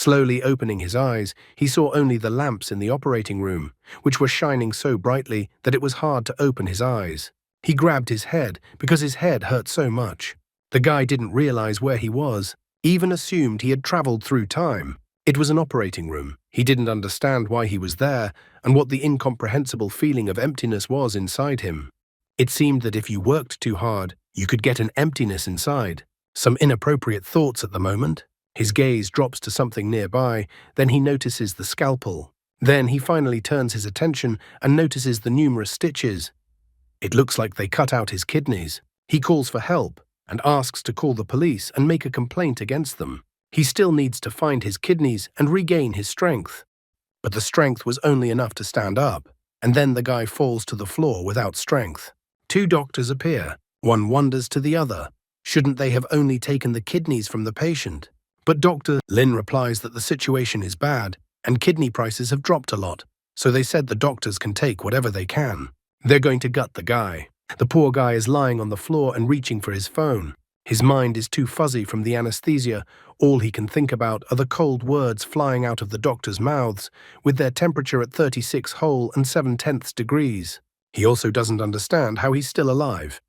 Slowly opening his eyes, he saw only the lamps in the operating room, which were shining so brightly that it was hard to open his eyes. He grabbed his head because his head hurt so much. The guy didn't realize where he was, even assumed he had traveled through time. It was an operating room. He didn't understand why he was there and what the incomprehensible feeling of emptiness was inside him. It seemed that if you worked too hard, you could get an emptiness inside. Some inappropriate thoughts at the moment. His gaze drops to something nearby, then he notices the scalpel. Then he finally turns his attention and notices the numerous stitches. It looks like they cut out his kidneys. He calls for help and asks to call the police and make a complaint against them. He still needs to find his kidneys and regain his strength. But the strength was only enough to stand up, and then the guy falls to the floor without strength. Two doctors appear. One wonders to the other, shouldn't they have only taken the kidneys from the patient? But Dr. Lin replies that the situation is bad and kidney prices have dropped a lot, so they said the doctors can take whatever they can. They're going to gut the guy. The poor guy is lying on the floor and reaching for his phone. His mind is too fuzzy from the anesthesia. All he can think about are the cold words flying out of the doctors' mouths, with their temperature at 36 whole and 7/10 degrees. He also doesn't understand how he's still alive.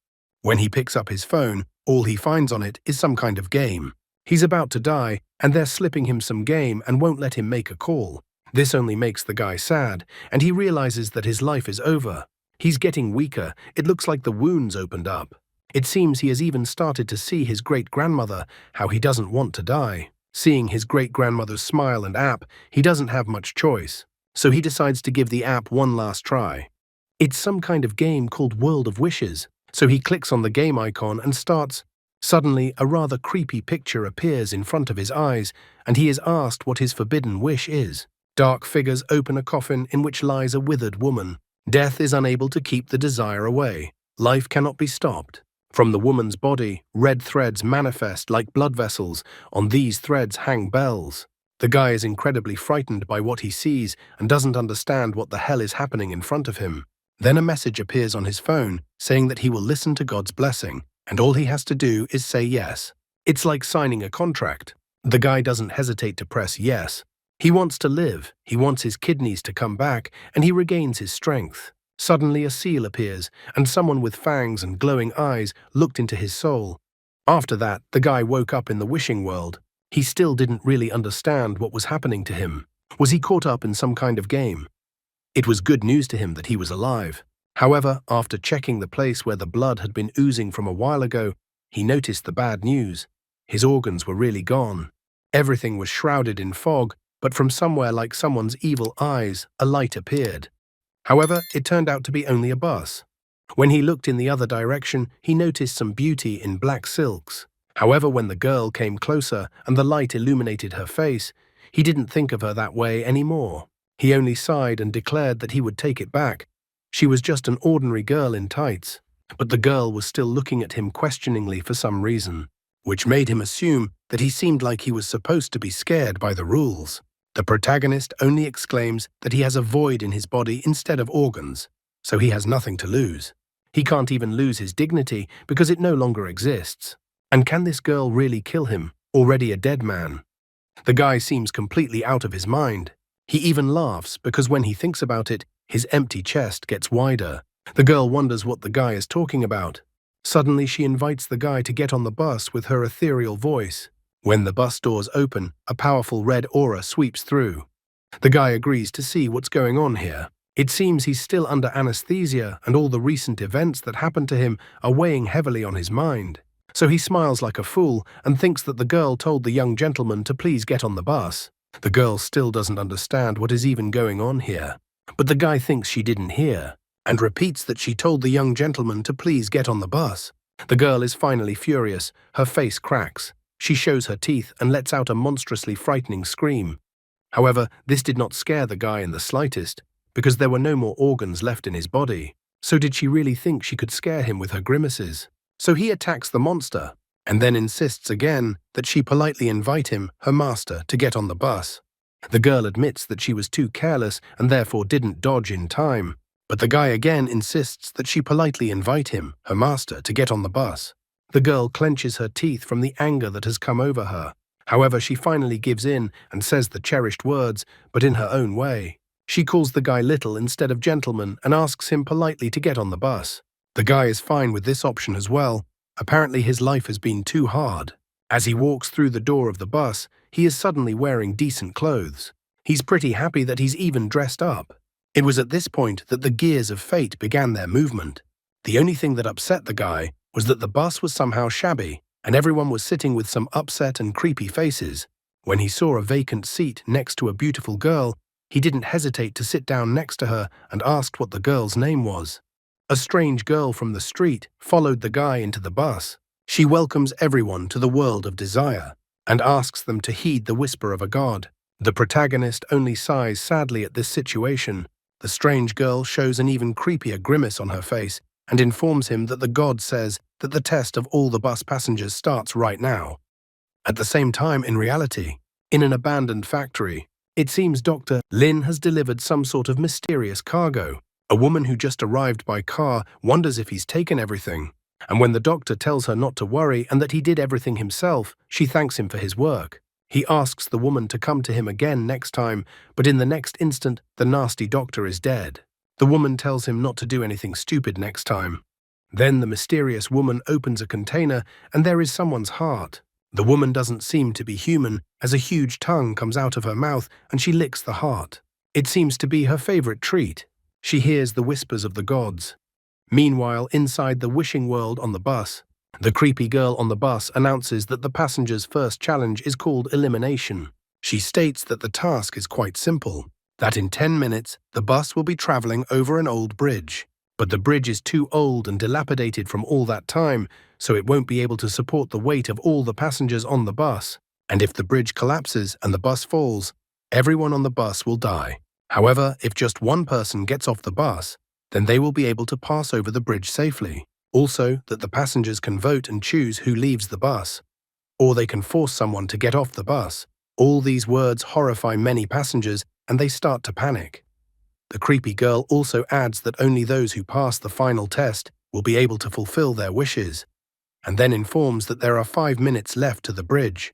When he picks up his phone, all he finds on it is some kind of game. He's about to die, and they're slipping him some game and won't let him make a call. This only makes the guy sad, and he realizes that his life is over. He's getting weaker. It looks like the wounds opened up. It seems he has even started to see his great-grandmother, how he doesn't want to die. Seeing his great-grandmother's smile and app, he doesn't have much choice. So he decides to give the app one last try. It's some kind of game called World of Wishes. So he clicks on the game icon and starts. Suddenly, a rather creepy picture appears in front of his eyes, and he is asked what his forbidden wish is. Dark figures open a coffin in which lies a withered woman. Death is unable to keep the desire away. Life cannot be stopped. From the woman's body, red threads manifest like blood vessels. On these threads hang bells. The guy is incredibly frightened by what he sees and doesn't understand what the hell is happening in front of him. Then a message appears on his phone saying that he will listen to God's blessing, and all he has to do is say yes. It's like signing a contract. The guy doesn't hesitate to press yes. He wants to live, he wants his kidneys to come back, and he regains his strength. Suddenly a seal appears, and someone with fangs and glowing eyes looked into his soul. After that, the guy woke up in the wishing world. He still didn't really understand what was happening to him. Was he caught up in some kind of game? It was good news to him that he was alive. However, after checking the place where the blood had been oozing from a while ago, he noticed the bad news. His organs were really gone. Everything was shrouded in fog, but from somewhere like someone's evil eyes, a light appeared. However, it turned out to be only a bus. When he looked in the other direction, he noticed some beauty in black silks. However, when the girl came closer and the light illuminated her face, he didn't think of her that way anymore. He only sighed and declared that he would take it back. She was just an ordinary girl in tights. But the girl was still looking at him questioningly for some reason, which made him assume that he seemed like he was supposed to be scared by the rules. The protagonist only exclaims that he has a void in his body instead of organs, so he has nothing to lose. He can't even lose his dignity because it no longer exists. And can this girl really kill him, already a dead man? The guy seems completely out of his mind. He even laughs because when he thinks about it, his empty chest gets wider. The girl wonders what the guy is talking about. Suddenly she invites the guy to get on the bus with her ethereal voice. When the bus doors open, a powerful red aura sweeps through. The guy agrees to see what's going on here. It seems he's still under anesthesia and all the recent events that happened to him are weighing heavily on his mind. So he smiles like a fool and thinks that the girl told the young gentleman to please get on the bus. The girl still doesn't understand what is even going on here. But the guy thinks she didn't hear and repeats that she told the young gentleman to please get on the bus. The girl is finally furious. Her face cracks. She shows her teeth and lets out a monstrously frightening scream. However, this did not scare the guy in the slightest, because there were no more organs left in his body. So did she really think she could scare him with her grimaces? So he attacks the monster, and then insists again that she politely invite him, her master, to get on the bus. The girl admits that she was too careless and therefore didn't dodge in time, but the guy again insists that she politely invite him, her master, to get on the bus. The girl clenches her teeth from the anger that has come over her. However, she finally gives in and says the cherished words, but in her own way. She calls the guy little instead of gentleman and asks him politely to get on the bus. The guy is fine with this option as well. Apparently his life has been too hard. As he walks through the door of the bus, he is suddenly wearing decent clothes. He's pretty happy that he's even dressed up. It was at this point that the gears of fate began their movement. The only thing that upset the guy was that the bus was somehow shabby, and everyone was sitting with some upset and creepy faces. When he saw a vacant seat next to a beautiful girl, he didn't hesitate to sit down next to her and asked what the girl's name was. A strange girl from the street followed the guy into the bus. She welcomes everyone to the world of desire and asks them to heed the whisper of a god. The protagonist only sighs sadly at this situation. The strange girl shows an even creepier grimace on her face and informs him that the god says that the test of all the bus passengers starts right now. At the same time, in reality, in an abandoned factory, it seems Dr. Lin has delivered some sort of mysterious cargo. A woman who just arrived by car wonders if he's taken everything. And when the doctor tells her not to worry and that he did everything himself, she thanks him for his work. He asks the woman to come to him again next time, but in the next instant, the nasty doctor is dead. The woman tells him not to do anything stupid next time. Then the mysterious woman opens a container and there is someone's heart. The woman doesn't seem to be human, as a huge tongue comes out of her mouth and she licks the heart. It seems to be her favorite treat. She hears the whispers of the gods. Meanwhile, inside the wishing world on the bus, the creepy girl on the bus announces that the passenger's first challenge is called elimination. She states that the task is quite simple, that in 10 minutes the bus will be traveling over an old bridge. But the bridge is too old and dilapidated from all that time, so it won't be able to support the weight of all the passengers on the bus. And if the bridge collapses and the bus falls, everyone on the bus will die. However, if just one person gets off the bus, then they will be able to pass over the bridge safely. Also, that the passengers can vote and choose who leaves the bus. Or they can force someone to get off the bus. All these words horrify many passengers and they start to panic. The creepy girl also adds that only those who pass the final test will be able to fulfill their wishes, and then informs that there are 5 minutes left to the bridge.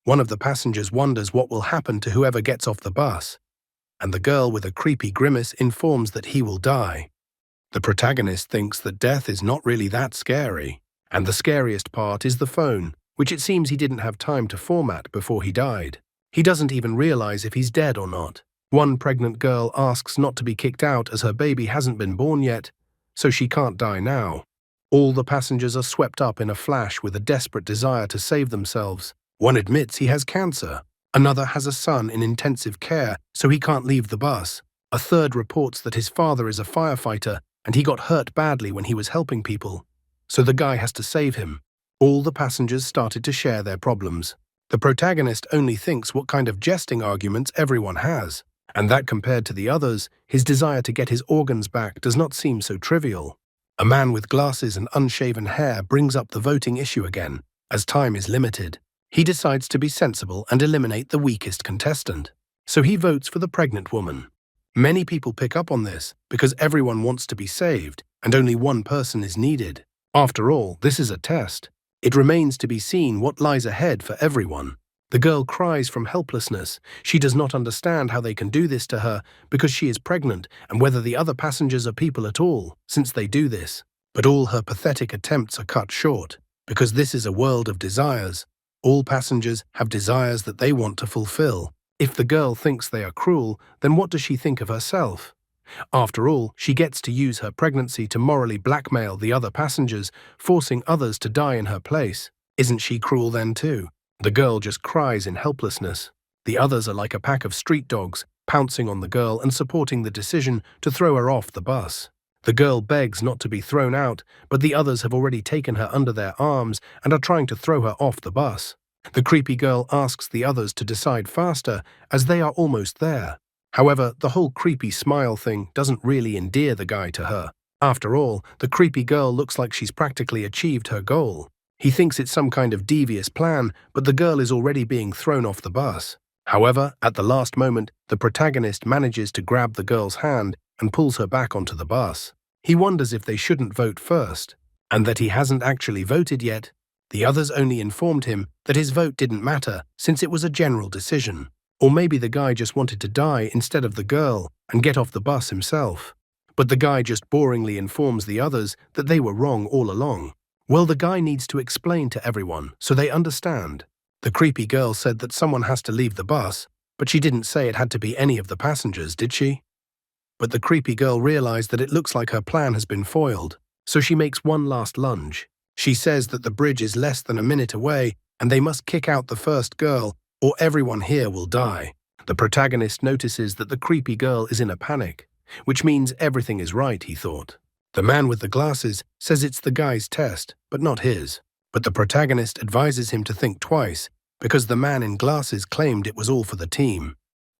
One of the passengers wonders what will happen to whoever gets off the bus, and the girl with a creepy grimace informs that he will die. The protagonist thinks that death is not really that scary, and the scariest part is the phone, which it seems he didn't have time to format before he died. He doesn't even realize if he's dead or not. One pregnant girl asks not to be kicked out as her baby hasn't been born yet, so she can't die now. All the passengers are swept up in a flash with a desperate desire to save themselves. One admits he has cancer. Another has a son in intensive care, so he can't leave the bus. A third reports that his father is a firefighter and he got hurt badly when he was helping people, so the guy has to save him. All the passengers started to share their problems. The protagonist only thinks what kind of jesting arguments everyone has, and that compared to the others, his desire to get his organs back does not seem so trivial. A man with glasses and unshaven hair brings up the voting issue again. As time is limited, he decides to be sensible and eliminate the weakest contestant. So he votes for the pregnant woman. Many people pick up on this because everyone wants to be saved and only one person is needed. After all, this is a test. It remains to be seen what lies ahead for everyone. The girl cries from helplessness. She does not understand how they can do this to her because she is pregnant and whether the other passengers are people at all, since they do this. But all her pathetic attempts are cut short because this is a world of desires. All passengers have desires that they want to fulfill. If the girl thinks they are cruel, then what does she think of herself? After all, she gets to use her pregnancy to morally blackmail the other passengers, forcing others to die in her place. Isn't she cruel then too? The girl just cries in helplessness. The others are like a pack of street dogs, pouncing on the girl and supporting the decision to throw her off the bus. The girl begs not to be thrown out, but the others have already taken her under their arms and are trying to throw her off the bus. The creepy girl asks the others to decide faster, as they are almost there. However, the whole creepy smile thing doesn't really endear the guy to her. After all, the creepy girl looks like she's practically achieved her goal. He thinks it's some kind of devious plan, but the girl is already being thrown off the bus. However, at the last moment, the protagonist manages to grab the girl's hand and pulls her back onto the bus. He wonders if they shouldn't vote first, and that he hasn't actually voted yet. The others only informed him that his vote didn't matter since it was a general decision. Or maybe the guy just wanted to die instead of the girl and get off the bus himself. But the guy just boringly informs the others that they were wrong all along. Well, the guy needs to explain to everyone so they understand. The creepy girl said that someone has to leave the bus, but she didn't say it had to be any of the passengers, did she? But the creepy girl realized that it looks like her plan has been foiled, so she makes one last lunge. She says that the bridge is less than a minute away and they must kick out the first girl or everyone here will die. The protagonist notices that the creepy girl is in a panic, which means everything is right, he thought. The man with the glasses says it's the guy's test, but not his. But the protagonist advises him to think twice because the man in glasses claimed it was all for the team.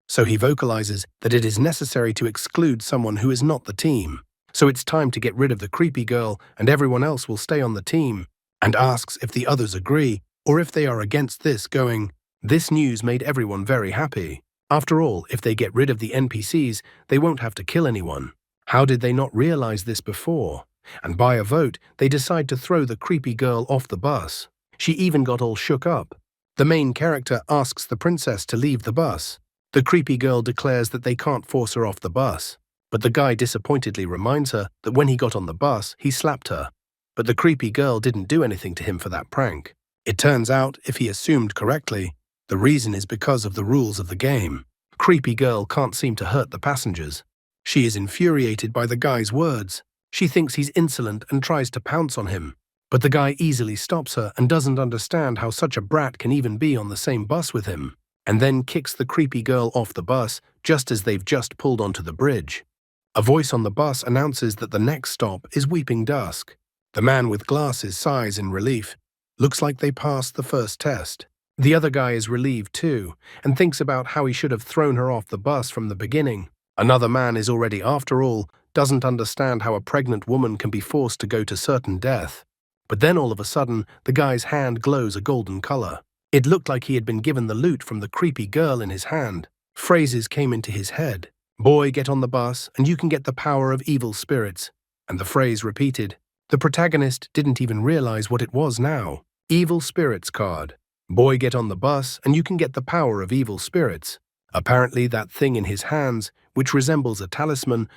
So he vocalizes that it is necessary to exclude someone who is not the team. So it's time to get rid of the creepy girl and everyone else will stay on the team, and asks if the others agree or if they are against this, going, "This news made everyone very happy. After all, if they get rid of the NPCs, they won't have to kill anyone. How did they not realize this before?" And by a vote, they decide to throw the creepy girl off the bus. She even got all shook up. The main character asks the princess to leave the bus. The creepy girl declares that they can't force her off the bus. But the guy disappointedly reminds her that when he got on the bus, he slapped her. But the creepy girl didn't do anything to him for that prank. It turns out, if he assumed correctly, the reason is because of the rules of the game. Creepy girl can't seem to hurt the passengers. She is infuriated by the guy's words. She thinks he's insolent and tries to pounce on him. But the guy easily stops her and doesn't understand how such a brat can even be on the same bus with him, and then kicks the creepy girl off the bus just as they've just pulled onto the bridge. A voice on the bus announces that the next stop is Weeping Dusk. The man with glasses sighs in relief. Looks like they passed the first test. The other guy is relieved too, and thinks about how he should have thrown her off the bus from the beginning. Another man is already, after all, doesn't understand how a pregnant woman can be forced to go to certain death. But then all of a sudden, the guy's hand glows a golden color. It looked like he had been given the loot from the creepy girl in his hand. Phrases came into his head. "Boy, get on the bus, and you can get the power of evil spirits." And the phrase repeated. The protagonist didn't even realize what it was now. Evil spirits card. Boy, get on the bus, and you can get the power of evil spirits. Apparently that thing in his hands, which resembles a talisman,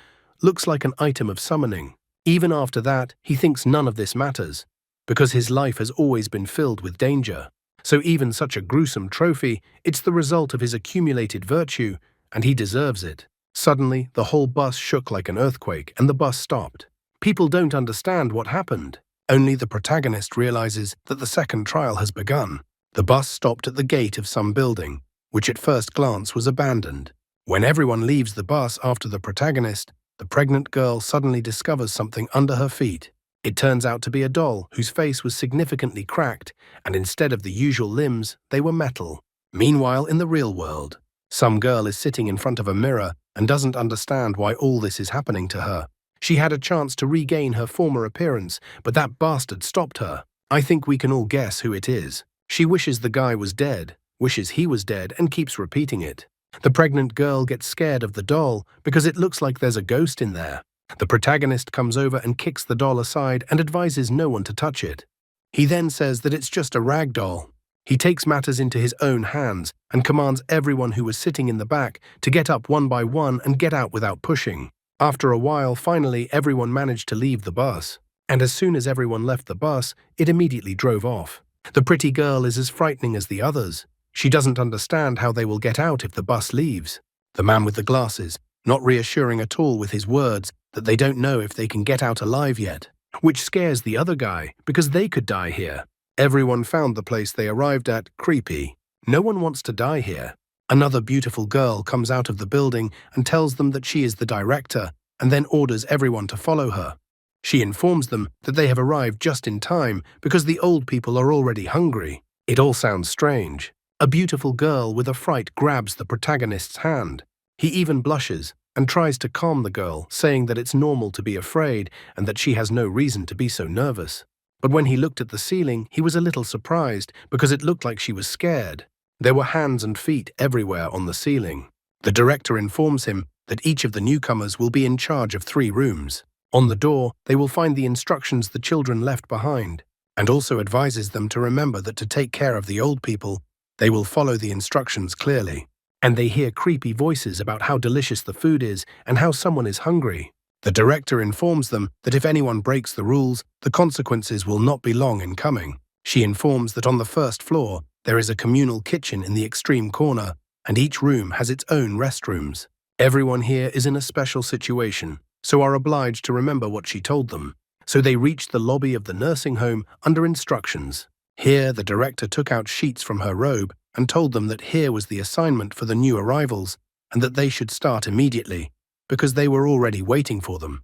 looks like an item of summoning. Even after that, he thinks none of this matters, because his life has always been filled with danger. So even such a gruesome trophy, it's the result of his accumulated virtue, and he deserves it. Suddenly, the whole bus shook like an earthquake, and the bus stopped. People don't understand what happened. Only the protagonist realizes that the second trial has begun. The bus stopped at the gate of some building, which at first glance was abandoned. When everyone leaves the bus after the protagonist, the pregnant girl suddenly discovers something under her feet. It turns out to be a doll whose face was significantly cracked, and instead of the usual limbs, they were metal. Meanwhile, in the real world, some girl is sitting in front of a mirror and doesn't understand why all this is happening to her. She had a chance to regain her former appearance, but that bastard stopped her. I think we can all guess who it is. She wishes the guy was dead, wishes he was dead, and keeps repeating it. The pregnant girl gets scared of the doll because it looks like there's a ghost in there. The protagonist comes over and kicks the doll aside and advises no one to touch it. He then says that it's just a rag doll. He takes matters into his own hands and commands everyone who was sitting in the back to get up one by one and get out without pushing. After a while, finally, everyone managed to leave the bus. And as soon as everyone left the bus, it immediately drove off. The pretty girl is as frightening as the others. She doesn't understand how they will get out if the bus leaves. The man with the glasses, not reassuring at all with his words that they don't know if they can get out alive yet, which scares the other guy because they could die here. Everyone found the place they arrived at creepy. No one wants to die here. Another beautiful girl comes out of the building and tells them that she is the director and then orders everyone to follow her. She informs them that they have arrived just in time because the old people are already hungry. It all sounds strange. A beautiful girl with a fright grabs the protagonist's hand. He even blushes and tries to calm the girl, saying that it's normal to be afraid and that she has no reason to be so nervous. But when he looked at the ceiling, he was a little surprised because it looked like she was scared. There were hands and feet everywhere on the ceiling. The director informs him that each of the newcomers will be in charge of 3 rooms. On the door, they will find the instructions the children left behind. and also advises them to remember that to take care of the old people, they will follow the instructions clearly. And they hear creepy voices about how delicious the food is and how someone is hungry. The director informs them that if anyone breaks the rules, the consequences will not be long in coming. She informs that on the first floor, there is a communal kitchen in the extreme corner, and each room has its own restrooms. Everyone here is in a special situation, so are obliged to remember what she told them. So they reached the lobby of the nursing home under instructions. Here, the director took out sheets from her robe and told them that here was the assignment for the new arrivals and that they should start immediately, because they were already waiting for them.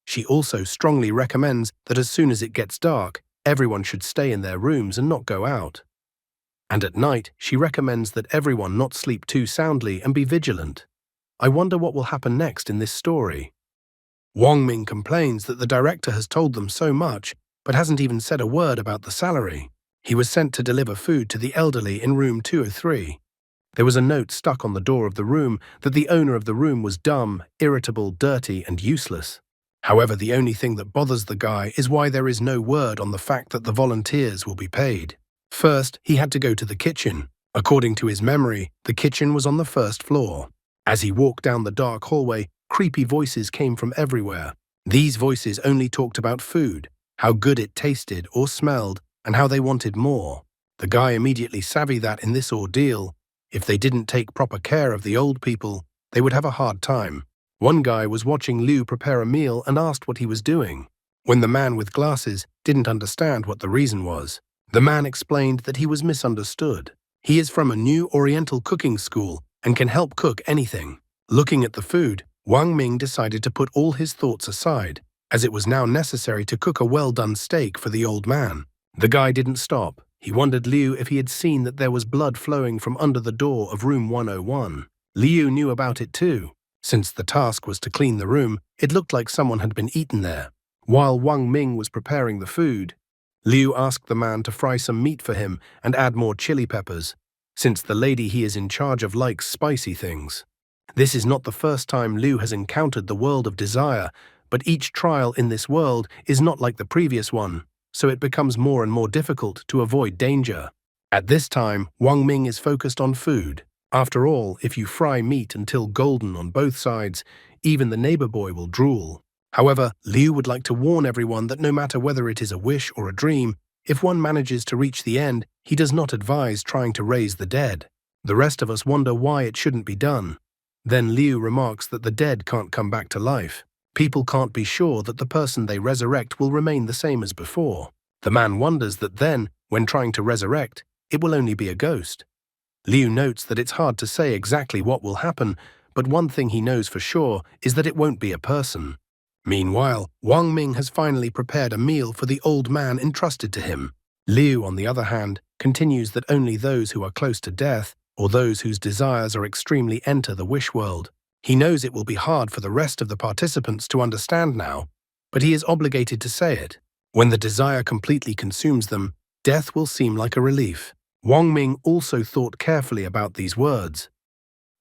She also strongly recommends that as soon as it gets dark, everyone should stay in their rooms and not go out. And at night, she recommends that everyone not sleep too soundly and be vigilant. I wonder what will happen next in this story. Wang Ming complains that the director has told them so much, but hasn't even said a word about the salary. He was sent to deliver food to the elderly in room 203. There was a note stuck on the door of the room that the owner of the room was dumb, irritable, dirty, and useless. However, the only thing that bothers the guy is why there is no word on the fact that the volunteers will be paid. First, he had to go to the kitchen. According to his memory, the kitchen was on the first floor. As he walked down the dark hallway, creepy voices came from everywhere. These voices only talked about food, how good it tasted or smelled, and how they wanted more. The guy immediately savvy that in this ordeal, if they didn't take proper care of the old people, they would have a hard time. One guy was watching Liu prepare a meal and asked what he was doing. When the man with glasses didn't understand what the reason was, the man explained that he was misunderstood. He is from a new Oriental cooking school and can help cook anything. Looking at the food, Wang Ming decided to put all his thoughts aside, as it was now necessary to cook a well-done steak for the old man. The guy didn't stop. He wondered Liu if he had seen that there was blood flowing from under the door of room 101. Liu knew about it too. Since the task was to clean the room, it looked like someone had been eaten there. While Wang Ming was preparing the food, Liu asked the man to fry some meat for him and add more chili peppers, since the lady he is in charge of likes spicy things. This is not the first time Liu has encountered the world of desire, but each trial in this world is not like the previous one, so it becomes more and more difficult to avoid danger. At this time, Wang Ming is focused on food. After all, if you fry meat until golden on both sides, even the neighbor boy will drool. However, Liu would like to warn everyone that no matter whether it is a wish or a dream, if one manages to reach the end, he does not advise trying to raise the dead. The rest of us wonder why it shouldn't be done. Then Liu remarks that the dead can't come back to life. People can't be sure that the person they resurrect will remain the same as before. The man wonders that then, when trying to resurrect, it will only be a ghost. Liu notes that it's hard to say exactly what will happen, but one thing he knows for sure is that it won't be a person. Meanwhile, Wang Ming has finally prepared a meal for the old man entrusted to him. Liu, on the other hand, continues that only those who are close to death, or those whose desires are extremely, enter the wish world. He knows it will be hard for the rest of the participants to understand now, but he is obligated to say it. When the desire completely consumes them, death will seem like a relief. Wang Ming also thought carefully about these words.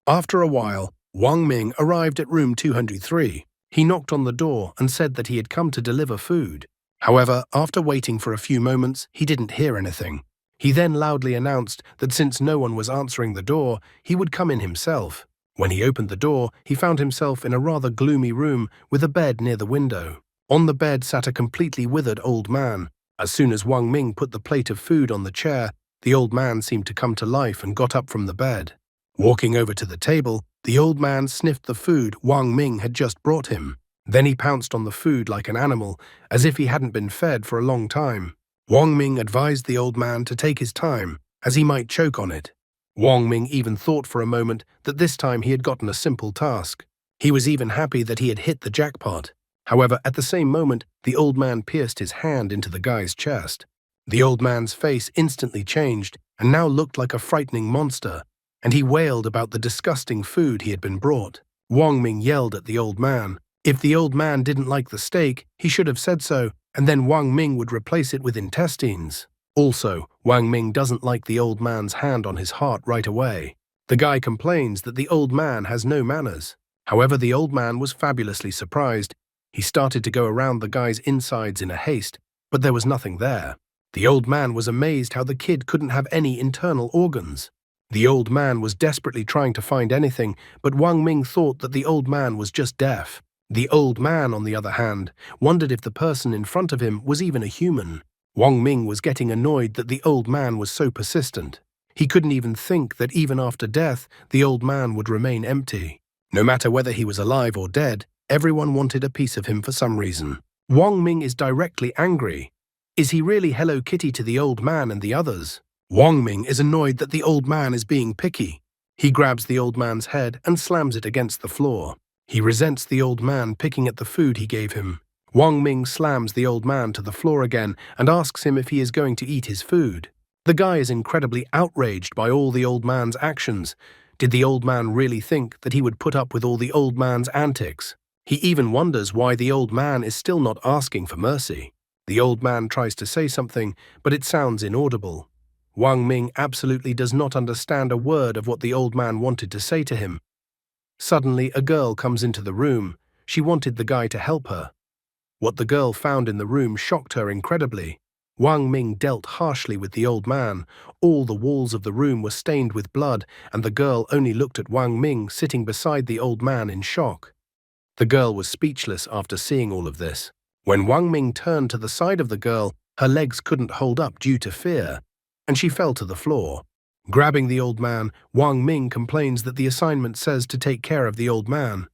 After a while, Wang Ming arrived at room 203. He knocked on the door and said that he had come to deliver food. However, after waiting for a few moments, he didn't hear anything. He then loudly announced that since no one was answering the door, he would come in himself. When he opened the door, he found himself in a rather gloomy room with a bed near the window. On the bed sat a completely withered old man. As soon as Wang Ming put the plate of food on the chair, the old man seemed to come to life and got up from the bed. Walking over to the table, the old man sniffed the food Wang Ming had just brought him. Then he pounced on the food like an animal, as if he hadn't been fed for a long time. Wang Ming advised the old man to take his time, as he might choke on it. Wang Ming even thought for a moment that this time he had gotten a simple task. He was even happy that he had hit the jackpot. However, at the same moment, the old man pierced his hand into the guy's chest. The old man's face instantly changed and now looked like a frightening monster, and he wailed about the disgusting food he had been brought. Wang Ming yelled at the old man. If the old man didn't like the steak, he should have said so, and then Wang Ming would replace it with intestines. Also, Wang Ming doesn't like the old man's hand on his heart right away. The guy complains that the old man has no manners. However, the old man was fabulously surprised. He started to go around the guy's insides in a haste, but there was nothing there. The old man was amazed how the kid couldn't have any internal organs. The old man was desperately trying to find anything, but Wang Ming thought that the old man was just deaf. The old man, on the other hand, wondered if the person in front of him was even a human. Wang Ming was getting annoyed that the old man was so persistent. He couldn't even think that even after death, the old man would remain empty. No matter whether he was alive or dead, everyone wanted a piece of him for some reason. Wang Ming is directly angry. Is he really Hello Kitty to the old man and the others? Wang Ming is annoyed that the old man is being picky. He grabs the old man's head and slams it against the floor. He resents the old man picking at the food he gave him. Wang Ming slams the old man to the floor again and asks him if he is going to eat his food. The guy is incredibly outraged by all the old man's actions. Did the old man really think that he would put up with all the old man's antics? He even wonders why the old man is still not asking for mercy. The old man tries to say something, but it sounds inaudible. Wang Ming absolutely does not understand a word of what the old man wanted to say to him. Suddenly, a girl comes into the room. She wanted the guy to help her. What the girl found in the room shocked her incredibly. Wang Ming dealt harshly with the old man. All the walls of the room were stained with blood, and the girl only looked at Wang Ming sitting beside the old man in shock. The girl was speechless after seeing all of this. When Wang Ming turned to the side of the girl, her legs couldn't hold up due to fear, and she fell to the floor. Grabbing the old man, Wang Ming complains that the assignment says to take care of the old man.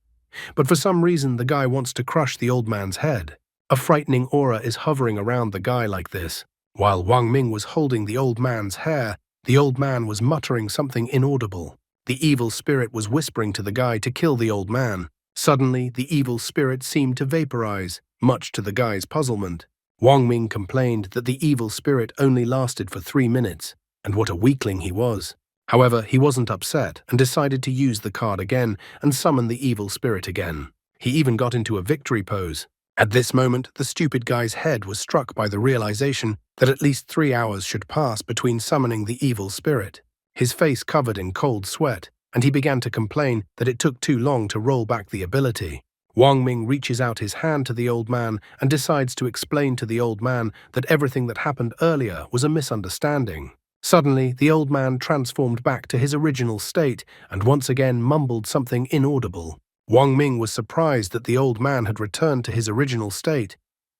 But for some reason, the guy wants to crush the old man's head. A frightening aura is hovering around the guy like this. While Wang Ming was holding the old man's hair, the old man was muttering something inaudible. The evil spirit was whispering to the guy to kill the old man. Suddenly, the evil spirit seemed to vaporize, much to the guy's puzzlement. Wang Ming complained that the evil spirit only lasted for 3 minutes, and what a weakling he was. However, he wasn't upset and decided to use the card again and summon the evil spirit again. He even got into a victory pose. At this moment, the stupid guy's head was struck by the realization that at least 3 hours should pass between summoning the evil spirit. His face covered in cold sweat, and he began to complain that it took too long to roll back the ability. Wang Ming reaches out his hand to the old man and decides to explain to the old man that everything that happened earlier was a misunderstanding. Suddenly, the old man transformed back to his original state and once again mumbled something inaudible. Wang Ming was surprised that the old man had returned to his original state.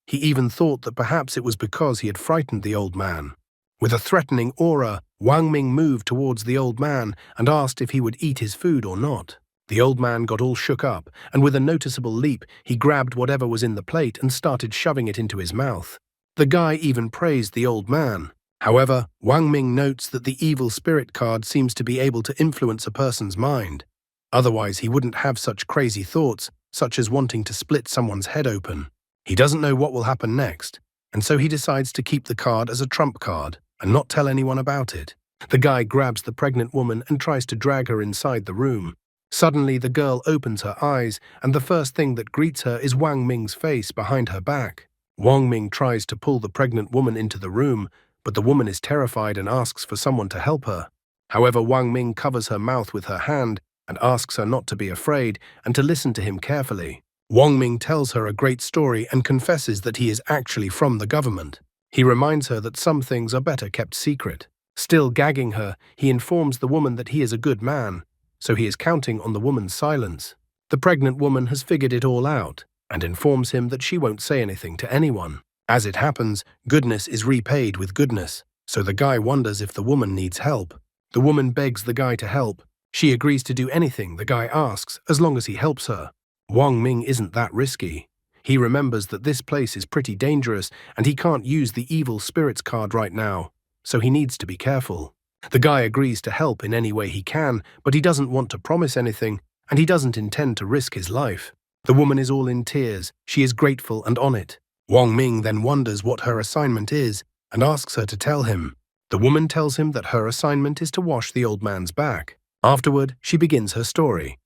He even thought that perhaps it was because he had frightened the old man. With a threatening aura, Wang Ming moved towards the old man and asked if he would eat his food or not. The old man got all shook up, and with a noticeable leap, he grabbed whatever was in the plate and started shoving it into his mouth. The guy even praised the old man. However, Wang Ming notes that the evil spirit card seems to be able to influence a person's mind. Otherwise, he wouldn't have such crazy thoughts, such as wanting to split someone's head open. He doesn't know what will happen next, and so he decides to keep the card as a trump card and not tell anyone about it. The guy grabs the pregnant woman and tries to drag her inside the room. Suddenly, the girl opens her eyes, and the first thing that greets her is Wang Ming's face behind her back. Wang Ming tries to pull the pregnant woman into the room, but the woman is terrified and asks for someone to help her. However, Wang Ming covers her mouth with her hand and asks her not to be afraid and to listen to him carefully. Wang Ming tells her a great story and confesses that he is actually from the government. He reminds her that some things are better kept secret. Still gagging her, he informs the woman that he is a good man, so he is counting on the woman's silence. The pregnant woman has figured it all out and informs him that she won't say anything to anyone. As it happens, goodness is repaid with goodness, so the guy wonders if the woman needs help. The woman begs the guy to help. She agrees to do anything the guy asks as long as he helps her. Wang Ming isn't that risky. He remembers that this place is pretty dangerous and he can't use the evil spirits card right now, so he needs to be careful. The guy agrees to help in any way he can, but he doesn't want to promise anything, and he doesn't intend to risk his life. The woman is all in tears. She is grateful and on it. Wang Ming then wonders what her assignment is and asks her to tell him. The woman tells him that her assignment is to wash the old man's back. Afterward, she begins her story.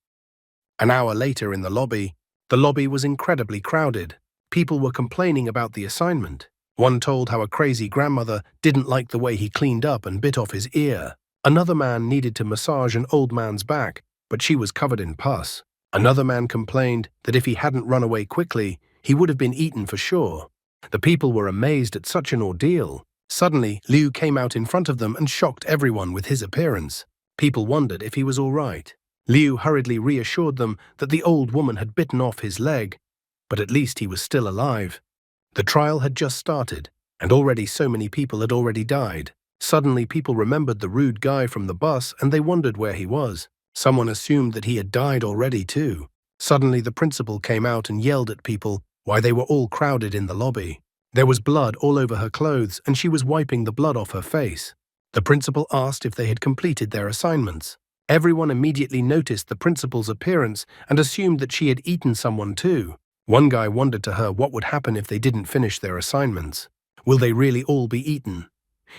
An hour later in the lobby was incredibly crowded. People were complaining about the assignment. One told how a crazy grandmother didn't like the way he cleaned up and bit off his ear. Another man needed to massage an old man's back, but she was covered in pus. Another man complained that if he hadn't run away quickly, he would have been eaten for sure. The people were amazed at such an ordeal. Suddenly, Liu came out in front of them and shocked everyone with his appearance. People wondered if he was all right. Liu hurriedly reassured them that the old woman had bitten off his leg, but at least he was still alive. The trial had just started, and already so many people had already died. Suddenly, people remembered the rude guy from the bus and they wondered where he was. Someone assumed that he had died already too. Suddenly, the principal came out and yelled at people while they were all crowded in the lobby. There was blood all over her clothes and she was wiping the blood off her face. The principal asked if they had completed their assignments. Everyone immediately noticed the principal's appearance and assumed that she had eaten someone too. One guy wondered to her what would happen if they didn't finish their assignments. Will they really all be eaten?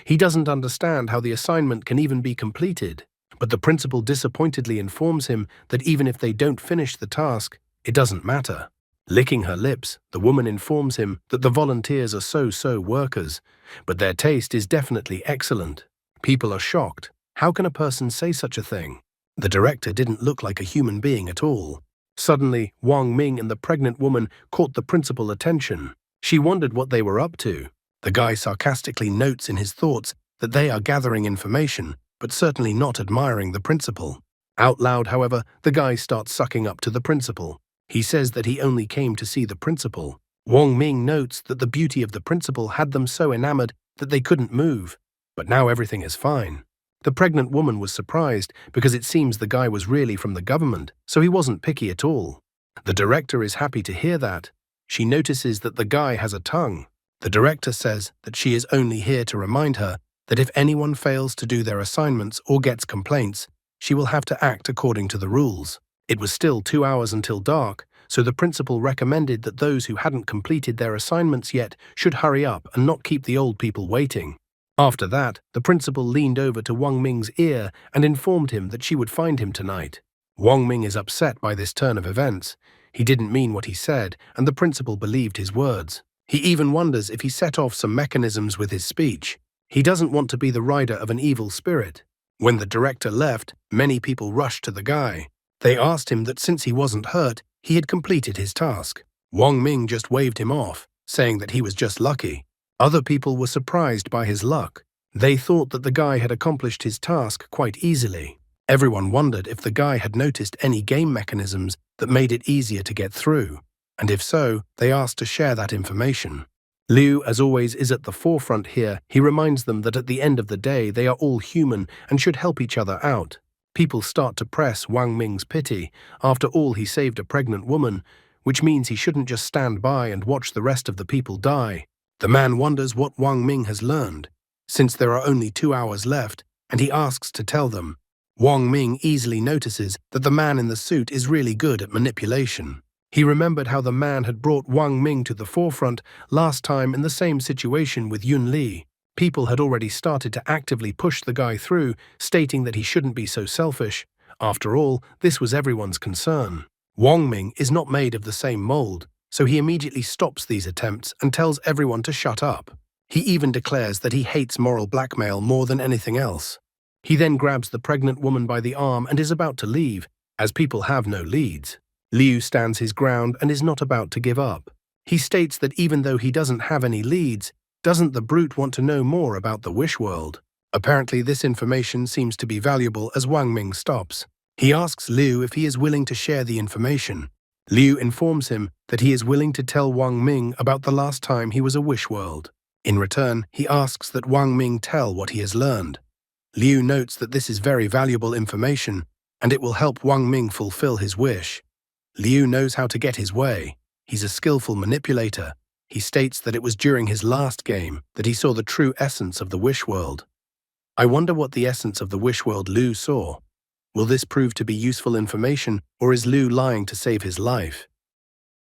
He doesn't understand how the assignment can even be completed. But the principal disappointedly informs him that even if they don't finish the task, it doesn't matter. Licking her lips, the woman informs him that the volunteers are so-so workers, but their taste is definitely excellent. People are shocked. How can a person say such a thing? The director didn't look like a human being at all. Suddenly, Wang Ming and the pregnant woman caught the principal's attention. She wondered what they were up to. The guy sarcastically notes in his thoughts that they are gathering information, but certainly not admiring the principal. Out loud, however, the guy starts sucking up to the principal. He says that he only came to see the principal. Wang Ming notes that the beauty of the principal had them so enamored that they couldn't move. But now everything is fine. The pregnant woman was surprised because it seems the guy was really from the government, so he wasn't picky at all. The director is happy to hear that. She notices that the guy has a tongue. The director says that she is only here to remind her that if anyone fails to do their assignments or gets complaints, she will have to act according to the rules. It was still 2 hours until dark, so the principal recommended that those who hadn't completed their assignments yet should hurry up and not keep the old people waiting. After that, the principal leaned over to Wang Ming's ear and informed him that she would find him tonight. Wang Ming is upset by this turn of events. He didn't mean what he said, and the principal believed his words. He even wonders if he set off some mechanisms with his speech. He doesn't want to be the rider of an evil spirit. When the director left, many people rushed to the guy. They asked him that since he wasn't hurt, he had completed his task. Wang Ming just waved him off, saying that he was just lucky. Other people were surprised by his luck. They thought that the guy had accomplished his task quite easily. Everyone wondered if the guy had noticed any game mechanisms that made it easier to get through, and if so, they asked to share that information. Liu, as always, is at the forefront here. He reminds them that at the end of the day, they are all human and should help each other out. People start to press Wang Ming's pity. After all, he saved a pregnant woman, which means he shouldn't just stand by and watch the rest of the people die. The man wonders what Wang Ming has learned, since there are only 2 hours left, and he asks to tell them. Wang Ming easily notices that the man in the suit is really good at manipulation. He remembered how the man had brought Wang Ming to the forefront last time in the same situation with Yun Li. People had already started to actively push the guy through, stating that he shouldn't be so selfish. After all, this was everyone's concern. Wang Ming is not made of the same mold, so he immediately stops these attempts and tells everyone to shut up. He even declares that he hates moral blackmail more than anything else. He then grabs the pregnant woman by the arm and is about to leave, as people have no leads. Liu stands his ground and is not about to give up. He states that even though he doesn't have any leads, doesn't the brute want to know more about the wish world? Apparently this information seems to be valuable as Wang Ming stops. He asks Liu if he is willing to share the information. Liu informs him that he is willing to tell Wang Ming about the last time he was a wish world. In return, he asks that Wang Ming tell what he has learned. Liu notes that this is very valuable information, and it will help Wang Ming fulfill his wish. Liu knows how to get his way. He's a skillful manipulator. He states that it was during his last game that he saw the true essence of the wish world. I wonder what the essence of the wish world Liu saw. Will this prove to be useful information, or is Liu lying to save his life?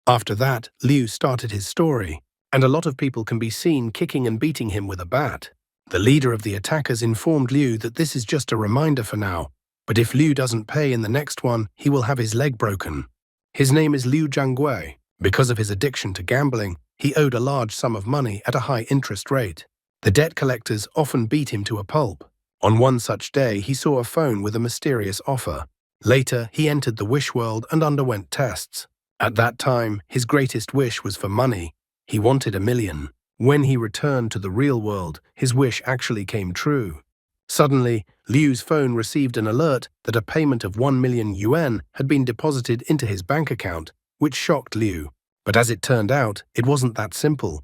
After that, Liu started his story, and a lot of people can be seen kicking and beating him with a bat. The leader of the attackers informed Liu that this is just a reminder for now, but if Liu doesn't pay in the next one, he will have his leg broken. His name is Liu Jiangui. Because of his addiction to gambling, he owed a large sum of money at a high interest rate. The debt collectors often beat him to a pulp. On one such day, he saw a phone with a mysterious offer. Later, he entered the wish world and underwent tests. At that time, his greatest wish was for money. He wanted 1 million. When he returned to the real world, his wish actually came true. Suddenly, Liu's phone received an alert that a payment of 1 million yuan had been deposited into his bank account, which shocked Liu. But as it turned out, it wasn't that simple.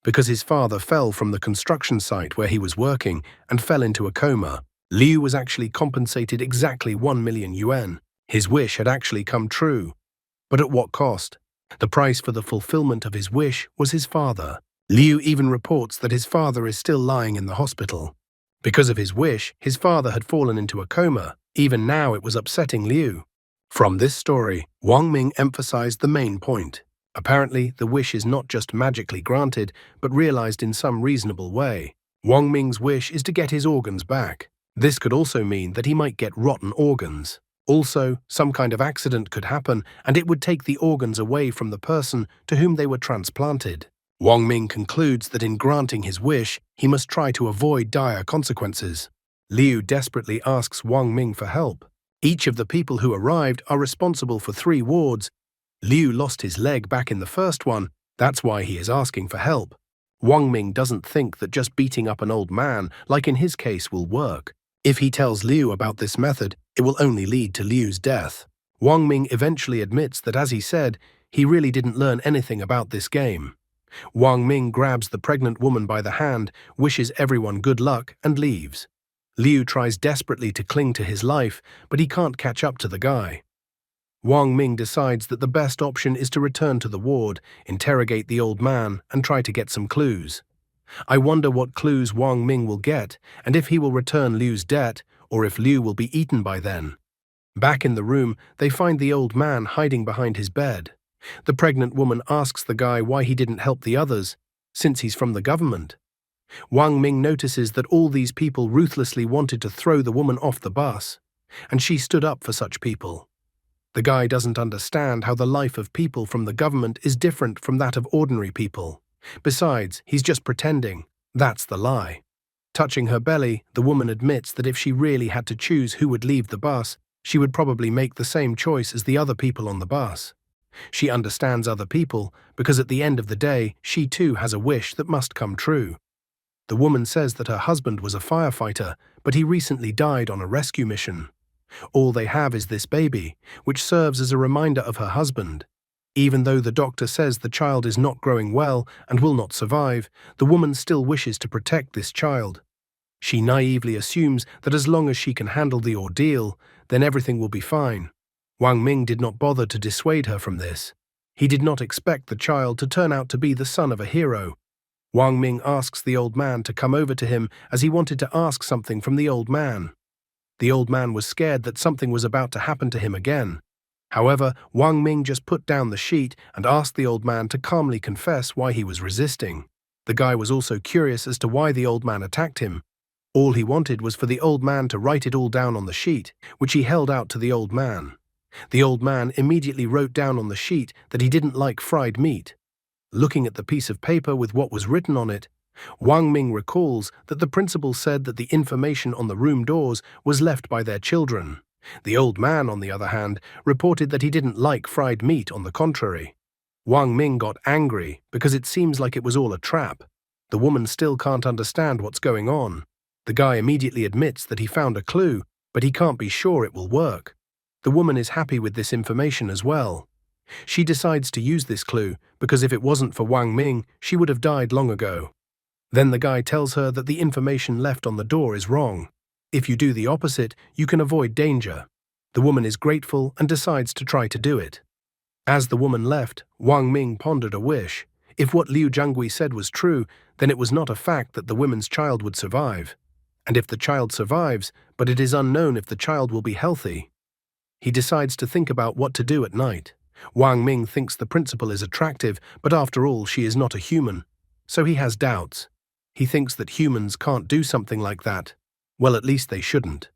Because his father fell from the construction site where he was working and fell into a coma, Liu was actually compensated exactly 1 million yuan. His wish had actually come true. But at what cost? The price for the fulfillment of his wish was his father. Liu even reports that his father is still lying in the hospital. Because of his wish, his father had fallen into a coma. Even now it was upsetting Liu. From this story, Wang Ming emphasized the main point. Apparently, the wish is not just magically granted, but realized in some reasonable way. Wang Ming's wish is to get his organs back. This could also mean that he might get rotten organs. Also, some kind of accident could happen, and it would take the organs away from the person to whom they were transplanted. Wang Ming concludes that in granting his wish, he must try to avoid dire consequences. Liu desperately asks Wang Ming for help. Each of the people who arrived are responsible for 3 wards. Liu lost his leg back in the first one, that's why he is asking for help. Wang Ming doesn't think that just beating up an old man, like in his case, will work. If he tells Liu about this method, it will only lead to Liu's death. Wang Ming eventually admits that, as he said, he really didn't learn anything about this game. Wang Ming grabs the pregnant woman by the hand, wishes everyone good luck, and leaves. Liu tries desperately to cling to his life, but he can't catch up to the guy. Wang Ming decides that the best option is to return to the ward, interrogate the old man, and try to get some clues. I wonder what clues Wang Ming will get, and if he will return Liu's debt, or if Liu will be eaten by then. Back in the room, they find the old man hiding behind his bed. The pregnant woman asks the guy why he didn't help the others, since he's from the government. Wang Ming notices that all these people ruthlessly wanted to throw the woman off the bus, and she stood up for such people. The guy doesn't understand how the life of people from the government is different from that of ordinary people. Besides, he's just pretending. That's the lie. Touching her belly, the woman admits that if she really had to choose who would leave the bus, she would probably make the same choice as the other people on the bus. She understands other people because at the end of the day, she too has a wish that must come true. The woman says that her husband was a firefighter, but he recently died on a rescue mission. All they have is this baby, which serves as a reminder of her husband. Even though the doctor says the child is not growing well and will not survive, the woman still wishes to protect this child. She naively assumes that as long as she can handle the ordeal, then everything will be fine. Wang Ming did not bother to dissuade her from this. He did not expect the child to turn out to be the son of a hero. Wang Ming asks the old man to come over to him as he wanted to ask something from the old man. The old man was scared that something was about to happen to him again. However, Wang Ming just put down the sheet and asked the old man to calmly confess why he was resisting. The guy was also curious as to why the old man attacked him. All he wanted was for the old man to write it all down on the sheet, which he held out to the old man. The old man immediately wrote down on the sheet that he didn't like fried meat. Looking at the piece of paper with what was written on it, Wang Ming recalls that the principal said that the information on the room doors was left by their children. The old man, on the other hand, reported that he didn't like fried meat on the contrary. Wang Ming got angry because it seems like it was all a trap. The woman still can't understand what's going on. The guy immediately admits that he found a clue, but he can't be sure it will work. The woman is happy with this information as well. She decides to use this clue because if it wasn't for Wang Ming, she would have died long ago. Then the guy tells her that the information left on the door is wrong. If you do the opposite, you can avoid danger. The woman is grateful and decides to try to do it. As the woman left, Wang Ming pondered a wish. If what Liu Jiangui said was true, then it was not a fact that the woman's child would survive. And if the child survives, but it is unknown if the child will be healthy. He decides to think about what to do at night. Wang Ming thinks the principal is attractive, but after all, she is not a human. So he has doubts. He thinks that humans can't do something like that. Well, at least they shouldn't.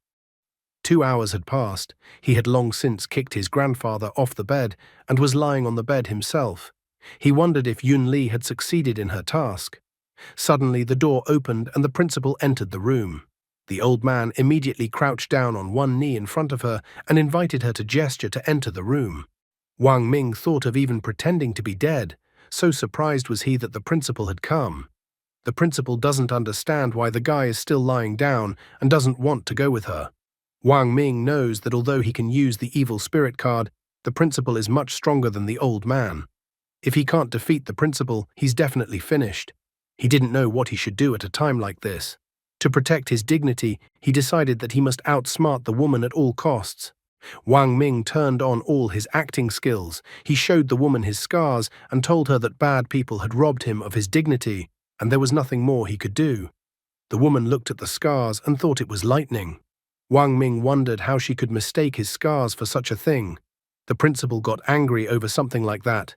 2 hours had passed. He had long since kicked his grandfather off the bed and was lying on the bed himself. He wondered if Yun Li had succeeded in her task. Suddenly, the door opened and the principal entered the room. The old man immediately crouched down on one knee in front of her and invited her to gesture to enter the room. Wang Ming thought of even pretending to be dead, so surprised was he that the principal had come. The principal doesn't understand why the guy is still lying down and doesn't want to go with her. Wang Ming knows that although he can use the evil spirit card, the principal is much stronger than the old man. If he can't defeat the principal, he's definitely finished. He didn't know what he should do at a time like this. To protect his dignity, he decided that he must outsmart the woman at all costs. Wang Ming turned on all his acting skills. He showed the woman his scars and told her that bad people had robbed him of his dignity, and there was nothing more he could do. The woman looked at the scars and thought it was lightning. Wang Ming wondered how she could mistake his scars for such a thing. The principal got angry over something like that.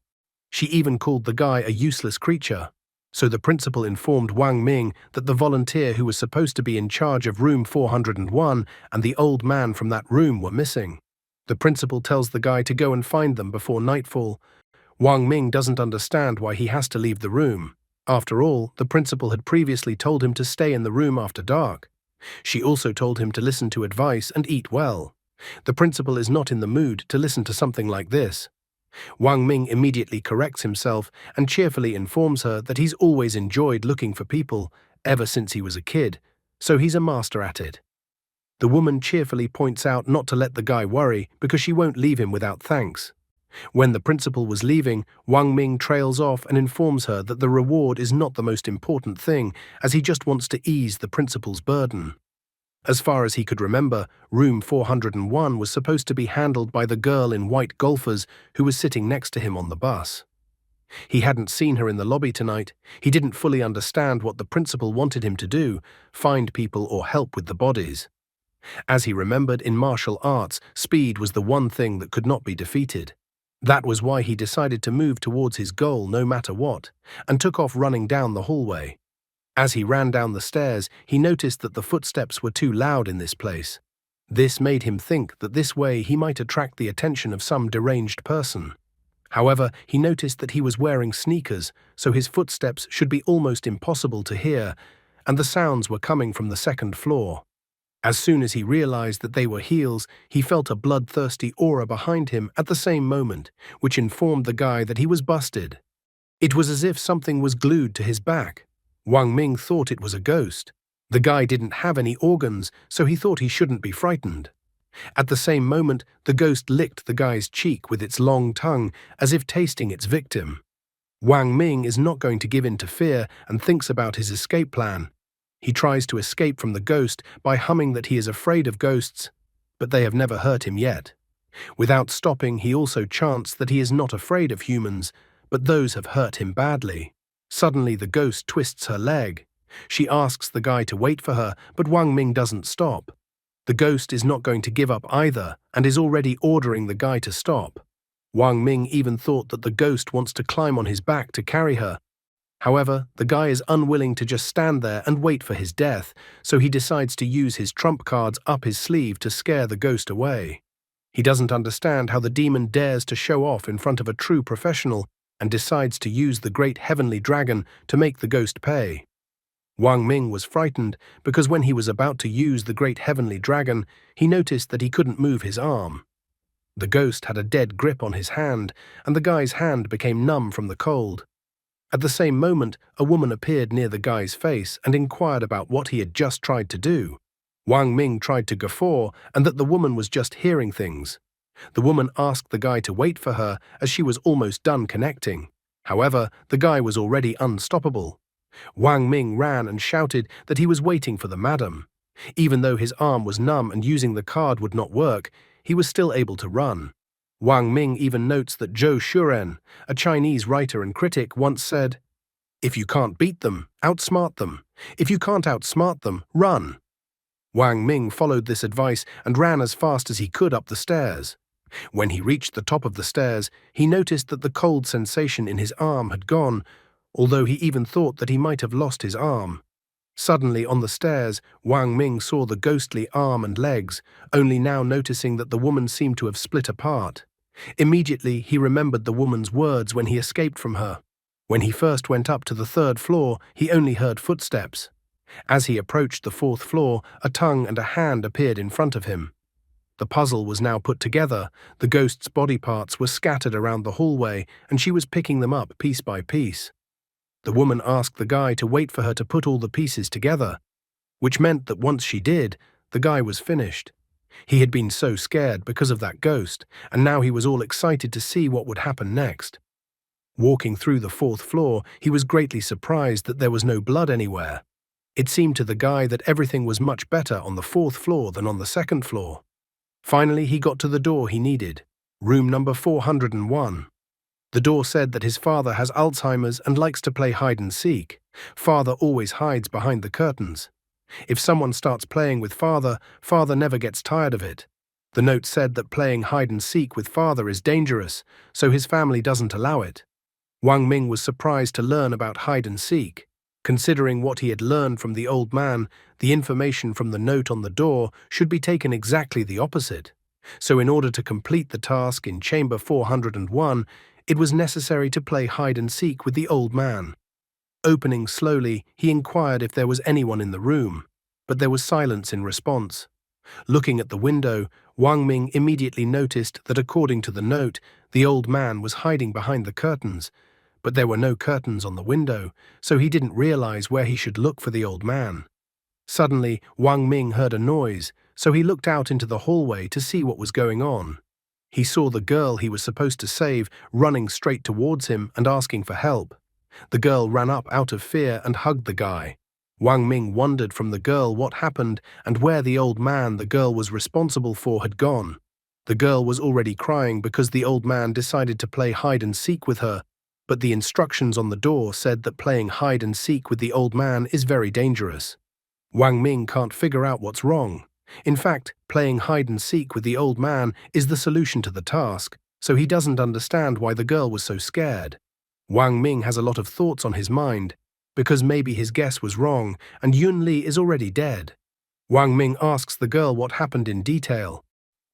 She even called the guy a useless creature. So the principal informed Wang Ming that the volunteer who was supposed to be in charge of room 401 and the old man from that room were missing. The principal tells the guy to go and find them before nightfall. Wang Ming doesn't understand why he has to leave the room. After all, the principal had previously told him to stay in the room after dark. She also told him to listen to advice and eat well. The principal is not in the mood to listen to something like this. Wang Ming immediately corrects himself and cheerfully informs her that he's always enjoyed looking for people, ever since he was a kid, so he's a master at it. The woman cheerfully points out not to let the guy worry because she won't leave him without thanks. When the principal was leaving, Wang Ming trails off and informs her that the reward is not the most important thing, as he just wants to ease the principal's burden. As far as he could remember, room 401 was supposed to be handled by the girl in white golfers who was sitting next to him on the bus. He hadn't seen her in the lobby tonight. He didn't fully understand what the principal wanted him to do, find people or help with the bodies. As he remembered, in martial arts, speed was the one thing that could not be defeated. That was why he decided to move towards his goal no matter what, and took off running down the hallway. As he ran down the stairs, he noticed that the footsteps were too loud in this place. This made him think that this way he might attract the attention of some deranged person. However, he noticed that he was wearing sneakers, so his footsteps should be almost impossible to hear, and the sounds were coming from the second floor. As soon as he realized that they were heels, he felt a bloodthirsty aura behind him at the same moment, which informed the guy that he was busted. It was as if something was glued to his back. Wang Ming thought it was a ghost. The guy didn't have any organs, so he thought he shouldn't be frightened. At the same moment, the ghost licked the guy's cheek with its long tongue, as if tasting its victim. Wang Ming is not going to give in to fear and thinks about his escape plan. He tries to escape from the ghost by humming that he is afraid of ghosts, but they have never hurt him yet. Without stopping, he also chants that he is not afraid of humans, but those have hurt him badly. Suddenly, the ghost twists her leg. She asks the guy to wait for her, but Wang Ming doesn't stop. The ghost is not going to give up either and is already ordering the guy to stop. Wang Ming even thought that the ghost wants to climb on his back to carry her. However, the guy is unwilling to just stand there and wait for his death, so he decides to use his trump cards up his sleeve to scare the ghost away. He doesn't understand how the demon dares to show off in front of a true professional and decides to use the great heavenly dragon to make the ghost pay. Wang Ming was frightened because when he was about to use the great heavenly dragon, he noticed that he couldn't move his arm. The ghost had a dead grip on his hand, and the guy's hand became numb from the cold. At the same moment, a woman appeared near the guy's face and inquired about what he had just tried to do. Wang Ming tried to guffaw and that the woman was just hearing things. The woman asked the guy to wait for her as she was almost done connecting. However, the guy was already unstoppable. Wang Ming ran and shouted that he was waiting for the madam. Even though his arm was numb and using the card would not work, he was still able to run. Wang Ming even notes that Zhou Shuren, a Chinese writer and critic, once said, "If you can't beat them, outsmart them. If you can't outsmart them, run." Wang Ming followed this advice and ran as fast as he could up the stairs. When he reached the top of the stairs, he noticed that the cold sensation in his arm had gone, although he even thought that he might have lost his arm. Suddenly, on the stairs, Wang Ming saw the ghostly arm and legs, only now noticing that the woman seemed to have split apart. Immediately, he remembered the woman's words when he escaped from her. When he first went up to the third floor, he only heard footsteps. As he approached the fourth floor, a tongue and a hand appeared in front of him. The puzzle was now put together. The ghost's body parts were scattered around the hallway, and she was picking them up piece by piece. The woman asked the guy to wait for her to put all the pieces together, which meant that once she did, the guy was finished. He had been so scared because of that ghost, and now he was all excited to see what would happen next. Walking through the fourth floor, he was greatly surprised that there was no blood anywhere. It seemed to the guy that everything was much better on the fourth floor than on the second floor. Finally, he got to the door he needed, room number 401. The door said that his father has Alzheimer's and likes to play hide and seek. Father always hides behind the curtains. If someone starts playing with father, father never gets tired of it. The note said that playing hide and seek with father is dangerous, so his family doesn't allow it. Wang Ming was surprised to learn about hide and seek. Considering what he had learned from the old man, the information from the note on the door should be taken exactly the opposite. So in order to complete the task in chamber 401, it was necessary to play hide and seek with the old man. Opening slowly, he inquired if there was anyone in the room, but there was silence in response. Looking at the window, Wang Ming immediately noticed that according to the note, the old man was hiding behind the curtains, but there were no curtains on the window, so he didn't realize where he should look for the old man. Suddenly, Wang Ming heard a noise, so he looked out into the hallway to see what was going on. He saw the girl he was supposed to save running straight towards him and asking for help. The girl ran up out of fear and hugged the guy. Wang Ming wondered from the girl what happened and where the old man the girl was responsible for had gone. The girl was already crying because the old man decided to play hide and seek with her, but the instructions on the door said that playing hide and seek with the old man is very dangerous. Wang Ming can't figure out what's wrong. In fact, playing hide and seek with the old man is the solution to the task, so he doesn't understand why the girl was so scared. Wang Ming has a lot of thoughts on his mind, because maybe his guess was wrong and Yun Li is already dead. Wang Ming asks the girl what happened in detail.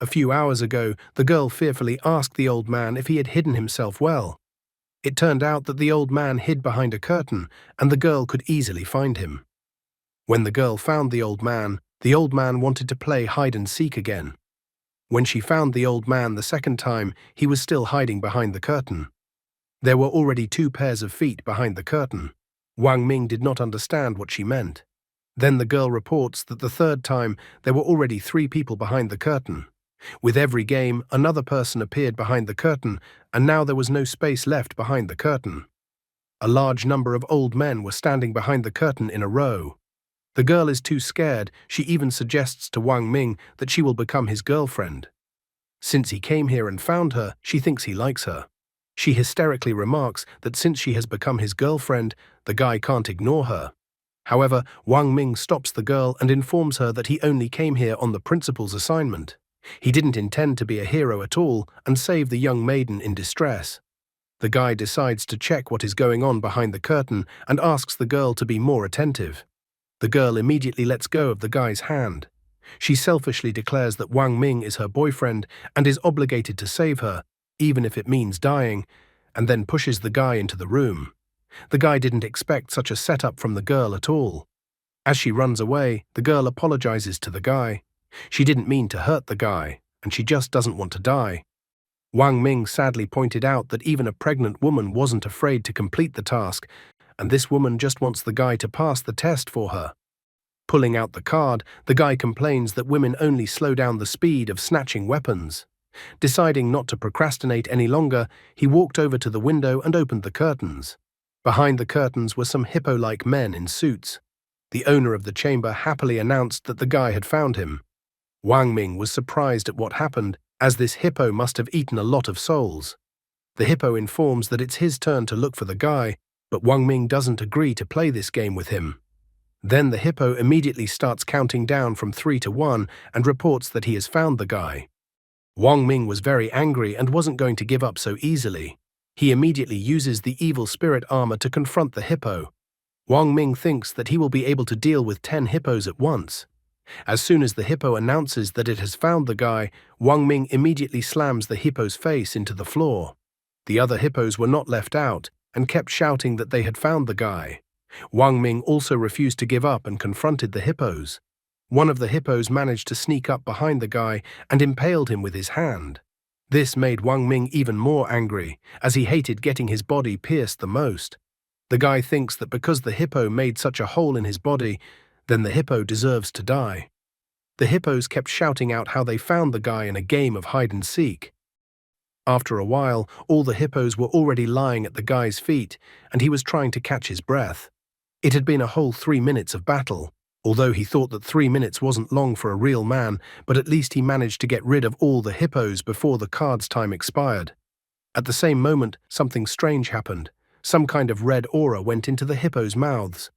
A few hours ago, the girl fearfully asked the old man if he had hidden himself well. It turned out that the old man hid behind a curtain and the girl could easily find him. When the girl found the old man wanted to play hide and seek again. When she found the old man the second time, he was still hiding behind the curtain. There were already 2 pairs of feet behind the curtain. Wang Ming did not understand what she meant. Then the girl reports that the third time there were already 3 people behind the curtain. With every game, another person appeared behind the curtain, and now there was no space left behind the curtain. A large number of old men were standing behind the curtain in a row. The girl is too scared, she even suggests to Wang Ming that she will become his girlfriend. Since he came here and found her, she thinks he likes her. She hysterically remarks that since she has become his girlfriend, the guy can't ignore her. However, Wang Ming stops the girl and informs her that he only came here on the principal's assignment. He didn't intend to be a hero at all and save the young maiden in distress. The guy decides to check what is going on behind the curtain and asks the girl to be more attentive. The girl immediately lets go of the guy's hand. She selfishly declares that Wang Ming is her boyfriend and is obligated to save her, even if it means dying, and then pushes the guy into the room. The guy didn't expect such a setup from the girl at all. As she runs away, the girl apologizes to the guy. She didn't mean to hurt the guy, and she just doesn't want to die. Wang Ming sadly pointed out that even a pregnant woman wasn't afraid to complete the task, and this woman just wants the guy to pass the test for her. Pulling out the card, the guy complains that women only slow down the speed of snatching weapons. Deciding not to procrastinate any longer, he walked over to the window and opened the curtains. Behind the curtains were some hippo-like men in suits. The owner of the chamber happily announced that the guy had found him. Wang Ming was surprised at what happened, as this hippo must have eaten a lot of souls. The hippo informs that it's his turn to look for the guy, but Wang Ming doesn't agree to play this game with him. Then the hippo immediately starts counting down from 3 to 1 and reports that he has found the guy. Wang Ming was very angry and wasn't going to give up so easily. He immediately uses the evil spirit armor to confront the hippo. Wang Ming thinks that he will be able to deal with 10 hippos at once. As soon as the hippo announces that it has found the guy, Wang Ming immediately slams the hippo's face into the floor. The other hippos were not left out and kept shouting that they had found the guy. Wang Ming also refused to give up and confronted the hippos. One of the hippos managed to sneak up behind the guy and impaled him with his hand. This made Wang Ming even more angry, as he hated getting his body pierced the most. The guy thinks that because the hippo made such a hole in his body, then the hippo deserves to die. The hippos kept shouting out how they found the guy in a game of hide and seek. After a while, all the hippos were already lying at the guy's feet, and he was trying to catch his breath. It had been a whole 3 minutes of battle, although he thought that 3 minutes wasn't long for a real man, but at least he managed to get rid of all the hippos before the card's time expired. At the same moment, something strange happened. Some kind of red aura went into the hippos' mouths.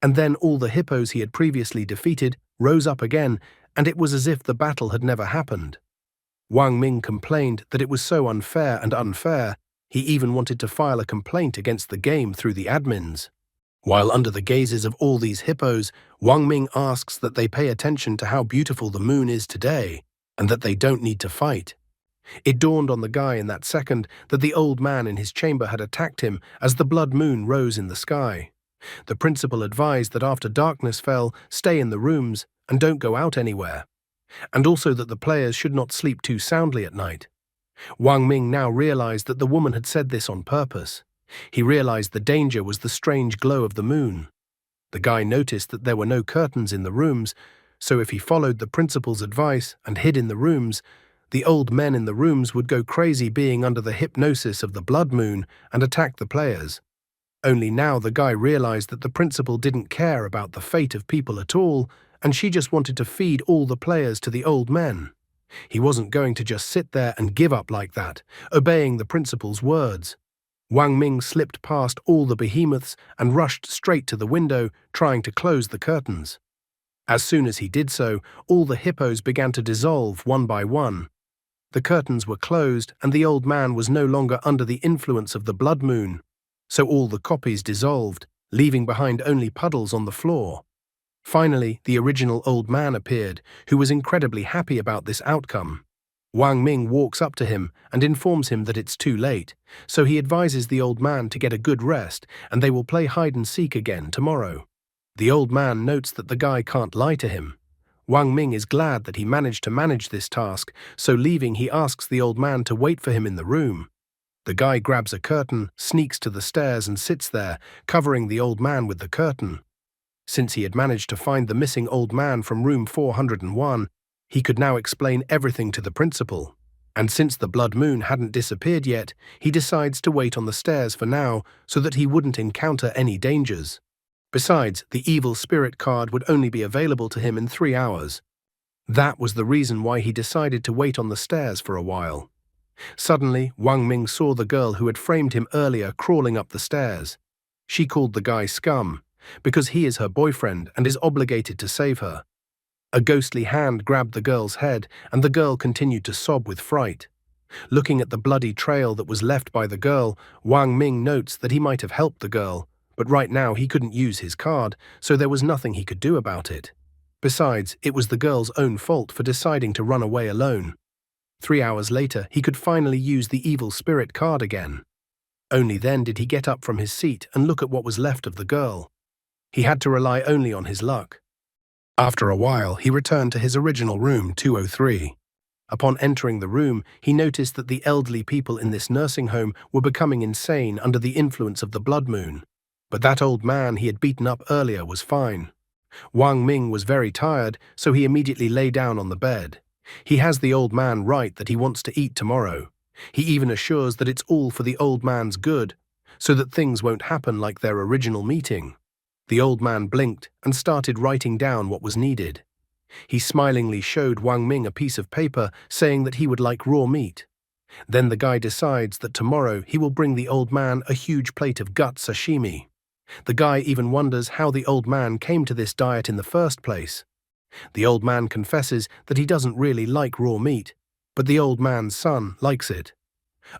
And then all the hippos he had previously defeated rose up again, and it was as if the battle had never happened. Wang Ming complained that it was so unfair and unfair, he even wanted to file a complaint against the game through the admins. While under the gazes of all these hippos, Wang Ming asks that they pay attention to how beautiful the moon is today, and that they don't need to fight. It dawned on the guy in that second that the old man in his chamber had attacked him as the blood moon rose in the sky. The principal advised that after darkness fell, stay in the rooms and don't go out anywhere, and also that the players should not sleep too soundly at night. Wang Ming now realized that the woman had said this on purpose. He realized the danger was the strange glow of the moon. The guy noticed that there were no curtains in the rooms, so if he followed the principal's advice and hid in the rooms, the old men in the rooms would go crazy being under the hypnosis of the blood moon and attack the players. Only now the guy realized that the principal didn't care about the fate of people at all, and she just wanted to feed all the players to the old men. He wasn't going to just sit there and give up like that, obeying the principal's words. Wang Ming slipped past all the behemoths and rushed straight to the window, trying to close the curtains. As soon as he did so, all the hippos began to dissolve one by one. The curtains were closed, and the old man was no longer under the influence of the blood moon, so all the copies dissolved, leaving behind only puddles on the floor. Finally, the original old man appeared, who was incredibly happy about this outcome. Wang Ming walks up to him and informs him that it's too late, so he advises the old man to get a good rest and they will play hide and seek again tomorrow. The old man notes that the guy can't lie to him. Wang Ming is glad that he managed to manage this task, so leaving he asks the old man to wait for him in the room. The guy grabs a curtain, sneaks to the stairs and sits there, covering the old man with the curtain. Since he had managed to find the missing old man from room 401, he could now explain everything to the principal. And since the blood moon hadn't disappeared yet, he decides to wait on the stairs for now so that he wouldn't encounter any dangers. Besides, the evil spirit card would only be available to him in 3 hours. That was the reason why he decided to wait on the stairs for a while. Suddenly, Wang Ming saw the girl who had framed him earlier crawling up the stairs. She called the guy scum, because he is her boyfriend and is obligated to save her. A ghostly hand grabbed the girl's head, and the girl continued to sob with fright. Looking at the bloody trail that was left by the girl, Wang Ming notes that he might have helped the girl, but right now he couldn't use his card, so there was nothing he could do about it. Besides, it was the girl's own fault for deciding to run away alone. 3 hours later, he could finally use the evil spirit card again. Only then did he get up from his seat and look at what was left of the girl. He had to rely only on his luck. After a while, he returned to his original room 203. Upon entering the room, he noticed that the elderly people in this nursing home were becoming insane under the influence of the blood moon. But that old man he had beaten up earlier was fine. Wang Ming was very tired, so he immediately lay down on the bed. He has the old man right that he wants to eat tomorrow. He even assures that it's all for the old man's good, so that things won't happen like their original meeting. The old man blinked and started writing down what was needed. He smilingly showed Wang Ming a piece of paper saying that he would like raw meat. Then the guy decides that tomorrow he will bring the old man a huge plate of gut sashimi. The guy even wonders how the old man came to this diet in the first place. The old man confesses that he doesn't really like raw meat, but the old man's son likes it.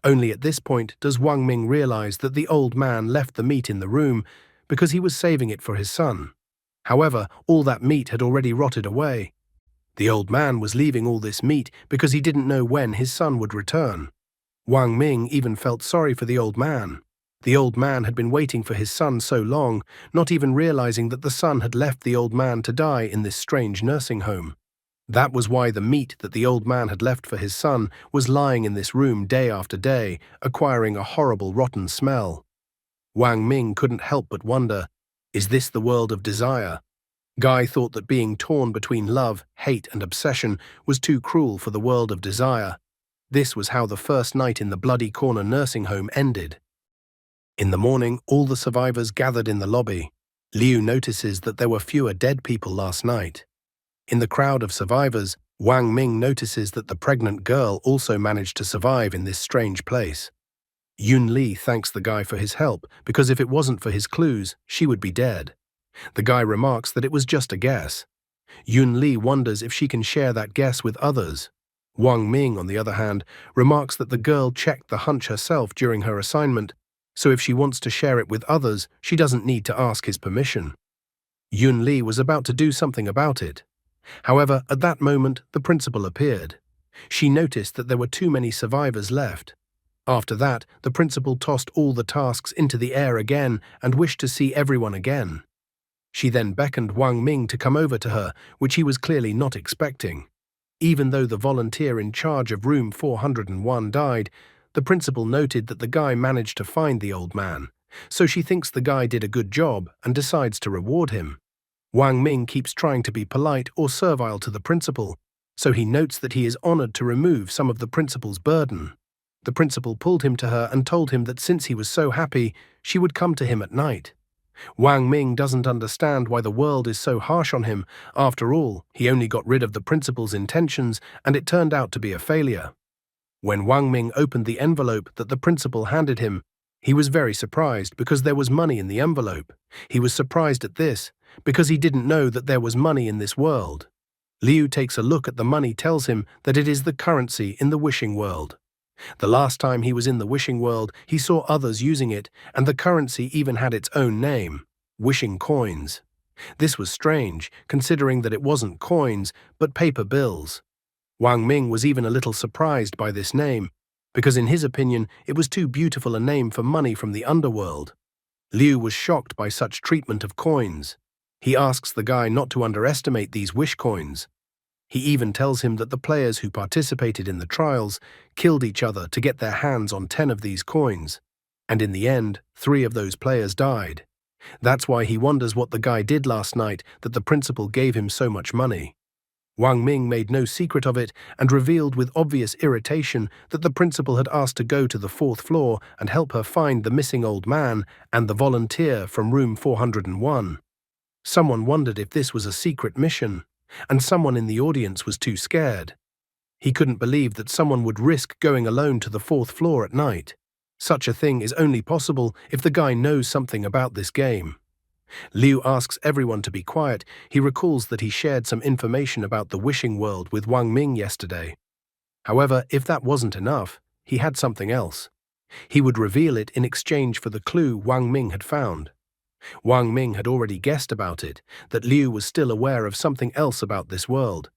Only at this point does Wang Ming realize that the old man left the meat in the room because he was saving it for his son. However, all that meat had already rotted away. The old man was leaving all this meat because he didn't know when his son would return. Wang Ming even felt sorry for the old man. The old man had been waiting for his son so long, not even realizing that the son had left the old man to die in this strange nursing home. That was why the meat that the old man had left for his son was lying in this room day after day, acquiring a horrible rotten smell. Wang Ming couldn't help but wonder, is this the world of desire? Guy thought that being torn between love, hate, and obsession was too cruel for the world of desire. This was how the first night in the Bloody Corner nursing home ended. In the morning, all the survivors gathered in the lobby. Liu notices that there were fewer dead people last night. In the crowd of survivors, Wang Ming notices that the pregnant girl also managed to survive in this strange place. Yun Li thanks the guy for his help because if it wasn't for his clues, she would be dead. The guy remarks that it was just a guess. Yun Li wonders if she can share that guess with others. Wang Ming, on the other hand, remarks that the girl checked the hunch herself during her assignment, so if she wants to share it with others, she doesn't need to ask his permission. Yun Li was about to do something about it. However, at that moment, the principal appeared. She noticed that there were too many survivors left. After that, the principal tossed all the tasks into the air again and wished to see everyone again. She then beckoned Wang Ming to come over to her, which he was clearly not expecting. Even though the volunteer in charge of room 401 died, the principal noted that the guy managed to find the old man, so she thinks the guy did a good job and decides to reward him. Wang Ming keeps trying to be polite or servile to the principal, so he notes that he is honored to remove some of the principal's burden. The principal pulled him to her and told him that since he was so happy, she would come to him at night. Wang Ming doesn't understand why the world is so harsh on him. After all, he only got rid of the principal's intentions and it turned out to be a failure. When Wang Ming opened the envelope that the principal handed him, he was very surprised because there was money in the envelope. He was surprised at this because he didn't know that there was money in this world. Liu takes a look at the money, tells him that it is the currency in the wishing world. The last time he was in the wishing world, he saw others using it, and the currency even had its own name, wishing coins. This was strange, considering that it wasn't coins, but paper bills. Wang Ming was even a little surprised by this name, because in his opinion, it was too beautiful a name for money from the underworld. Liu was shocked by such treatment of coins. He asks the guy not to underestimate these wish coins. He even tells him that the players who participated in the trials killed each other to get their hands on 10 of these coins, and in the end, 3 of those players died. That's why he wonders what the guy did last night that the principal gave him so much money. Wang Ming made no secret of it and revealed with obvious irritation that the principal had asked to go to the 4th floor and help her find the missing old man and the volunteer from room 401. Someone wondered if this was a secret mission, and someone in the audience was too scared. He couldn't believe that someone would risk going alone to the 4th floor at night. Such a thing is only possible if the guy knows something about this game. Liu asks everyone to be quiet. He recalls that he shared some information about the wishing world with Wang Ming yesterday. However, if that wasn't enough, he had something else. He would reveal it in exchange for the clue Wang Ming had found. Wang Ming had already guessed about it, that Liu was still aware of something else about this world.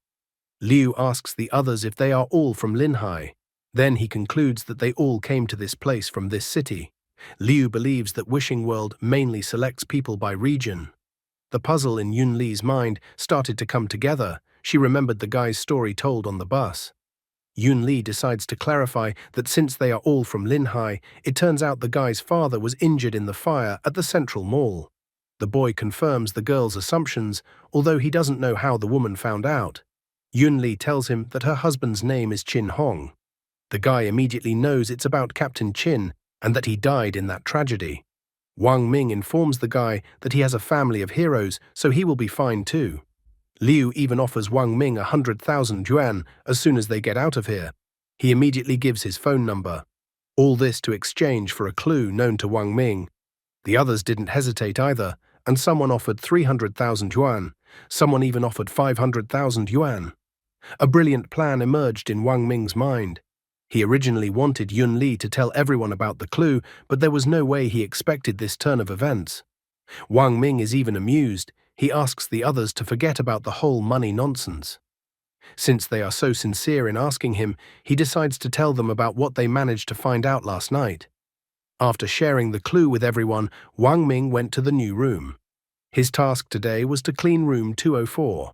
Liu asks the others if they are all from Linhai. Then he concludes that they all came to this place from this city. Liu believes that Wishing World mainly selects people by region. The puzzle in Yun Li's mind started to come together. She remembered the guy's story told on the bus. Yun Li decides to clarify that since they are all from Linhai, it turns out the guy's father was injured in the fire at the Central Mall. The boy confirms the girl's assumptions, although he doesn't know how the woman found out. Yun Li tells him that her husband's name is Chin Hong. The guy immediately knows it's about Captain Chin and that he died in that tragedy. Wang Ming informs the guy that he has a family of heroes, so he will be fine too. Liu even offers Wang Ming 100,000 yuan as soon as they get out of here. He immediately gives his phone number. All this to exchange for a clue known to Wang Ming. The others didn't hesitate either, and someone offered 300,000 yuan. Someone even offered 500,000 yuan. A brilliant plan emerged in Wang Ming's mind. He originally wanted Yun Li to tell everyone about the clue, but there was no way he expected this turn of events. Wang Ming is even amused. He asks the others to forget about the whole money nonsense. Since they are so sincere in asking him, he decides to tell them about what they managed to find out last night. After sharing the clue with everyone, Wang Ming went to the new room. His task today was to clean room 204.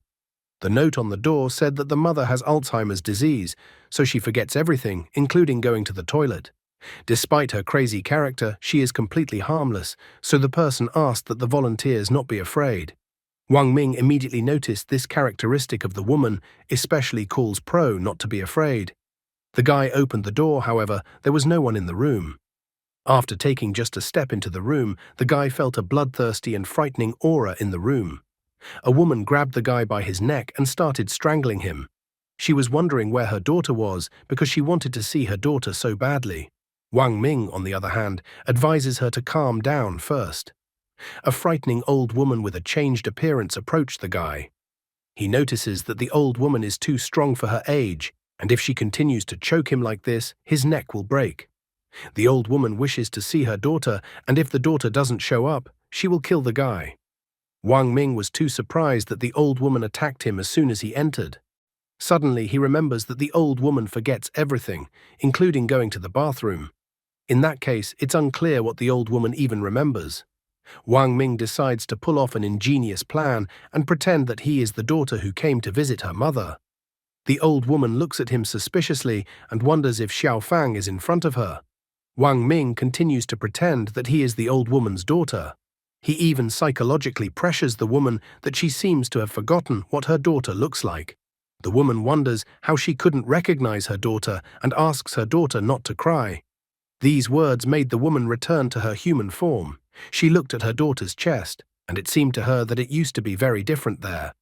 The note on the door said that the mother has Alzheimer's disease, so she forgets everything, including going to the toilet. Despite her crazy character, she is completely harmless, so the person asked that the volunteers not be afraid. Wang Ming immediately noticed this characteristic of the woman, especially calls Pro not to be afraid. The guy opened the door, however, there was no one in the room. After taking just a step into the room, the guy felt a bloodthirsty and frightening aura in the room. A woman grabbed the guy by his neck and started strangling him. She was wondering where her daughter was because she wanted to see her daughter so badly. Wang Ming, on the other hand, advises her to calm down first. A frightening old woman with a changed appearance approached the guy. He notices that the old woman is too strong for her age, and if she continues to choke him like this, his neck will break. The old woman wishes to see her daughter, and if the daughter doesn't show up, she will kill the guy. Wang Ming was too surprised that the old woman attacked him as soon as he entered. Suddenly, he remembers that the old woman forgets everything, including going to the bathroom. In that case, it's unclear what the old woman even remembers. Wang Ming decides to pull off an ingenious plan and pretend that he is the daughter who came to visit her mother. The old woman looks at him suspiciously and wonders if Xiao Fang is in front of her. Wang Ming continues to pretend that he is the old woman's daughter. He even psychologically pressures the woman that she seems to have forgotten what her daughter looks like. The woman wonders how she couldn't recognize her daughter and asks her daughter not to cry. These words made the woman return to her human form. She looked at her daughter's chest, and it seemed to her that it used to be very different there.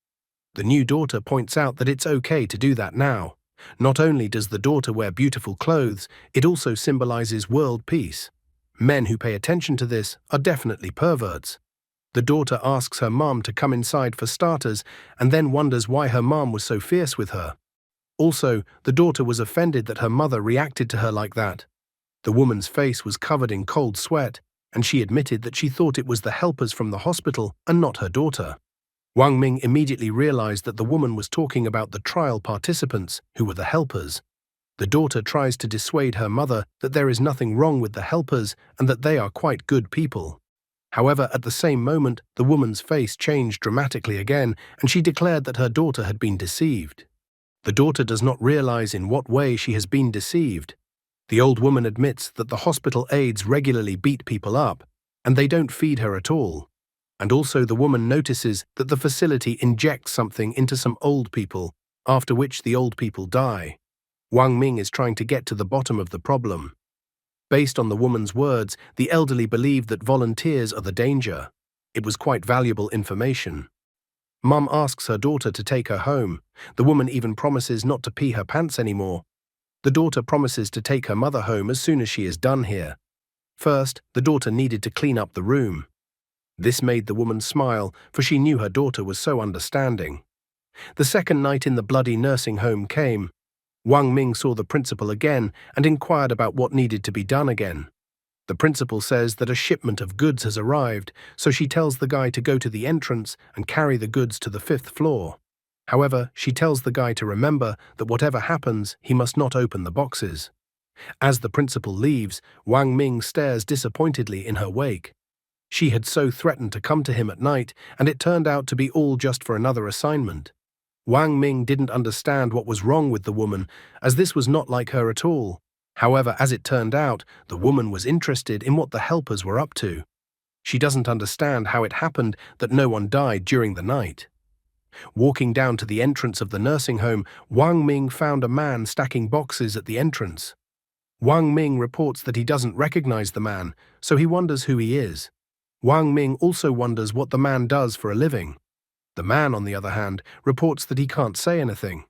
The new daughter points out that it's okay to do that now. Not only does the daughter wear beautiful clothes, it also symbolizes world peace. Men who pay attention to this are definitely perverts. The daughter asks her mom to come inside for starters and then wonders why her mom was so fierce with her. Also, the daughter was offended that her mother reacted to her like that. The woman's face was covered in cold sweat, and she admitted that she thought it was the helpers from the hospital and not her daughter. Wang Ming immediately realized that the woman was talking about the trial participants, who were the helpers. The daughter tries to dissuade her mother that there is nothing wrong with the helpers and that they are quite good people. However, at the same moment, the woman's face changed dramatically again, and she declared that her daughter had been deceived. The daughter does not realize in what way she has been deceived. The old woman admits that the hospital aides regularly beat people up, and they don't feed her at all. And also the woman notices that the facility injects something into some old people, after which the old people die. Wang Ming is trying to get to the bottom of the problem. Based on the woman's words, the elderly believe that volunteers are the danger. It was quite valuable information. Mum asks her daughter to take her home. The woman even promises not to pee her pants anymore. The daughter promises to take her mother home as soon as she is done here. First, the daughter needed to clean up the room. This made the woman smile, for she knew her daughter was so understanding. The second night in the bloody nursing home came. Wang Ming saw the principal again and inquired about what needed to be done again. The principal says that a shipment of goods has arrived, so she tells the guy to go to the entrance and carry the goods to the 5th floor. However, she tells the guy to remember that whatever happens, he must not open the boxes. As the principal leaves, Wang Ming stares disappointedly in her wake. She had so threatened to come to him at night, and it turned out to be all just for another assignment. Wang Ming didn't understand what was wrong with the woman, as this was not like her at all. However, as it turned out, the woman was interested in what the helpers were up to. She doesn't understand how it happened that no one died during the night. Walking down to the entrance of the nursing home, Wang Ming found a man stacking boxes at the entrance. Wang Ming reports that he doesn't recognize the man, so he wonders who he is. Wang Ming also wonders what the man does for a living. The man, on the other hand, reports that he can't say anything.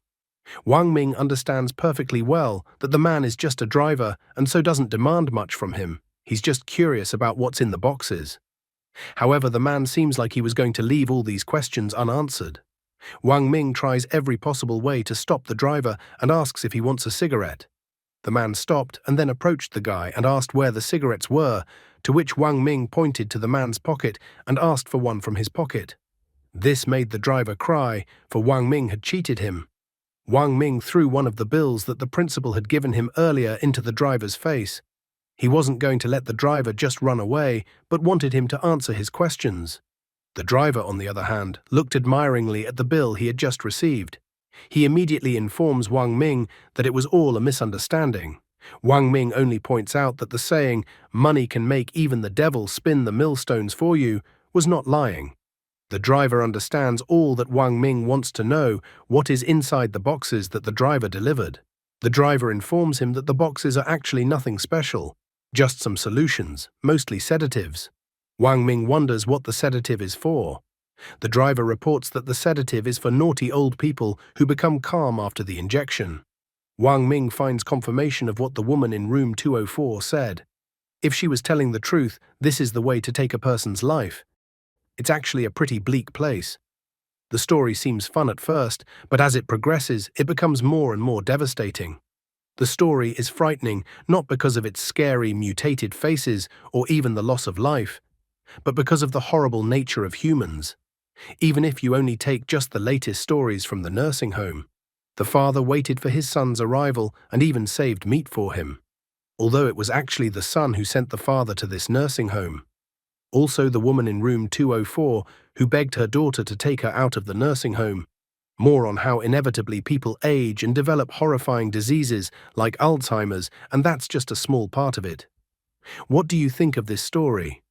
Wang Ming understands perfectly well that the man is just a driver and so doesn't demand much from him. He's just curious about what's in the boxes. However, the man seems like he was going to leave all these questions unanswered. Wang Ming tries every possible way to stop the driver and asks if he wants a cigarette. The man stopped and then approached the guy and asked where the cigarettes were, to which Wang Ming pointed to the man's pocket and asked for one from his pocket. This made the driver cry, for Wang Ming had cheated him. Wang Ming threw one of the bills that the principal had given him earlier into the driver's face. He wasn't going to let the driver just run away, but wanted him to answer his questions. The driver, on the other hand, looked admiringly at the bill he had just received. He immediately informs Wang Ming that it was all a misunderstanding. Wang Ming only points out that the saying, "money can make even the devil spin the millstones for you," was not lying. The driver understands all that Wang Ming wants to know: what is inside the boxes that the driver delivered. The driver informs him that the boxes are actually nothing special, just some solutions, mostly sedatives. Wang Ming wonders what the sedative is for. The driver reports that the sedative is for naughty old people who become calm after the injection. Wang Ming finds confirmation of what the woman in room 204 said. If she was telling the truth, this is the way to take a person's life. It's actually a pretty bleak place. The story seems fun at first, but as it progresses, it becomes more and more devastating. The story is frightening not because of its scary, mutated faces or even the loss of life, but because of the horrible nature of humans. Even if you only take just the latest stories from the nursing home, the father waited for his son's arrival and even saved meat for him, although it was actually the son who sent the father to this nursing home. Also the woman in room 204 who begged her daughter to take her out of the nursing home. More on how inevitably people age and develop horrifying diseases like Alzheimer's, and that's just a small part of it. What do you think of this story?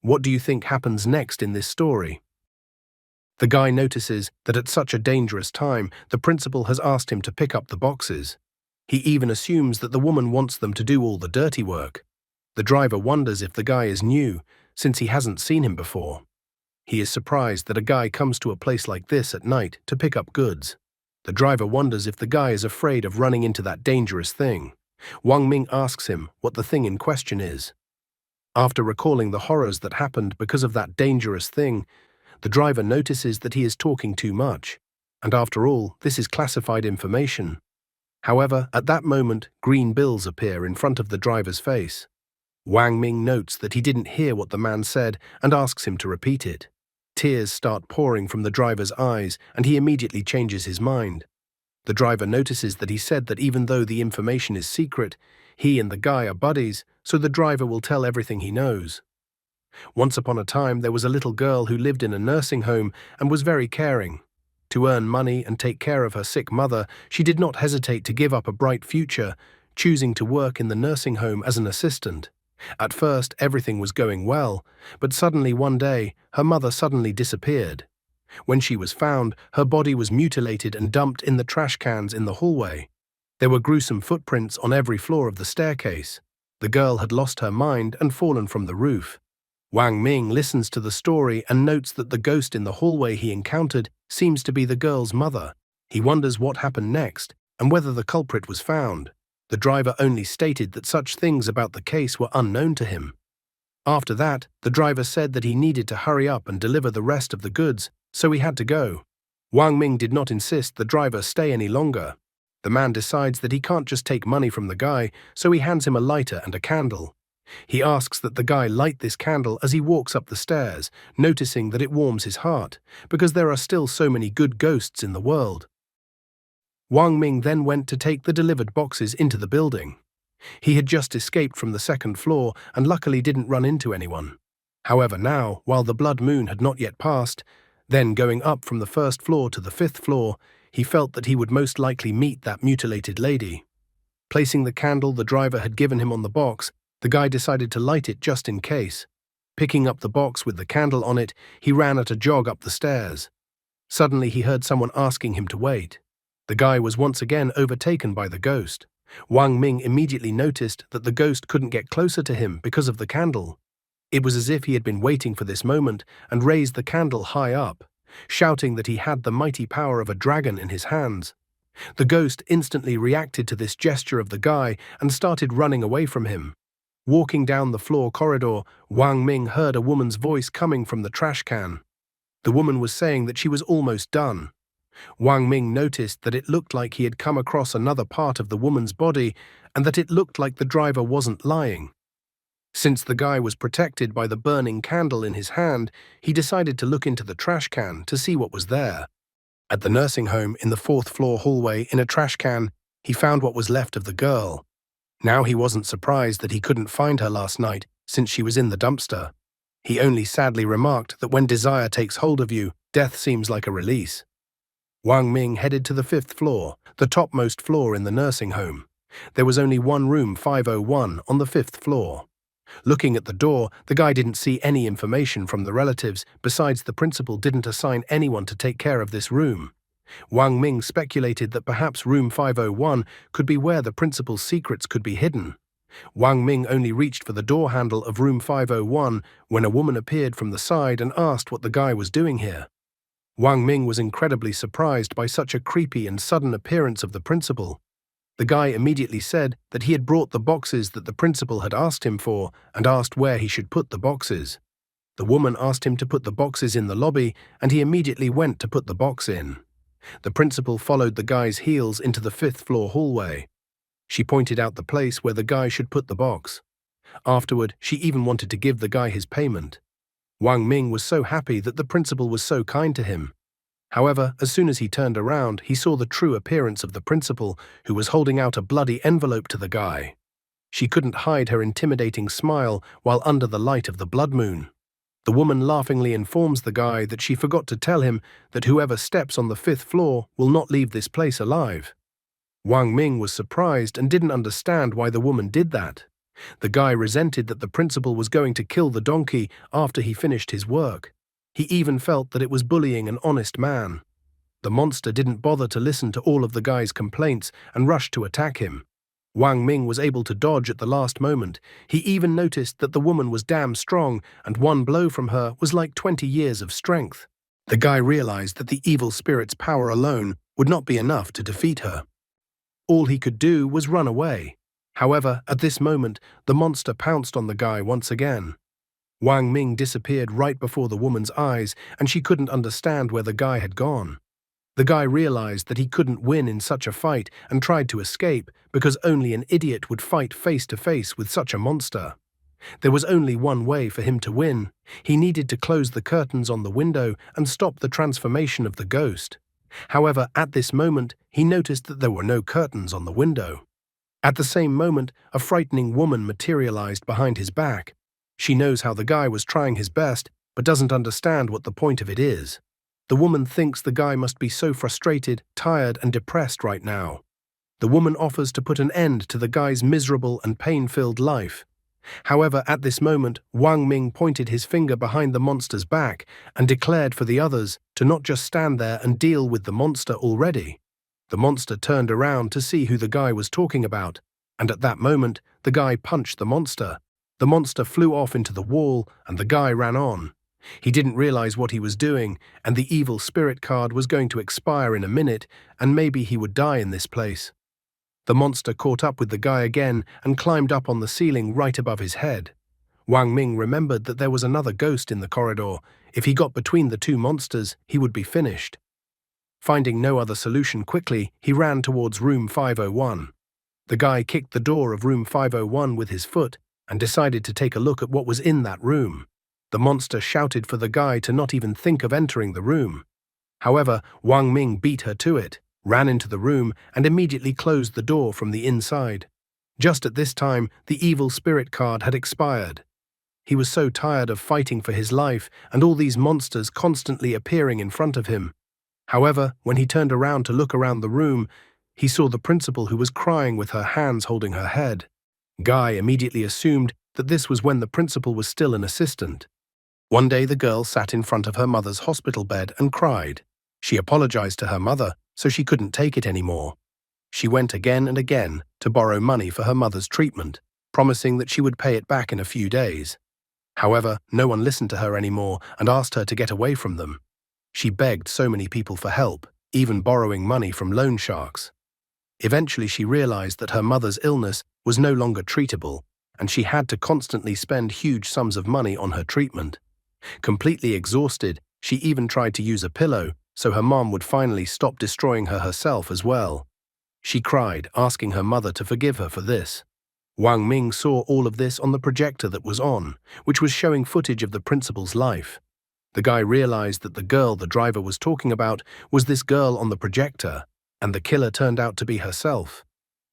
What do you think happens next in this story? The guy notices that at such a dangerous time, the principal has asked him to pick up the boxes. He even assumes that the woman wants them to do all the dirty work. The driver wonders if the guy is new, since he hasn't seen him before. He is surprised that a guy comes to a place like this at night to pick up goods. The driver wonders if the guy is afraid of running into that dangerous thing. Wang Ming asks him what the thing in question is. After recalling the horrors that happened because of that dangerous thing, the driver notices that he is talking too much. And after all, this is classified information. However, at that moment, green bills appear in front of the driver's face. Wang Ming notes that he didn't hear what the man said and asks him to repeat it. Tears start pouring from the driver's eyes, and he immediately changes his mind. The driver notices that he said that even though the information is secret, he and the guy are buddies, so the driver will tell everything he knows. Once upon a time, there was a little girl who lived in a nursing home and was very caring. To earn money and take care of her sick mother, she did not hesitate to give up a bright future, choosing to work in the nursing home as an assistant. At first, everything was going well, but suddenly one day, her mother suddenly disappeared. When she was found, her body was mutilated and dumped in the trash cans in the hallway. There were gruesome footprints on every floor of the staircase. The girl had lost her mind and fallen from the roof. Wang Ming listens to the story and notes that the ghost in the hallway he encountered seems to be the girl's mother. He wonders what happened next and whether the culprit was found. The driver only stated that such things about the case were unknown to him. After that, the driver said that he needed to hurry up and deliver the rest of the goods, so he had to go. Wang Ming did not insist the driver stay any longer. The man decides that he can't just take money from the guy, so he hands him a lighter and a candle. He asks that the guy light this candle as he walks up the stairs, noticing that it warms his heart, because there are still so many good ghosts in the world. Wang Ming then went to take the delivered boxes into the building. He had just escaped from the second floor and luckily didn't run into anyone. However, now, while the blood moon had not yet passed, then going up from the first floor to the fifth floor, he felt that he would most likely meet that mutilated lady. Placing the candle the driver had given him on the box, the guy decided to light it just in case. Picking up the box with the candle on it, he ran at a jog up the stairs. Suddenly he heard someone asking him to wait. The guy was once again overtaken by the ghost. Wang Ming immediately noticed that the ghost couldn't get closer to him because of the candle. It was as if he had been waiting for this moment and raised the candle high up, shouting that he had the mighty power of a dragon in his hands. The ghost instantly reacted to this gesture of the guy and started running away from him. Walking down the floor corridor, Wang Ming heard a woman's voice coming from the trash can. The woman was saying that she was almost done. Wang Ming noticed that it looked like he had come across another part of the woman's body and that it looked like the driver wasn't lying. Since the guy was protected by the burning candle in his hand, he decided to look into the trash can to see what was there. At the nursing home in the fourth floor hallway, in a trash can, he found what was left of the girl. Now he wasn't surprised that he couldn't find her last night since she was in the dumpster. He only sadly remarked that when desire takes hold of you, death seems like a release. Wang Ming headed to the fifth floor, the topmost floor in the nursing home. There was only one room 501 on the 5th floor. Looking at the door, the guy didn't see any information from the relatives, besides the principal didn't assign anyone to take care of this room. Wang Ming speculated that perhaps room 501 could be where the principal's secrets could be hidden. Wang Ming only reached for the door handle of room 501 when a woman appeared from the side and asked what the guy was doing here. Wang Ming was incredibly surprised by such a creepy and sudden appearance of the principal. The guy immediately said that he had brought the boxes that the principal had asked him for and asked where he should put the boxes. The woman asked him to put the boxes in the lobby, and he immediately went to put the box in. The principal followed the guy's heels into the 5th floor hallway. She pointed out the place where the guy should put the box. Afterward, she even wanted to give the guy his payment. Wang Ming was so happy that the principal was so kind to him. However, as soon as he turned around, he saw the true appearance of the principal, who was holding out a bloody envelope to the guy. She couldn't hide her intimidating smile while under the light of the blood moon. The woman laughingly informs the guy that she forgot to tell him that whoever steps on the 5th floor will not leave this place alive. Wang Ming was surprised and didn't understand why the woman did that. The guy resented that the principal was going to kill the donkey after he finished his work. He even felt that it was bullying an honest man. The monster didn't bother to listen to all of the guy's complaints and rushed to attack him. Wang Ming was able to dodge at the last moment. He even noticed that the woman was damn strong, and one blow from her was like 20 years of strength. The guy realized that the evil spirit's power alone would not be enough to defeat her. All he could do was run away. However, at this moment, the monster pounced on the guy once again. Wang Ming disappeared right before the woman's eyes, and she couldn't understand where the guy had gone. The guy realized that he couldn't win in such a fight and tried to escape because only an idiot would fight face to face with such a monster. There was only one way for him to win. He needed to close the curtains on the window and stop the transformation of the ghost. However, at this moment, he noticed that there were no curtains on the window. At the same moment, a frightening woman materialized behind his back. She knows how the guy was trying his best, but doesn't understand what the point of it is. The woman thinks the guy must be so frustrated, tired, and depressed right now. The woman offers to put an end to the guy's miserable and pain-filled life. However, at this moment, Wang Ming pointed his finger behind the monster's back and declared for the others to not just stand there and deal with the monster already. The monster turned around to see who the guy was talking about, and at that moment, the guy punched the monster. The monster flew off into the wall, and the guy ran on. He didn't realize what he was doing, and the evil spirit card was going to expire in a minute, and maybe he would die in this place. The monster caught up with the guy again and climbed up on the ceiling right above his head. Wang Ming remembered that there was another ghost in the corridor. If he got between the two monsters, he would be finished. Finding no other solution quickly, he ran towards room 501. The guy kicked the door of room 501 with his foot and decided to take a look at what was in that room. The monster shouted for the guy to not even think of entering the room. However, Wang Ming beat her to it, ran into the room, and immediately closed the door from the inside. Just at this time, the evil spirit card had expired. He was so tired of fighting for his life and all these monsters constantly appearing in front of him. However, when he turned around to look around the room, he saw the principal who was crying with her hands holding her head. Guy immediately assumed that this was when the principal was still an assistant. One day the girl sat in front of her mother's hospital bed and cried. She apologized to her mother, so she couldn't take it anymore. She went again and again to borrow money for her mother's treatment, promising that she would pay it back in a few days. However, no one listened to her anymore and asked her to get away from them. She begged so many people for help, even borrowing money from loan sharks. Eventually she realized that her mother's illness was no longer treatable, and she had to constantly spend huge sums of money on her treatment. Completely exhausted, she even tried to use a pillow, so her mom would finally stop destroying her herself as well. She cried, asking her mother to forgive her for this. Wang Ming saw all of this on the projector that was on, which was showing footage of the principal's life. The guy realized that the girl the driver was talking about was this girl on the projector, and the killer turned out to be herself.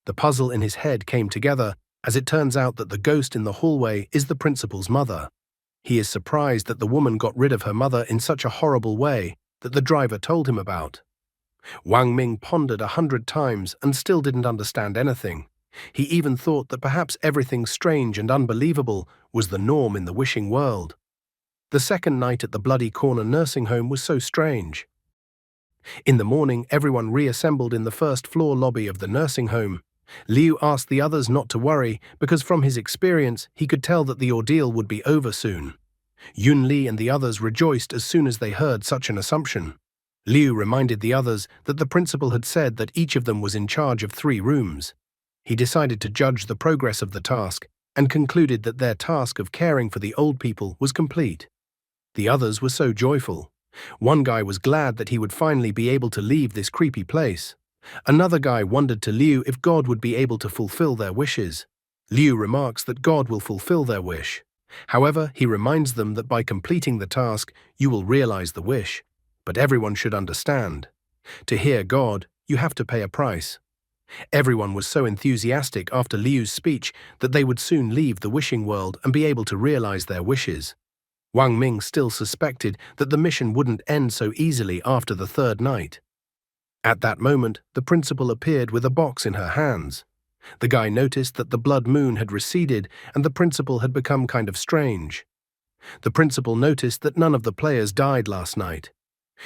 The puzzle in his head came together, as it turns out that the ghost in the hallway is the principal's mother. He is surprised that the woman got rid of her mother in such a horrible way that the driver told him about. Wang Ming pondered 100 times and still didn't understand anything. He even thought that perhaps everything strange and unbelievable was the norm in the wishing world. The second night at the Bloody Corner nursing home was so strange. In the morning, everyone reassembled in the first-floor lobby of the nursing home. Liu asked the others not to worry because from his experience, he could tell that the ordeal would be over soon. Yun Li and the others rejoiced as soon as they heard such an assumption. Liu reminded the others that the principal had said that each of them was in charge of 3 rooms. He decided to judge the progress of the task and concluded that their task of caring for the old people was complete. The others were so joyful. One guy was glad that he would finally be able to leave this creepy place. Another guy wondered to Liu if God would be able to fulfill their wishes. Liu remarks that God will fulfill their wish. However, he reminds them that by completing the task, you will realize the wish. But everyone should understand. To hear God, you have to pay a price. Everyone was so enthusiastic after Liu's speech that they would soon leave the wishing world and be able to realize their wishes. Wang Ming still suspected that the mission wouldn't end so easily after the 3rd night. At that moment, the principal appeared with a box in her hands. The guy noticed that the blood moon had receded and the principal had become kind of strange. The principal noticed that none of the players died last night.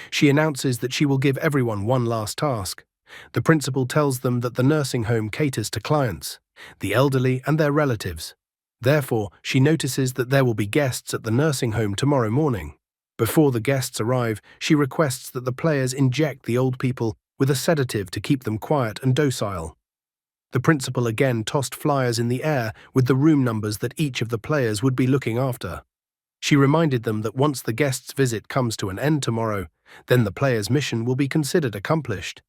She announces that she will give everyone one last task. The principal tells them that the nursing home caters to clients, the elderly and their relatives. Therefore, she notices that there will be guests at the nursing home tomorrow morning. Before the guests arrive, she requests that the players inject the old people with a sedative to keep them quiet and docile. The principal again tossed flyers in the air with the room numbers that each of the players would be looking after. She reminded them that once the guest's visit comes to an end tomorrow, then the player's mission will be considered accomplished.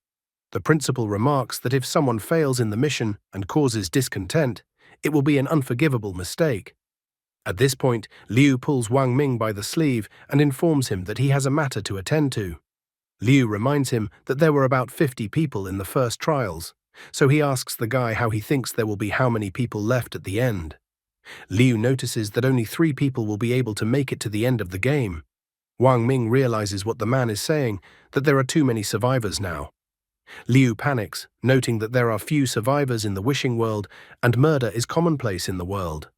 The principal remarks that if someone fails in the mission and causes discontent, it will be an unforgivable mistake. At this point, Liu pulls Wang Ming by the sleeve and informs him that he has a matter to attend to. Liu reminds him that there were about 50 people in the first trials, so he asks the guy how he thinks there will be how many people left at the end. Liu notices that only 3 people will be able to make it to the end of the game. Wang Ming realizes what the man is saying, that there are too many survivors now. Liu panics, noting that there are few survivors in the wishing world and murder is commonplace in the world.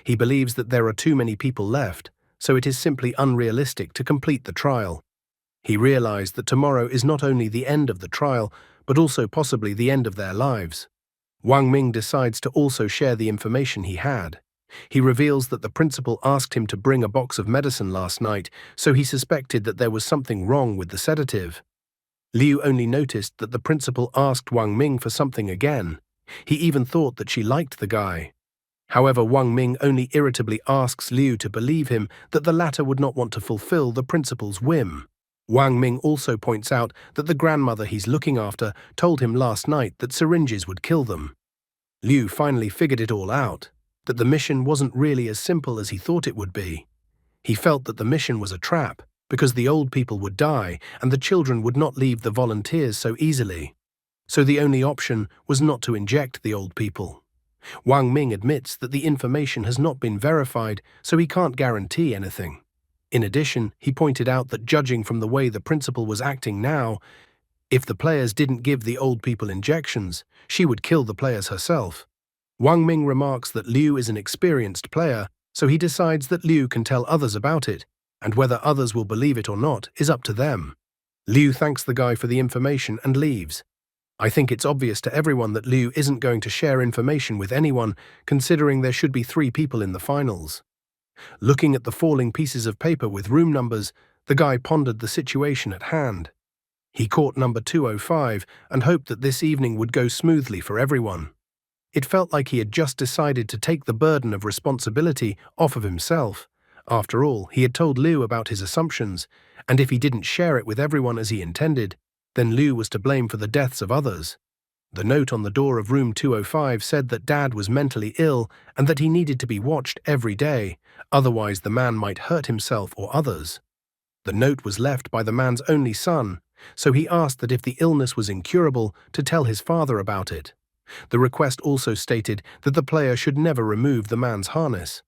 He believes that there are too many people left, so it is simply unrealistic to complete the trial. He realized that tomorrow is not only the end of the trial, but also possibly the end of their lives. Wang Ming decides to also share the information he had. He reveals that the principal asked him to bring a box of medicine last night, so he suspected that there was something wrong with the sedative. Liu only noticed that the principal asked Wang Ming for something again. He even thought that she liked the guy. However, Wang Ming only irritably asks Liu to believe him that the latter would not want to fulfill the principal's whim. Wang Ming also points out that the grandmother he's looking after told him last night that syringes would kill them. Liu finally figured it all out, that the mission wasn't really as simple as he thought it would be. He felt that the mission was a trap, because the old people would die and the children would not leave the volunteers so easily. So the only option was not to inject the old people. Wang Ming admits that the information has not been verified, so he can't guarantee anything. In addition, he pointed out that judging from the way the principal was acting now, if the players didn't give the old people injections, she would kill the players herself. Wang Ming remarks that Liu is an experienced player, so he decides that Liu can tell others about it, and whether others will believe it or not is up to them. Liu thanks the guy for the information and leaves. I think it's obvious to everyone that Liu isn't going to share information with anyone, considering there should be 3 people in the finals. Looking at the falling pieces of paper with room numbers, the guy pondered the situation at hand. He caught number 205 and hoped that this evening would go smoothly for everyone. It felt like he had just decided to take the burden of responsibility off of himself. After all, he had told Liu about his assumptions, and if he didn't share it with everyone as he intended, then Liu was to blame for the deaths of others. The note on the door of room 205 said that Dad was mentally ill and that he needed to be watched every day, otherwise the man might hurt himself or others. The note was left by the man's only son, so he asked that if the illness was incurable, to tell his father about it. The request also stated that the player should never remove the man's harness.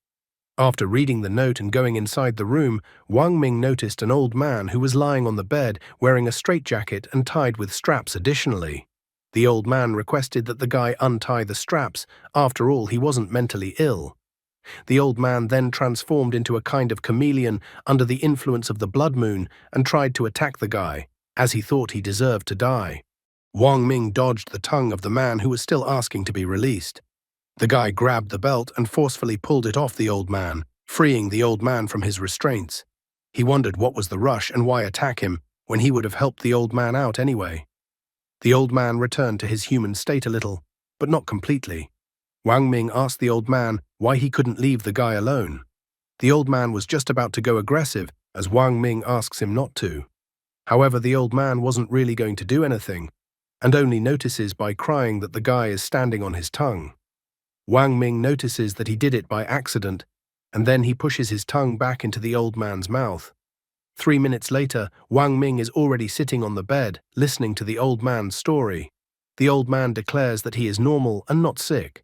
After reading the note and going inside the room, Wang Ming noticed an old man who was lying on the bed wearing a straitjacket and tied with straps additionally. The old man requested that the guy untie the straps. After all, he wasn't mentally ill. The old man then transformed into a kind of chameleon under the influence of the blood moon and tried to attack the guy, as he thought he deserved to die. Wang Ming dodged the tongue of the man who was still asking to be released. The guy grabbed the belt and forcefully pulled it off the old man, freeing the old man from his restraints. He wondered what was the rush and why attack him when he would have helped the old man out anyway. The old man returned to his human state a little, but not completely. Wang Ming asked the old man why he couldn't leave the guy alone. The old man was just about to go aggressive as Wang Ming asks him not to. However, the old man wasn't really going to do anything, and only notices by crying that the guy is standing on his tongue. Wang Ming notices that he did it by accident, and then he pushes his tongue back into the old man's mouth. 3 minutes later, Wang Ming is already sitting on the bed, listening to the old man's story. The old man declares that he is normal and not sick.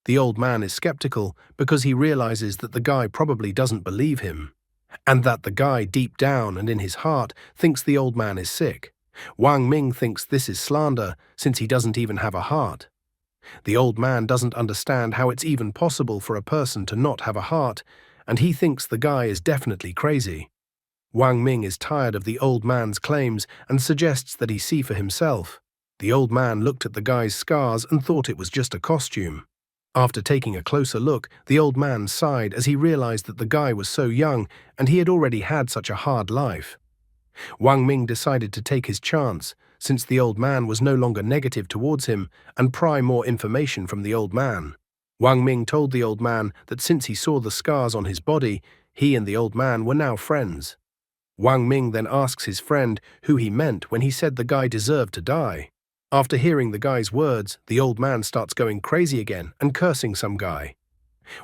The old man is skeptical because he realizes that the guy probably doesn't believe him, and that the guy deep down and in his heart thinks the old man is sick. Wang Ming thinks this is slander since he doesn't even have a heart. The old man doesn't understand how it's even possible for a person to not have a heart, and he thinks the guy is definitely crazy. Wang Ming is tired of the old man's claims and suggests that he see for himself. The old man looked at the guy's scars and thought it was just a costume. After taking a closer look, the old man sighed as he realized that the guy was so young and he had already had such a hard life. Wang Ming decided to take his chance, since the old man was no longer negative towards him, and pry more information from the old man. Wang Ming told the old man that since he saw the scars on his body, he and the old man were now friends. Wang Ming then asks his friend who he meant when he said the guy deserved to die. After hearing the guy's words, the old man starts going crazy again and cursing some guy.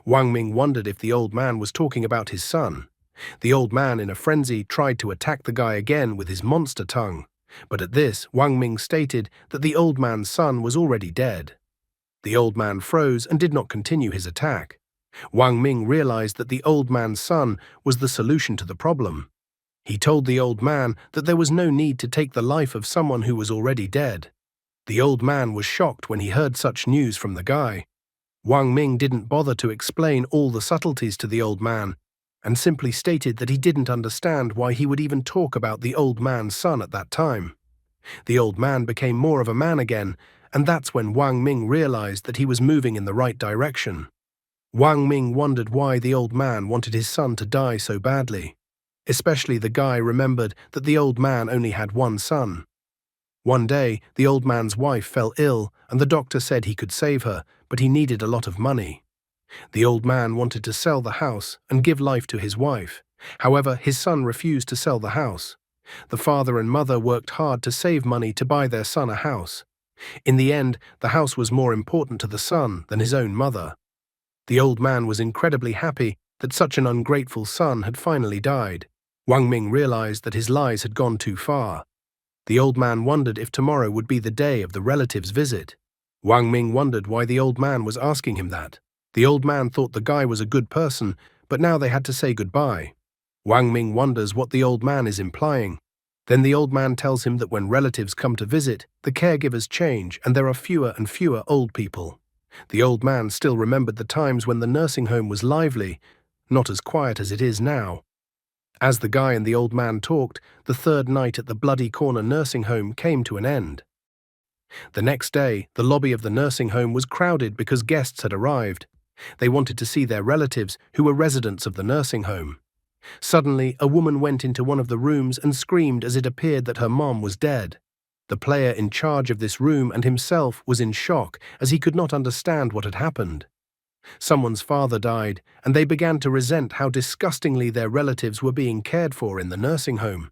Wang Ming wondered if the old man was talking about his son. The old man, in a frenzy, tried to attack the guy again with his monster tongue. But at this, Wang Ming stated that the old man's son was already dead. The old man froze and did not continue his attack. Wang Ming realized that the old man's son was the solution to the problem. He told the old man that there was no need to take the life of someone who was already dead. The old man was shocked when he heard such news from the guy. Wang Ming didn't bother to explain all the subtleties to the old man, and simply stated that he didn't understand why he would even talk about the old man's son at that time. The old man became more of a man again, and that's when Wang Ming realized that he was moving in the right direction. Wang Ming wondered why the old man wanted his son to die so badly. Especially the guy remembered that the old man only had one son. One day, the old man's wife fell ill, and the doctor said he could save her, but he needed a lot of money. The old man wanted to sell the house and give life to his wife. However, his son refused to sell the house. The father and mother worked hard to save money to buy their son a house. In the end, the house was more important to the son than his own mother. The old man was incredibly happy that such an ungrateful son had finally died. Wang Ming realized that his lies had gone too far. The old man wondered if tomorrow would be the day of the relatives' visit. Wang Ming wondered why the old man was asking him that. The old man thought the guy was a good person, but now they had to say goodbye. Wang Ming wonders what the old man is implying. Then the old man tells him that when relatives come to visit, the caregivers change and there are fewer and fewer old people. The old man still remembered the times when the nursing home was lively, not as quiet as it is now. As the guy and the old man talked, the third night at the Bloody Corner nursing home came to an end. The next day, the lobby of the nursing home was crowded because guests had arrived. They wanted to see their relatives, who were residents of the nursing home. Suddenly, a woman went into one of the rooms and screamed as it appeared that her mom was dead. The player in charge of this room and himself was in shock as he could not understand what had happened. Someone's father died, and they began to resent how disgustingly their relatives were being cared for in the nursing home.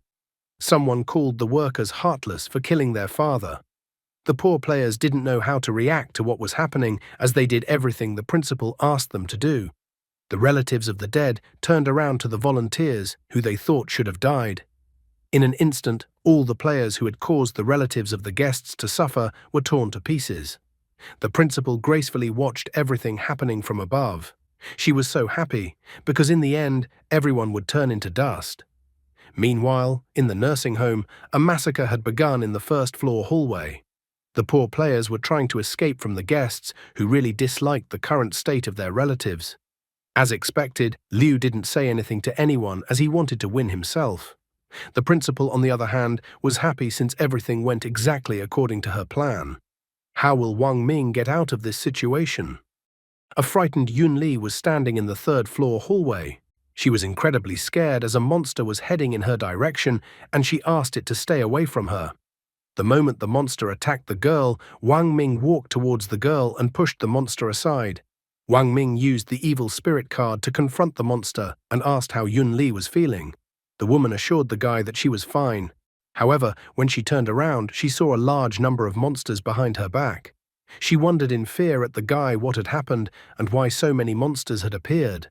Someone called the workers heartless for killing their father. The poor players didn't know how to react to what was happening as they did everything the principal asked them to do. The relatives of the dead turned around to the volunteers, who they thought should have died. In an instant, all the players who had caused the relatives of the guests to suffer were torn to pieces. The principal gracefully watched everything happening from above. She was so happy, because in the end, everyone would turn into dust. Meanwhile, in the nursing home, a massacre had begun in the first-floor hallway. The poor players were trying to escape from the guests who really disliked the current state of their relatives. As expected, Liu didn't say anything to anyone as he wanted to win himself. The principal, on the other hand, was happy since everything went exactly according to her plan. How will Wang Ming get out of this situation? A frightened Yun Li was standing in the third-floor hallway. She was incredibly scared as a monster was heading in her direction, and she asked it to stay away from her. The moment the monster attacked the girl, Wang Ming walked towards the girl and pushed the monster aside. Wang Ming used the evil spirit card to confront the monster and asked how Yun Li was feeling. The woman assured the guy that she was fine. However, when she turned around, she saw a large number of monsters behind her back. She wondered in fear at the guy what had happened and why so many monsters had appeared.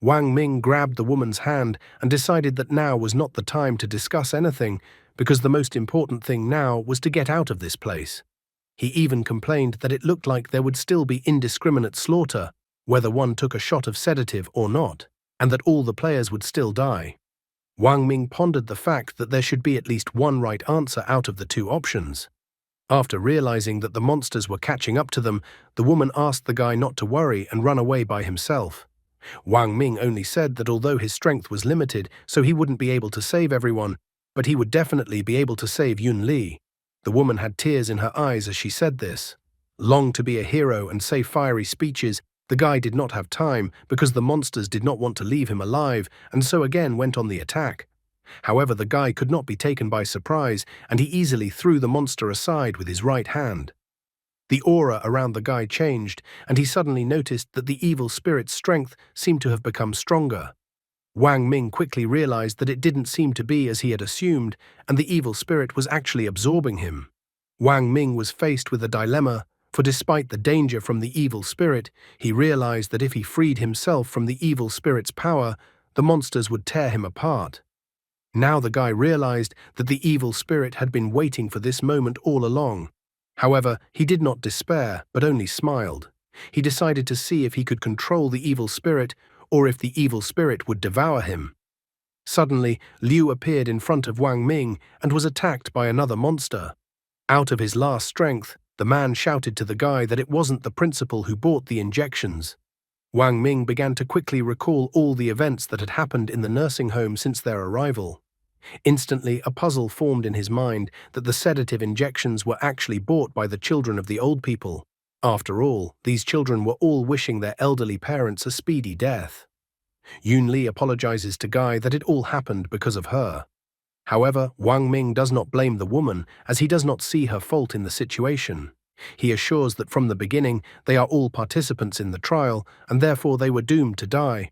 Wang Ming grabbed the woman's hand and decided that now was not the time to discuss anything, because the most important thing now was to get out of this place. He even complained that it looked like there would still be indiscriminate slaughter, whether one took a shot of sedative or not, and that all the players would still die. Wang Ming pondered the fact that there should be at least one right answer out of the two options. After realizing that the monsters were catching up to them, the woman asked the guy not to worry and run away by himself. Wang Ming only said that although his strength was limited, so he wouldn't be able to save everyone, but he would definitely be able to save Yun Li. The woman had tears in her eyes as she said this. Longed to be a hero and say fiery speeches, the guy did not have time because the monsters did not want to leave him alive and so again went on the attack. However, the guy could not be taken by surprise and he easily threw the monster aside with his right hand. The aura around the guy changed and he suddenly noticed that the evil spirit's strength seemed to have become stronger. Wang Ming quickly realized that it didn't seem to be as he had assumed and the evil spirit was actually absorbing him. Wang Ming was faced with a dilemma, for despite the danger from the evil spirit, he realized that if he freed himself from the evil spirit's power, the monsters would tear him apart. Now the guy realized that the evil spirit had been waiting for this moment all along. However, he did not despair, but only smiled. He decided to see if he could control the evil spirit or if the evil spirit would devour him. Suddenly, Liu appeared in front of Wang Ming and was attacked by another monster. Out of his last strength, the man shouted to the guy that it wasn't the principal who bought the injections. Wang Ming began to quickly recall all the events that had happened in the nursing home since their arrival. Instantly, a puzzle formed in his mind that the sedative injections were actually bought by the children of the old people. After all, these children were all wishing their elderly parents a speedy death. Yun Li apologizes to Guy that it all happened because of her. However, Wang Ming does not blame the woman as he does not see her fault in the situation. He assures that from the beginning they are all participants in the trial and therefore they were doomed to die.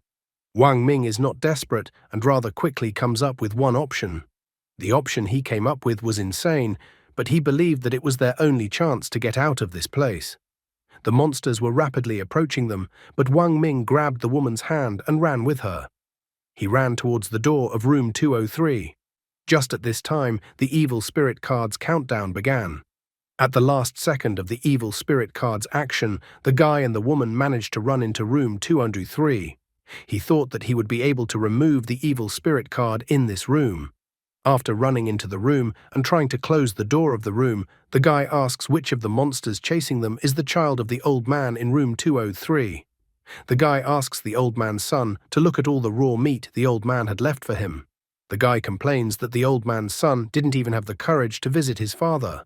Wang Ming is not desperate and rather quickly comes up with one option. The option he came up with was insane, but he believed that it was their only chance to get out of this place. The monsters were rapidly approaching them, but Wang Ming grabbed the woman's hand and ran with her. He ran towards the door of room 203. Just at this time, the evil spirit card's countdown began. At the last second of the evil spirit card's action, the guy and the woman managed to run into room 203. He thought that he would be able to remove the evil spirit card in this room. After running into the room and trying to close the door of the room, the guy asks which of the monsters chasing them is the child of the old man in room 203. The guy asks the old man's son to look at all the raw meat the old man had left for him. The guy complains that the old man's son didn't even have the courage to visit his father.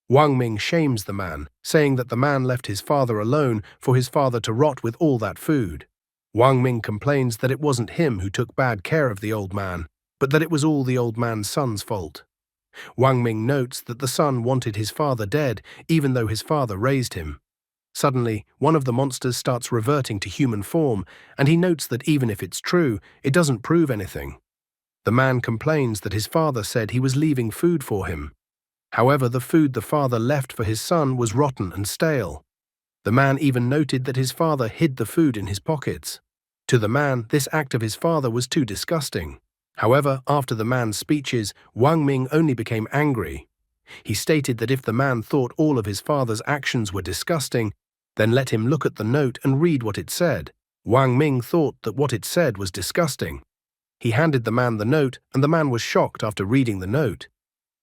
Wang Ming shames the man, saying that the man left his father alone for his father to rot with all that food. Wang Ming complains that it wasn't him who took bad care of the old man, but that it was all the old man's son's fault. Wang Ming notes that the son wanted his father dead, even though his father raised him. Suddenly, one of the monsters starts reverting to human form, and he notes that even if it's true, it doesn't prove anything. The man complains that his father said he was leaving food for him. However, the food the father left for his son was rotten and stale. The man even noted that his father hid the food in his pockets. To the man, this act of his father was too disgusting. However, after the man's speeches, Wang Ming only became angry. He stated that if the man thought all of his father's actions were disgusting, then let him look at the note and read what it said. Wang Ming thought that what it said was disgusting. He handed the man the note, and the man was shocked after reading the note.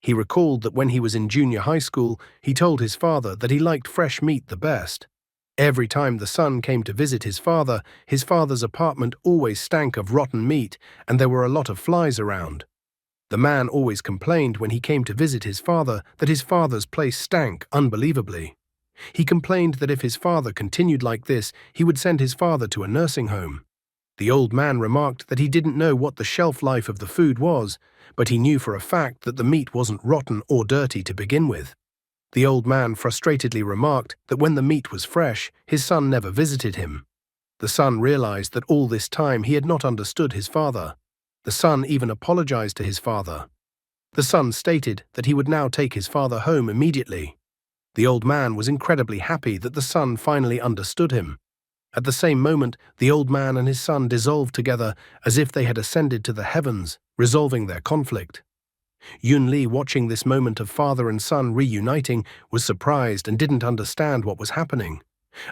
He recalled that when he was in junior high school, he told his father that he liked fresh meat the best. Every time the son came to visit his father's apartment always stank of rotten meat, and there were a lot of flies around. The man always complained when he came to visit his father that his father's place stank unbelievably. He complained that if his father continued like this, he would send his father to a nursing home. The old man remarked that he didn't know what the shelf life of the food was, but he knew for a fact that the meat wasn't rotten or dirty to begin with. The old man frustratedly remarked that when the meat was fresh, his son never visited him. The son realized that all this time he had not understood his father. The son even apologized to his father. The son stated that he would now take his father home immediately. The old man was incredibly happy that the son finally understood him. At the same moment, the old man and his son dissolved together as if they had ascended to the heavens, resolving their conflict. Yun Li, watching this moment of father and son reuniting, was surprised and didn't understand what was happening.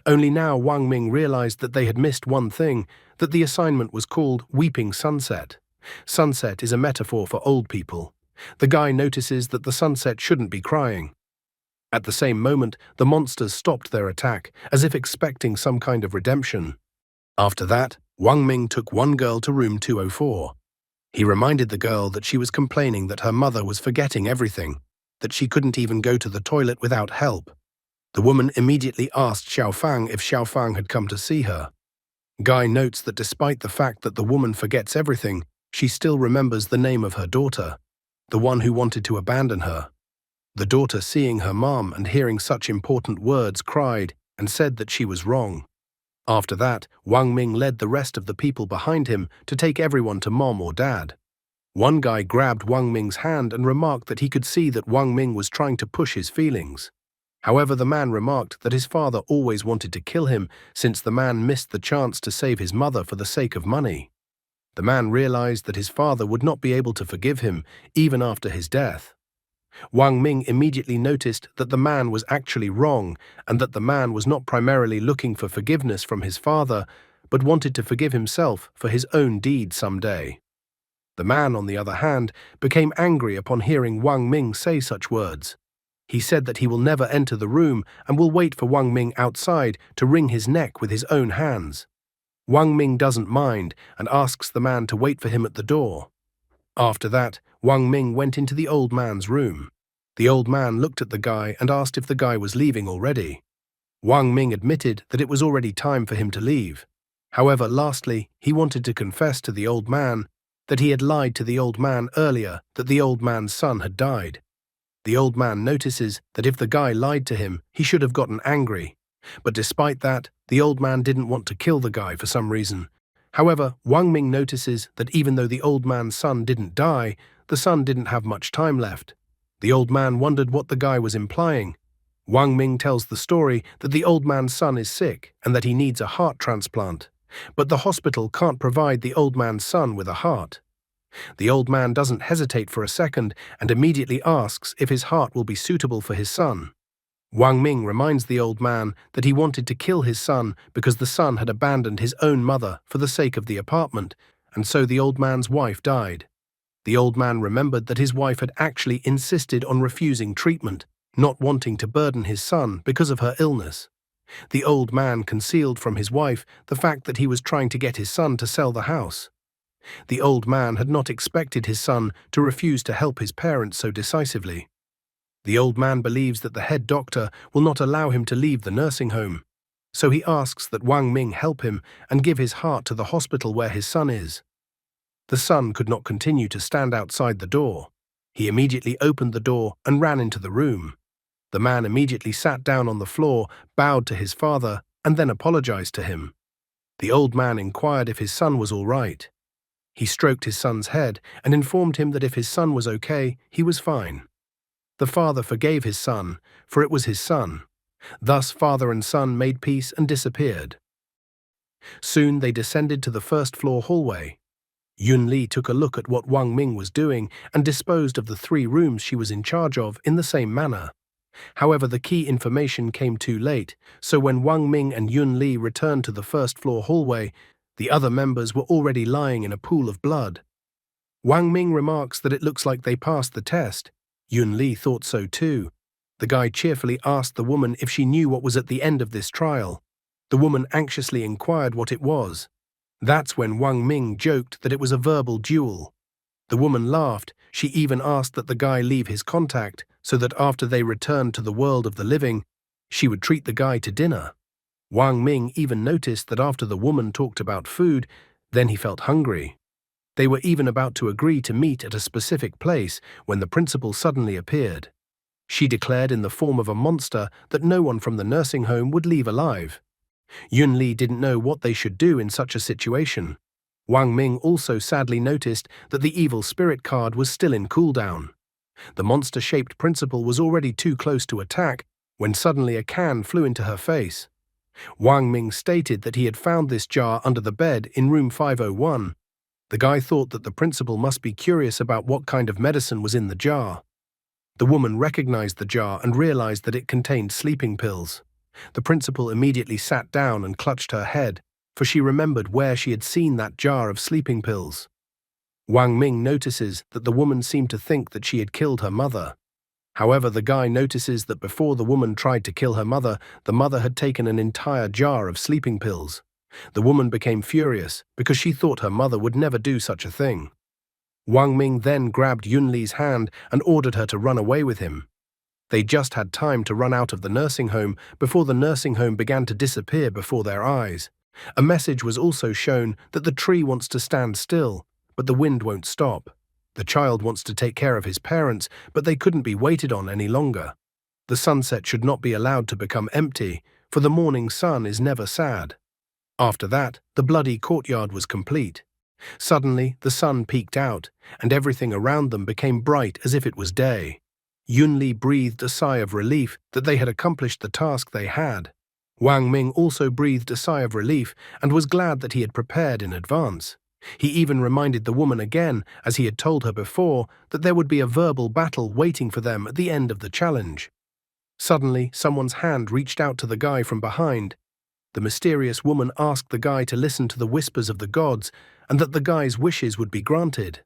Only now Wang Ming realized that they had missed one thing, that the assignment was called Weeping Sunset. Sunset is a metaphor for old people. The guy notices that the sunset shouldn't be crying. At the same moment, the monsters stopped their attack, as if expecting some kind of redemption. After that, Wang Ming took one girl to room 204. He reminded the girl that she was complaining that her mother was forgetting everything, that she couldn't even go to the toilet without help. The woman immediately asked Xiaofang if Xiaofang had come to see her. Guy notes that despite the fact that the woman forgets everything, she still remembers the name of her daughter, the one who wanted to abandon her. The daughter, seeing her mom and hearing such important words, cried and said that she was wrong. After that, Wang Ming led the rest of the people behind him to take everyone to mom or dad. One guy grabbed Wang Ming's hand and remarked that he could see that Wang Ming was trying to push his feelings. However, the man remarked that his father always wanted to kill him since the man missed the chance to save his mother for the sake of money. The man realized that his father would not be able to forgive him even after his death. Wang Ming immediately noticed that the man was actually wrong and that the man was not primarily looking for forgiveness from his father, but wanted to forgive himself for his own deed someday. The man, on the other hand, became angry upon hearing Wang Ming say such words. He said that he will never enter the room and will wait for Wang Ming outside to wring his neck with his own hands. Wang Ming doesn't mind and asks the man to wait for him at the door. After that, Wang Ming went into the old man's room. The old man looked at the guy and asked if the guy was leaving already. Wang Ming admitted that it was already time for him to leave. However, lastly, he wanted to confess to the old man that he had lied to the old man earlier, that the old man's son had died. The old man notices that if the guy lied to him, he should have gotten angry. But despite that, the old man didn't want to kill the guy for some reason. However, Wang Ming notices that even though the old man's son didn't die, the son didn't have much time left. The old man wondered what the guy was implying. Wang Ming tells the story that the old man's son is sick and that he needs a heart transplant, but the hospital can't provide the old man's son with a heart. The old man doesn't hesitate for a second and immediately asks if his heart will be suitable for his son. Wang Ming reminds the old man that he wanted to kill his son because the son had abandoned his own mother for the sake of the apartment, and so the old man's wife died. The old man remembered that his wife had actually insisted on refusing treatment, not wanting to burden his son because of her illness. The old man concealed from his wife the fact that he was trying to get his son to sell the house. The old man had not expected his son to refuse to help his parents so decisively. The old man believes that the head doctor will not allow him to leave the nursing home, so he asks that Wang Ming help him and give his heart to the hospital where his son is. The son could not continue to stand outside the door. He immediately opened the door and ran into the room. The man immediately sat down on the floor, bowed to his father, and then apologized to him. The old man inquired if his son was all right. He stroked his son's head and informed him that if his son was okay, he was fine. The father forgave his son, for it was his son. Thus father and son made peace and disappeared. Soon they descended to the first-floor hallway. Yun Li took a look at what Wang Ming was doing and disposed of the 3 rooms she was in charge of in the same manner. However, the key information came too late, so when Wang Ming and Yun Li returned to the first-floor hallway, the other members were already lying in a pool of blood. Wang Ming remarks that it looks like they passed the test. Yun Li thought so too. The guy cheerfully asked the woman if she knew what was at the end of this trial. The woman anxiously inquired what it was. That's when Wang Ming joked that it was a verbal duel. The woman laughed. She even asked that the guy leave his contact so that after they returned to the world of the living, she would treat the guy to dinner. Wang Ming even noticed that after the woman talked about food, then he felt hungry. They were even about to agree to meet at a specific place when the principal suddenly appeared. She declared in the form of a monster that no one from the nursing home would leave alive. Yun Li didn't know what they should do in such a situation. Wang Ming also sadly noticed that the evil spirit card was still in cooldown. The monster-shaped principal was already too close to attack when suddenly a can flew into her face. Wang Ming stated that he had found this jar under the bed in room 501. The guy thought that the principal must be curious about what kind of medicine was in the jar. The woman recognized the jar and realized that it contained sleeping pills. The principal immediately sat down and clutched her head, for she remembered where she had seen that jar of sleeping pills. Wang Ming notices that the woman seemed to think that she had killed her mother. However, the guy notices that before the woman tried to kill her mother, the mother had taken an entire jar of sleeping pills. The woman became furious because she thought her mother would never do such a thing. Wang Ming then grabbed Yun Li's hand and ordered her to run away with him. They just had time to run out of the nursing home before the nursing home began to disappear before their eyes. A message was also shown that the tree wants to stand still, but the wind won't stop. The child wants to take care of his parents, but they couldn't be waited on any longer. The sunset should not be allowed to become empty, for the morning sun is never sad. After that, the bloody courtyard was complete. Suddenly, the sun peeked out, and everything around them became bright as if it was day. Yun Li breathed a sigh of relief that they had accomplished the task they had. Wang Ming also breathed a sigh of relief and was glad that he had prepared in advance. He even reminded the woman again, as he had told her before, that there would be a verbal battle waiting for them at the end of the challenge. Suddenly, someone's hand reached out to the guy from behind. The mysterious woman asked the guy to listen to the whispers of the gods and that the guy's wishes would be granted.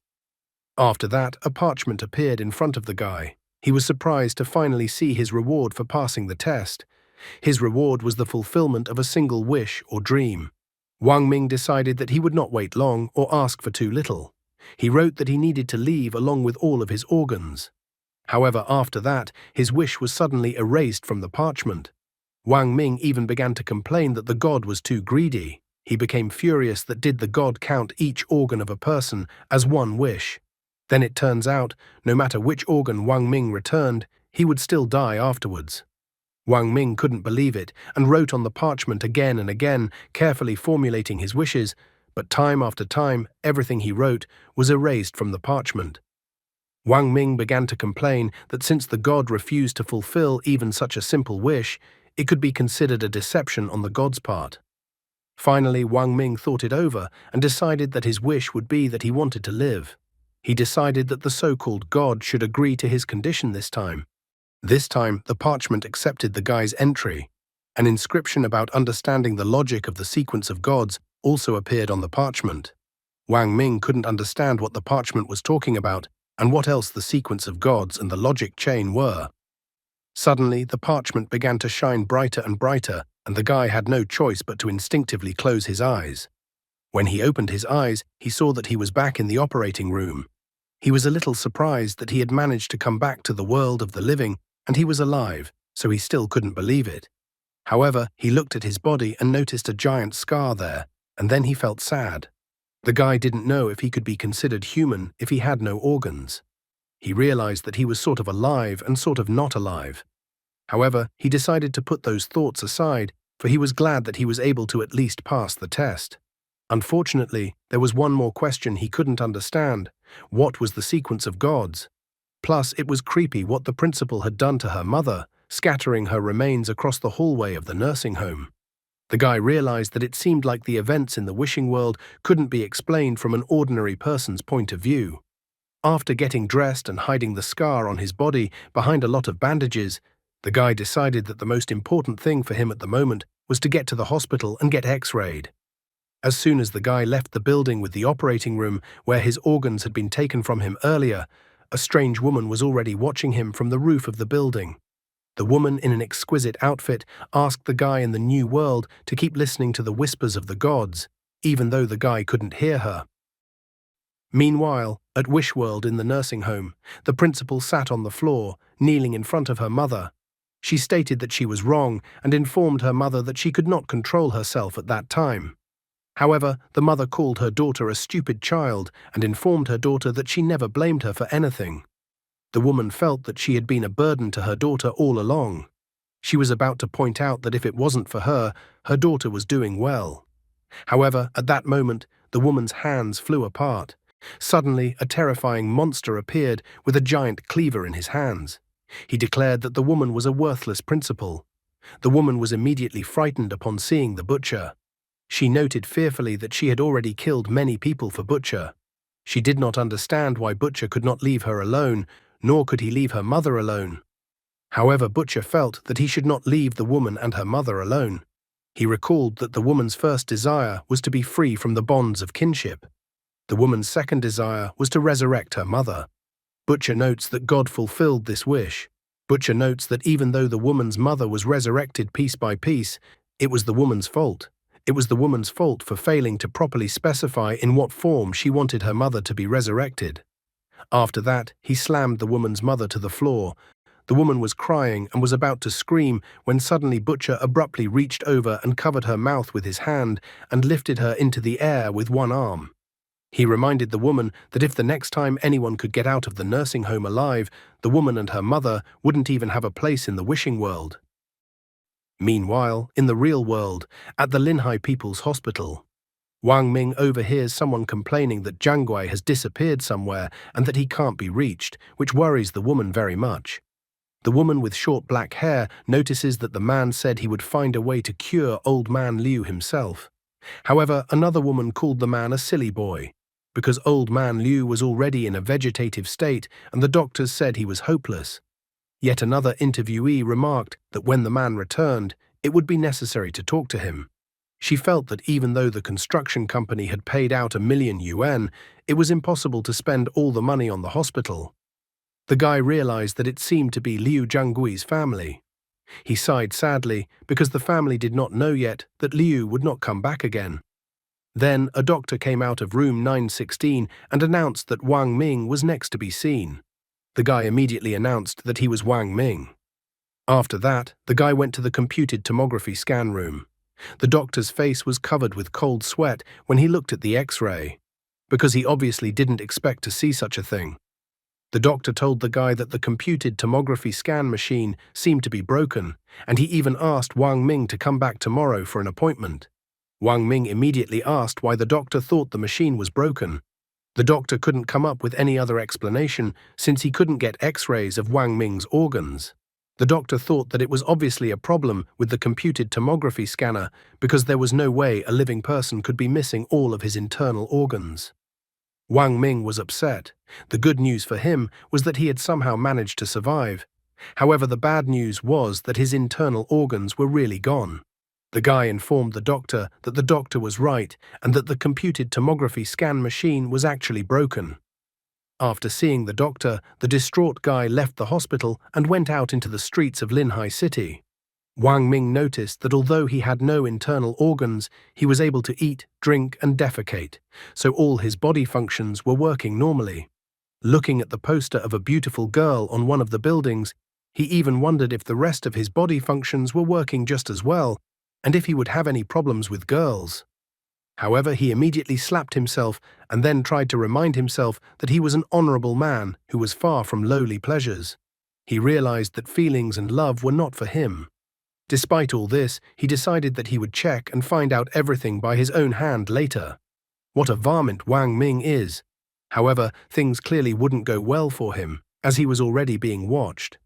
After that, a parchment appeared in front of the guy. He was surprised to finally see his reward for passing the test. His reward was the fulfillment of a single wish or dream. Wang Ming decided that he would not wait long or ask for too little. He wrote that he needed to leave along with all of his organs. However, after that, his wish was suddenly erased from the parchment. Wang Ming even began to complain that the god was too greedy. He became furious that did the god count each organ of a person as one wish. Then it turns out, no matter which organ Wang Ming returned, he would still die afterwards. Wang Ming couldn't believe it and wrote on the parchment again and again, carefully formulating his wishes, but time after time, everything he wrote was erased from the parchment. Wang Ming began to complain that since the god refused to fulfill even such a simple wish, it could be considered a deception on the god's part. Finally, Wang Ming thought it over and decided that his wish would be that he wanted to live. He decided that the so-called god should agree to his condition this time. This time, the parchment accepted the guy's entry. An inscription about understanding the logic of the sequence of gods also appeared on the parchment. Wang Ming couldn't understand what the parchment was talking about and what else the sequence of gods and the logic chain were. Suddenly, the parchment began to shine brighter and brighter, and the guy had no choice but to instinctively close his eyes. When he opened his eyes, he saw that he was back in the operating room. He was a little surprised that he had managed to come back to the world of the living, and he was alive, so he still couldn't believe it. However, he looked at his body and noticed a giant scar there, and then he felt sad. The guy didn't know if he could be considered human if he had no organs. He realized that he was sort of alive and sort of not alive. However, he decided to put those thoughts aside, for he was glad that he was able to at least pass the test. Unfortunately, there was one more question he couldn't understand. What was the sequence of gods? Plus, it was creepy what the principal had done to her mother, scattering her remains across the hallway of the nursing home. The guy realized that it seemed like the events in the wishing world couldn't be explained from an ordinary person's point of view. After getting dressed and hiding the scar on his body behind a lot of bandages, the guy decided that the most important thing for him at the moment was to get to the hospital and get x-rayed. As soon as the guy left the building with the operating room where his organs had been taken from him earlier, A strange woman was already watching him from the roof of the building. The woman in an exquisite outfit asked the guy in the new world to keep listening to the whispers of the gods, even though the guy couldn't hear her. Meanwhile, at Wish World in the nursing home, the principal sat on the floor, kneeling in front of her mother. She stated that she was wrong and informed her mother that she could not control herself at that time. However, the mother called her daughter a stupid child and informed her daughter that she never blamed her for anything. The woman felt that she had been a burden to her daughter all along. She was about to point out that if it wasn't for her, her daughter was doing well. However, at that moment, the woman's hands flew apart. Suddenly, a terrifying monster appeared with a giant cleaver in his hands. He declared that the woman was a worthless principal. The woman was immediately frightened upon seeing the butcher. She noted fearfully that she had already killed many people for Butcher. She did not understand why Butcher could not leave her alone, nor could he leave her mother alone. However, Butcher felt that he should not leave the woman and her mother alone. He recalled that the woman's first desire was to be free from the bonds of kinship. The woman's second desire was to resurrect her mother. Butcher notes that God fulfilled this wish. Butcher notes that even though the woman's mother was resurrected piece by piece, it was the woman's fault. It was the woman's fault for failing to properly specify in what form she wanted her mother to be resurrected. After that, he slammed the woman's mother to the floor. The woman was crying and was about to scream when suddenly Butcher abruptly reached over and covered her mouth with his hand and lifted her into the air with one arm. He reminded the woman that if the next time anyone could get out of the nursing home alive, the woman and her mother wouldn't even have a place in the wishing world. Meanwhile, in the real world, at the Linhai People's Hospital, Wang Ming overhears someone complaining that Jiang Gui has disappeared somewhere and that he can't be reached, which worries the woman very much. The woman with short black hair notices that the man said he would find a way to cure old man Liu himself. However, another woman called the man a silly boy, because old man Liu was already in a vegetative state and the doctors said he was hopeless. Yet another interviewee remarked that when the man returned, it would be necessary to talk to him. She felt that even though the construction company had paid out $1,000,000, it was impossible to spend all the money on the hospital. The guy realized that it seemed to be Liu Jianggui's family. He sighed sadly because the family did not know yet that Liu would not come back again. Then a doctor came out of room 916 and announced that Wang Ming was next to be seen. The guy immediately announced that he was Wang Ming. After that, the guy went to the computed tomography scan room. The doctor's face was covered with cold sweat when he looked at the X-ray, because he obviously didn't expect to see such a thing. The doctor told the guy that the computed tomography scan machine seemed to be broken, and he even asked Wang Ming to come back tomorrow for an appointment. Wang Ming immediately asked why the doctor thought the machine was broken. The doctor couldn't come up with any other explanation since he couldn't get X-rays of Wang Ming's organs. The doctor thought that it was obviously a problem with the computed tomography scanner because there was no way a living person could be missing all of his internal organs. Wang Ming was upset. The good news for him was that he had somehow managed to survive. However, the bad news was that his internal organs were really gone. The guy informed the doctor that the doctor was right and that the computed tomography scan machine was actually broken. After seeing the doctor, the distraught guy left the hospital and went out into the streets of Linhai City. Wang Ming noticed that although he had no internal organs, he was able to eat, drink, and defecate, so all his body functions were working normally. Looking at the poster of a beautiful girl on one of the buildings, he even wondered if the rest of his body functions were working just as well, and if he would have any problems with girls. However, he immediately slapped himself and then tried to remind himself that he was an honorable man who was far from lowly pleasures. He realized that feelings and love were not for him. Despite all this, he decided that he would check and find out everything by his own hand later. What a varmint Wang Ming is! However, things clearly wouldn't go well for him, as he was already being watched.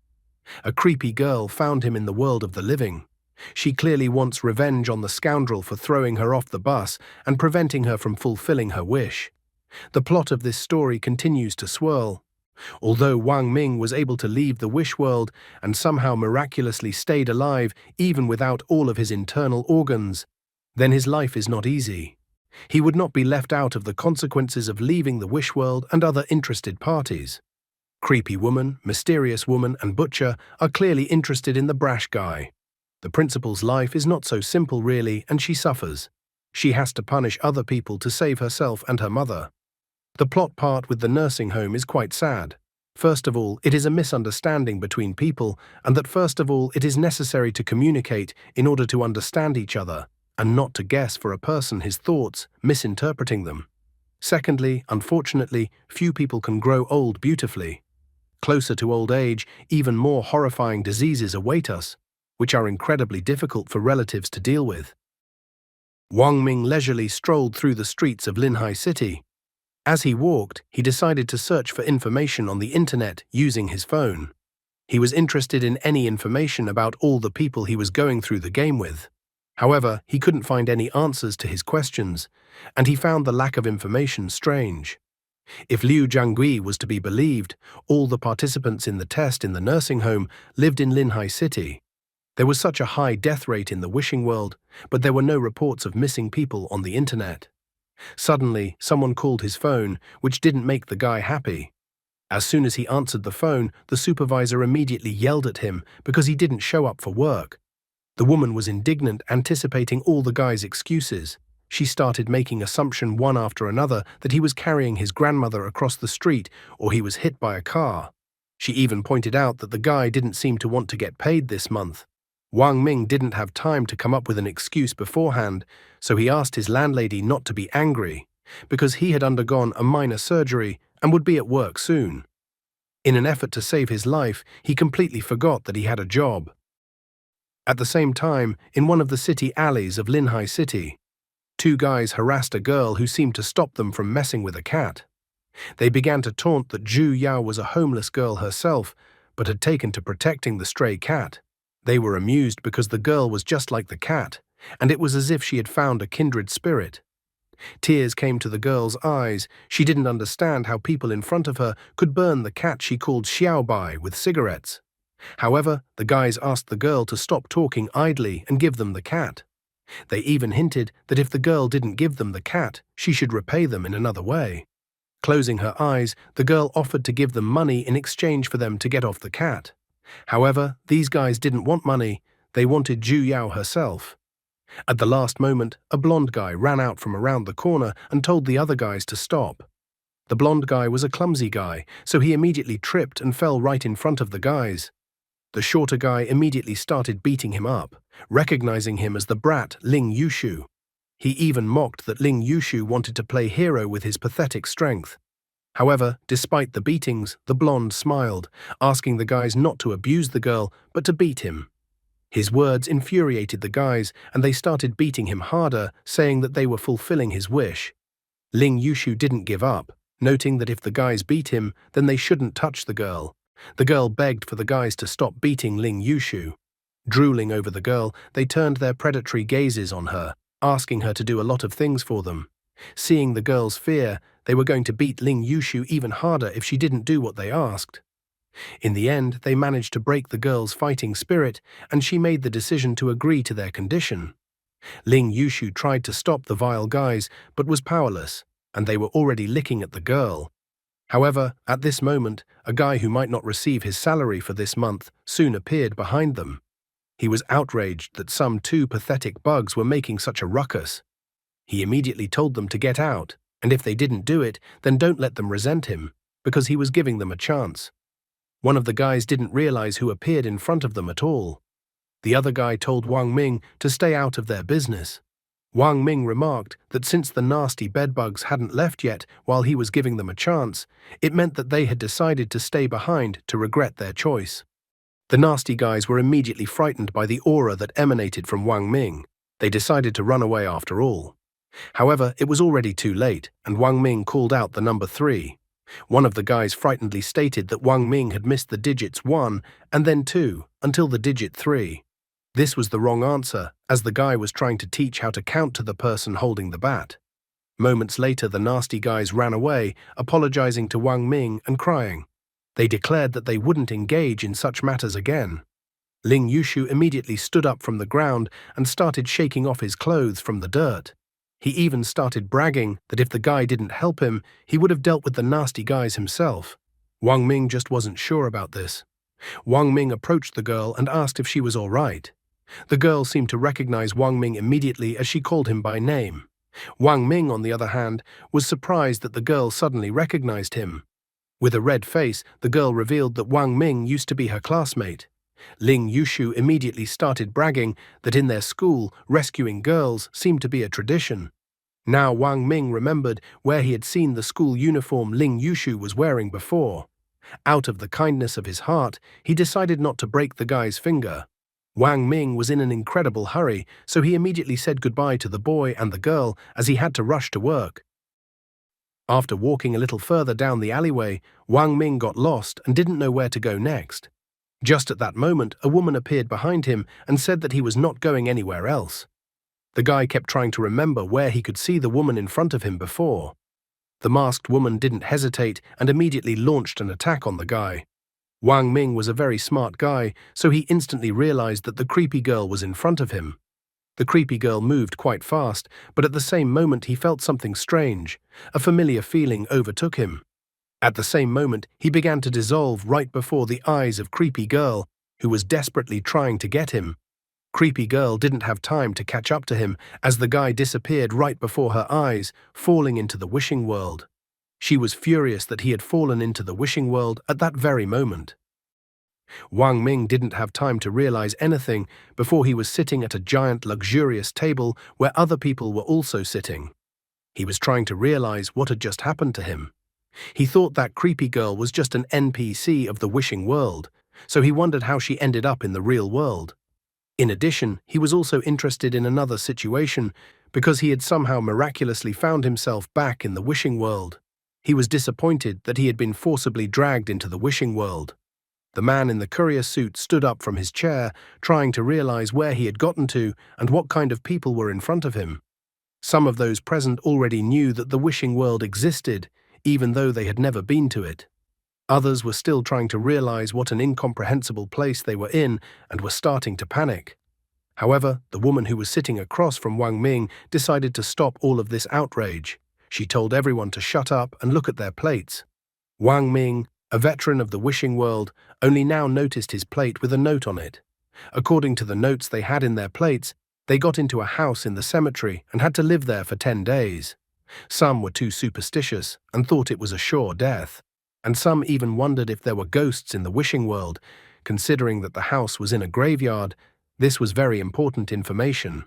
A creepy girl found him in the world of the living. She clearly wants revenge on the scoundrel for throwing her off the bus and preventing her from fulfilling her wish. The plot of this story continues to swirl. Although Wang Ming was able to leave the wish world and somehow miraculously stayed alive even without all of his internal organs, then his life is not easy. He would not be left out of the consequences of leaving the wish world and other interested parties. Creepy woman, mysterious woman, and butcher are clearly interested in the brash guy. The principal's life is not so simple really, and she suffers. She has to punish other people to save herself and her mother. The plot part with the nursing home is quite sad. First of all, it is a misunderstanding between people, and that first of all it is necessary to communicate in order to understand each other, and not to guess for a person his thoughts, misinterpreting them. Secondly, unfortunately, few people can grow old beautifully. Closer to old age, even more horrifying diseases await us, which are incredibly difficult for relatives to deal with. Wang Ming leisurely strolled through the streets of Linhai City. As he walked, he decided to search for information on the internet using his phone. He was interested in any information about all the people he was going through the game with. However, he couldn't find any answers to his questions, and he found the lack of information strange. If Liu Jiangui was to be believed, all the participants in the test in the nursing home lived in Linhai City. There was such a high death rate in the wishing world, but there were no reports of missing people on the internet. Suddenly, someone called his phone, which didn't make the guy happy. As soon as he answered the phone, the supervisor immediately yelled at him because he didn't show up for work. The woman was indignant, anticipating all the guy's excuses. She started making assumptions one after another that he was carrying his grandmother across the street or he was hit by a car. She even pointed out that the guy didn't seem to want to get paid this month. Wang Ming didn't have time to come up with an excuse beforehand, so he asked his landlady not to be angry, because he had undergone a minor surgery and would be at work soon. In an effort to save his life, he completely forgot that he had a job. At the same time, in one of the city alleys of Linhai City, two guys harassed a girl who seemed to stop them from messing with a cat. They began to taunt that Zhu Yao was a homeless girl herself, but had taken to protecting the stray cat. They were amused because the girl was just like the cat, and it was as if she had found a kindred spirit. Tears came to the girl's eyes. She didn't understand how people in front of her could burn the cat she called Xiaobai with cigarettes. However, the guys asked the girl to stop talking idly and give them the cat. They even hinted that if the girl didn't give them the cat, she should repay them in another way. Closing her eyes, the girl offered to give them money in exchange for them to get off the cat. However, these guys didn't want money, they wanted Zhu Yao herself. At the last moment, a blonde guy ran out from around the corner and told the other guys to stop. The blonde guy was a clumsy guy, so he immediately tripped and fell right in front of the guys. The shorter guy immediately started beating him up, recognizing him as the brat Ling Yushu. He even mocked that Ling Yushu wanted to play hero with his pathetic strength. However, despite the beatings, the blonde smiled, asking the guys not to abuse the girl, but to beat him. His words infuriated the guys, and they started beating him harder, saying that they were fulfilling his wish. Ling Yushu didn't give up, noting that if the guys beat him, then they shouldn't touch the girl. The girl begged for the guys to stop beating Ling Yushu. Drooling over the girl, they turned their predatory gazes on her, asking her to do a lot of things for them. Seeing the girl's fear, they were going to beat Ling Yushu even harder if she didn't do what they asked. In the end, they managed to break the girl's fighting spirit, and she made the decision to agree to their condition. Ling Yushu tried to stop the vile guys, but was powerless, and they were already licking at the girl. However, at this moment, a guy who might not receive his salary for this month soon appeared behind them. He was outraged that some two pathetic bugs were making such a ruckus. He immediately told them to get out, and if they didn't do it, then don't let them resent him, because he was giving them a chance. One of the guys didn't realize who appeared in front of them at all. The other guy told Wang Ming to stay out of their business. Wang Ming remarked that since the nasty bedbugs hadn't left yet while he was giving them a chance, it meant that they had decided to stay behind to regret their choice. The nasty guys were immediately frightened by the aura that emanated from Wang Ming. They decided to run away after all. However, it was already too late, and Wang Ming called out the number 3. One of the guys frightenedly stated that Wang Ming had missed the digits 1 and then 2 until the digit 3. This was the wrong answer, as the guy was trying to teach how to count to the person holding the bat. Moments later, the nasty guys ran away, apologizing to Wang Ming and crying. They declared that they wouldn't engage in such matters again. Ling Yushu immediately stood up from the ground and started shaking off his clothes from the dirt. He even started bragging that if the guy didn't help him, he would have dealt with the nasty guys himself. Wang Ming just wasn't sure about this. Wang Ming approached the girl and asked if she was all right. The girl seemed to recognize Wang Ming immediately as she called him by name. Wang Ming, on the other hand, was surprised that the girl suddenly recognized him. With a red face, the girl revealed that Wang Ming used to be her classmate. Ling Yushu immediately started bragging that in their school, rescuing girls seemed to be a tradition. Now Wang Ming remembered where he had seen the school uniform Ling Yushu was wearing before. Out of the kindness of his heart, he decided not to break the guy's finger. Wang Ming was in an incredible hurry, so he immediately said goodbye to the boy and the girl as he had to rush to work. After walking a little further down the alleyway, Wang Ming got lost and didn't know where to go next. Just at that moment, a woman appeared behind him and said that he was not going anywhere else. The guy kept trying to remember where he could see the woman in front of him before. The masked woman didn't hesitate and immediately launched an attack on the guy. Wang Ming was a very smart guy, so he instantly realized that the creepy girl was in front of him. The creepy girl moved quite fast, but at the same moment he felt something strange. A familiar feeling overtook him. At the same moment, he began to dissolve right before the eyes of creepy girl, who was desperately trying to get him. Creepy girl didn't have time to catch up to him as the guy disappeared right before her eyes, falling into the wishing world. She was furious that he had fallen into the wishing world at that very moment. Wang Ming didn't have time to realize anything before he was sitting at a giant luxurious table where other people were also sitting. He was trying to realize what had just happened to him. He thought that creepy girl was just an NPC of the wishing world, so he wondered how she ended up in the real world. In addition, he was also interested in another situation because he had somehow miraculously found himself back in the wishing world. He was disappointed that he had been forcibly dragged into the wishing world. The man in the courier suit stood up from his chair, trying to realize where he had gotten to and what kind of people were in front of him. Some of those present already knew that the wishing world existed, even though they had never been to it. Others were still trying to realize what an incomprehensible place they were in and were starting to panic. However, the woman who was sitting across from Wang Ming decided to stop all of this outrage. She told everyone to shut up and look at their plates. Wang Ming, a veteran of the wishing world, only now noticed his plate with a note on it. According to the notes they had in their plates, they got into a house in the cemetery and had to live there for 10 days. Some were too superstitious and thought it was a sure death, and some even wondered if there were ghosts in the wishing world. Considering that the house was in a graveyard, this was very important information.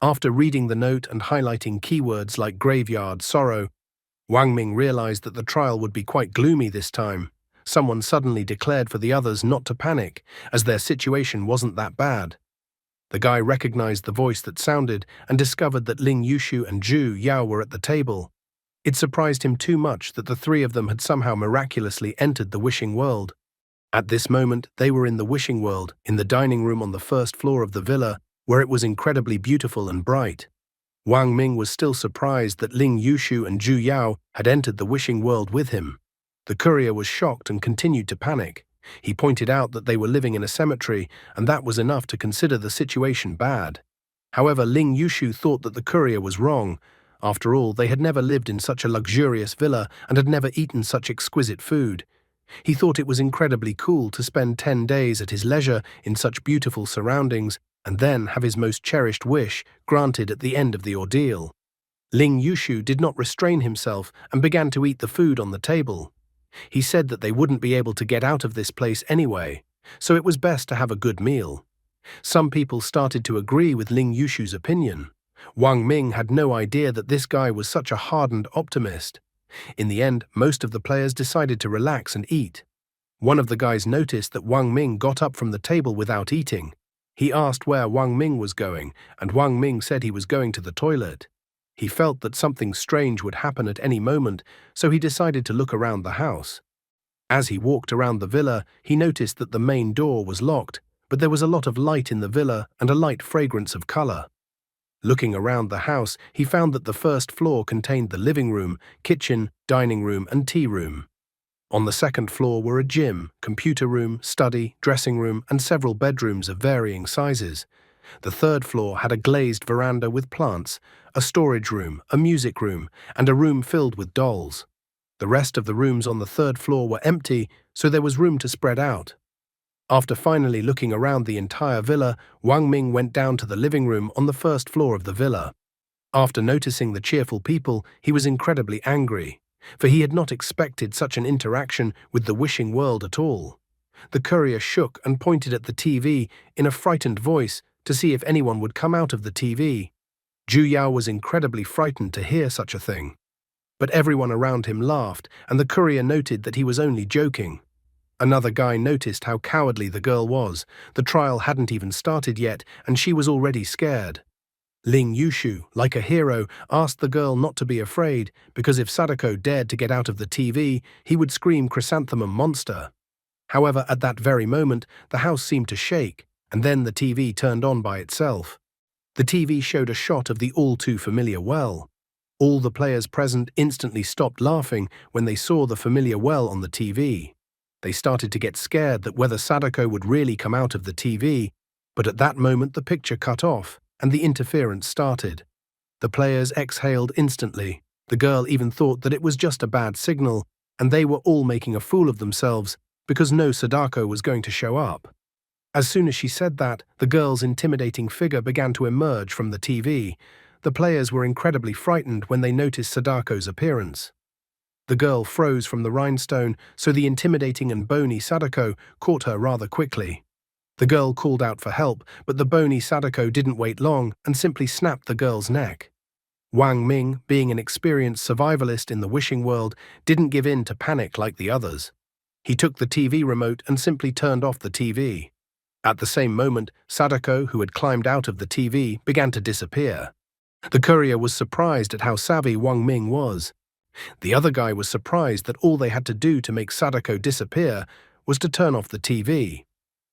After reading the note and highlighting keywords like graveyard, sorrow, Wang Ming realized that the trial would be quite gloomy this time. Someone suddenly declared for the others not to panic, as their situation wasn't that bad. The guy recognized the voice that sounded and discovered that Ling Yushu and Zhu Yao were at the table. It surprised him too much that the three of them had somehow miraculously entered the wishing world. At this moment, they were in the wishing world, in the dining room on the first floor of the villa, where it was incredibly beautiful and bright. Wang Ming was still surprised that Ling Yushu and Zhu Yao had entered the wishing world with him. The courier was shocked and continued to panic. He pointed out that they were living in a cemetery, and that was enough to consider the situation bad. However, Ling Yushu thought that the courier was wrong. After all, they had never lived in such a luxurious villa and had never eaten such exquisite food. He thought it was incredibly cool to spend 10 days at his leisure in such beautiful surroundings and then have his most cherished wish granted at the end of the ordeal. Ling Yushu did not restrain himself and began to eat the food on the table. He said that they wouldn't be able to get out of this place anyway, so it was best to have a good meal. Some people started to agree with Ling Yushu's opinion. Wang Ming had no idea that this guy was such a hardened optimist. In the end, most of the players decided to relax and eat. One of the guys noticed that Wang Ming got up from the table without eating. He asked where Wang Ming was going, and Wang Ming said he was going to the toilet. He felt that something strange would happen at any moment, so he decided to look around the house. As he walked around the villa, he noticed that the main door was locked, but there was a lot of light in the villa and a light fragrance of color. Looking around the house, he found that the first floor contained the living room, kitchen, dining room, and tea room. On the second floor were a gym, computer room, study, dressing room, and several bedrooms of varying sizes. The third floor had a glazed veranda with plants, a storage room, a music room, and a room filled with dolls. The rest of the rooms on the third floor were empty, so there was room to spread out. After finally looking around the entire villa, Wang Ming went down to the living room on the first floor of the villa. After noticing the cheerful people, he was incredibly angry, for he had not expected such an interaction with the wishing world at all. The courier shook and pointed at the TV in a frightened voice to see if anyone would come out of the TV. Zhu Yao was incredibly frightened to hear such a thing. But everyone around him laughed, and the courier noted that he was only joking. Another guy noticed how cowardly the girl was. The trial hadn't even started yet, and she was already scared. Ling Yushu, like a hero, asked the girl not to be afraid, because if Sadako dared to get out of the TV, he would scream "Chrysanthemum monster." However, at that very moment, the house seemed to shake, and then the TV turned on by itself. The TV showed a shot of the all-too-familiar well. All the players present instantly stopped laughing when they saw the familiar well on the TV. They started to get scared that whether Sadako would really come out of the TV, but at that moment the picture cut off, and the interference started. The players exhaled instantly. The girl even thought that it was just a bad signal, and they were all making a fool of themselves because no Sadako was going to show up. As soon as she said that, the girl's intimidating figure began to emerge from the TV. The players were incredibly frightened when they noticed Sadako's appearance. The girl froze from the rhinestone, so the intimidating and bony Sadako caught her rather quickly. The girl called out for help, but the bony Sadako didn't wait long and simply snapped the girl's neck. Wang Ming, being an experienced survivalist in the wishing world, didn't give in to panic like the others. He took the TV remote and simply turned off the TV. At the same moment, Sadako, who had climbed out of the TV, began to disappear. The courier was surprised at how savvy Wang Ming was. The other guy was surprised that all they had to do to make Sadako disappear was to turn off the TV.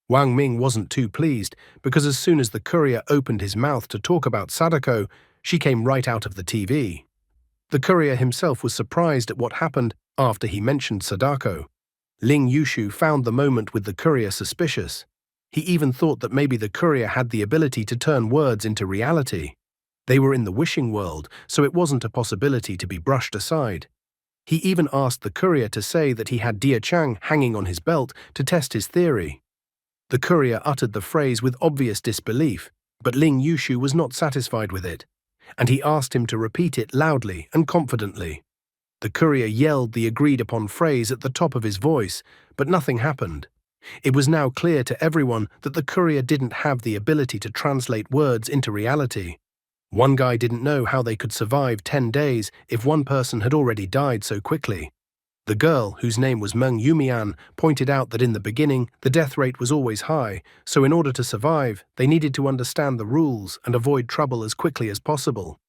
Wang Ming wasn't too pleased, because as soon as the courier opened his mouth to talk about Sadako, she came right out of the TV. The courier himself was surprised at what happened after he mentioned Sadako. Ling Yushu found the moment with the courier suspicious. He even thought that maybe the courier had the ability to turn words into reality. They were in the wishing world, so it wasn't a possibility to be brushed aside. He even asked the courier to say that he had Dia Chang hanging on his belt to test his theory. The courier uttered the phrase with obvious disbelief, but Ling Yushu was not satisfied with it, and he asked him to repeat it loudly and confidently. The courier yelled the agreed-upon phrase at the top of his voice, but nothing happened. It was now clear to everyone that the courier didn't have the ability to translate words into reality. One guy didn't know how they could survive 10 days if one person had already died so quickly. The girl, whose name was Meng Yumian, pointed out that in the beginning the death rate was always high, so in order to survive, they needed to understand the rules and avoid trouble as quickly as possible.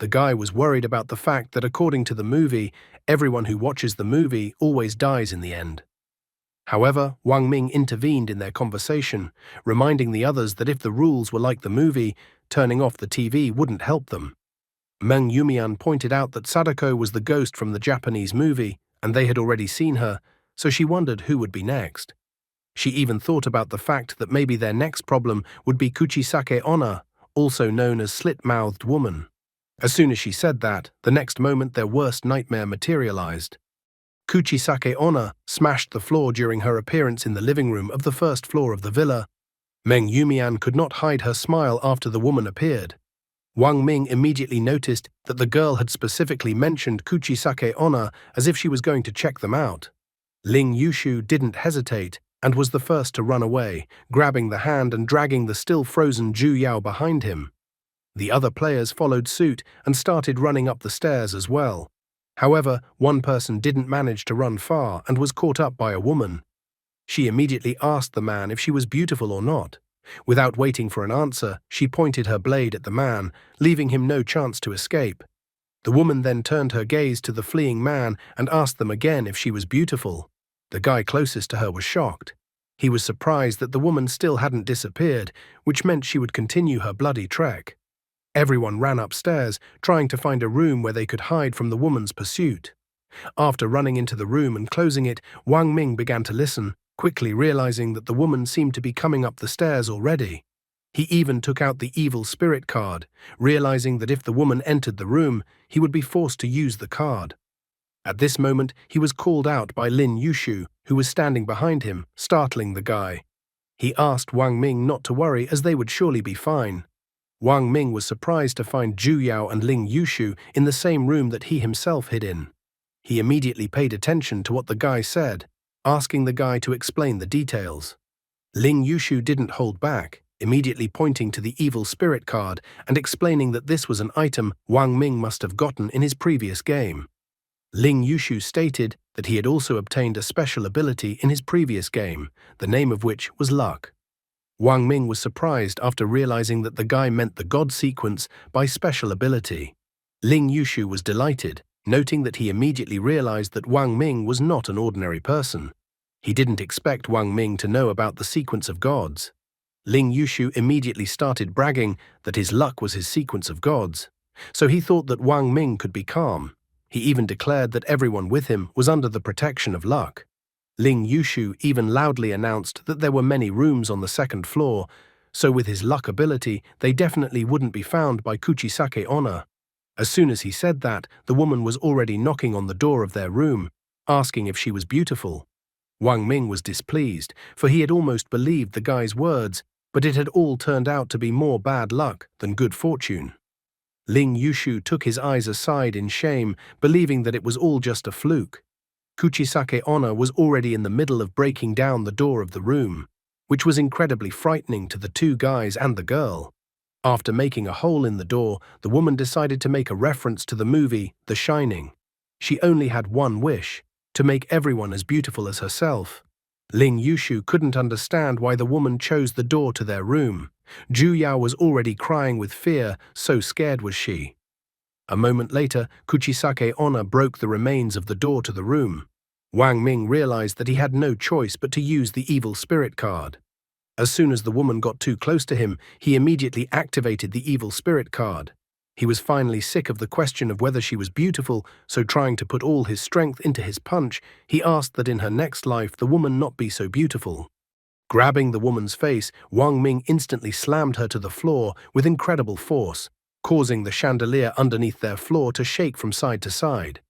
The guy was worried about the fact that according to the movie, everyone who watches the movie always dies in the end. However, Wang Ming intervened in their conversation, reminding the others that if the rules were like the movie, turning off the TV wouldn't help them. Meng Yumian pointed out that Sadako was the ghost from the Japanese movie, and they had already seen her, so she wondered who would be next. She even thought about the fact that maybe their next problem would be Kuchisake Onna, also known as slit-mouthed woman. As soon as she said that, the next moment their worst nightmare materialized. Kuchisake Onna smashed the floor during her appearance in the living room of the first floor of the villa. Meng Yumian could not hide her smile after the woman appeared. Wang Ming immediately noticed that the girl had specifically mentioned Kuchisake Onna as if she was going to check them out. Ling Yushu didn't hesitate and was the first to run away, grabbing the hand and dragging the still-frozen Zhu Yao behind him. The other players followed suit and started running up the stairs as well. However, one person didn't manage to run far and was caught up by a woman. She immediately asked the man if she was beautiful or not. Without waiting for an answer, she pointed her blade at the man, leaving him no chance to escape. The woman then turned her gaze to the fleeing man and asked them again if she was beautiful. The guy closest to her was shocked. He was surprised that the woman still hadn't disappeared, which meant she would continue her bloody trek. Everyone ran upstairs, trying to find a room where they could hide from the woman's pursuit. After running into the room and closing it, Wang Ming began to listen, quickly realizing that the woman seemed to be coming up the stairs already. He even took out the evil spirit card, realizing that if the woman entered the room, he would be forced to use the card. At this moment, he was called out by Lin Yushu, who was standing behind him, startling the guy. He asked Wang Ming not to worry as they would surely be fine. Wang Ming was surprised to find Zhu Yao and Ling Yushu in the same room that he himself hid in. He immediately paid attention to what the guy said, asking the guy to explain the details. Ling Yushu didn't hold back, immediately pointing to the evil spirit card and explaining that this was an item Wang Ming must have gotten in his previous game. Ling Yushu stated that he had also obtained a special ability in his previous game, the name of which was Luck. Wang Ming was surprised after realizing that the guy meant the God sequence by special ability. Ling Yushu was delighted, noting that he immediately realized that Wang Ming was not an ordinary person. He didn't expect Wang Ming to know about the sequence of gods. Ling Yushu immediately started bragging that his luck was his sequence of gods, so he thought that Wang Ming could be calm. He even declared that everyone with him was under the protection of luck. Ling Yushu even loudly announced that there were many rooms on the second floor, so with his luck ability, they definitely wouldn't be found by Kuchisake Onna. As soon as he said that, the woman was already knocking on the door of their room, asking if she was beautiful. Wang Ming was displeased, for he had almost believed the guy's words, but it had all turned out to be more bad luck than good fortune. Ling Yushu took his eyes aside in shame, believing that it was all just a fluke. Kuchisake Onna was already in the middle of breaking down the door of the room, which was incredibly frightening to the two guys and the girl. After making a hole in the door, the woman decided to make a reference to the movie The Shining. She only had one wish, to make everyone as beautiful as herself. Ling Yushu couldn't understand why the woman chose the door to their room. Zhu Yao was already crying with fear, so scared was she. A moment later, Kuchisake Onna broke the remains of the door to the room. Wang Ming realized that he had no choice but to use the evil spirit card. As soon as the woman got too close to him, he immediately activated the evil spirit card. He was finally sick of the question of whether she was beautiful, so trying to put all his strength into his punch, he asked that in her next life the woman not be so beautiful. Grabbing the woman's face, Wang Ming instantly slammed her to the floor with incredible force, causing the chandelier underneath their floor to shake from side to side.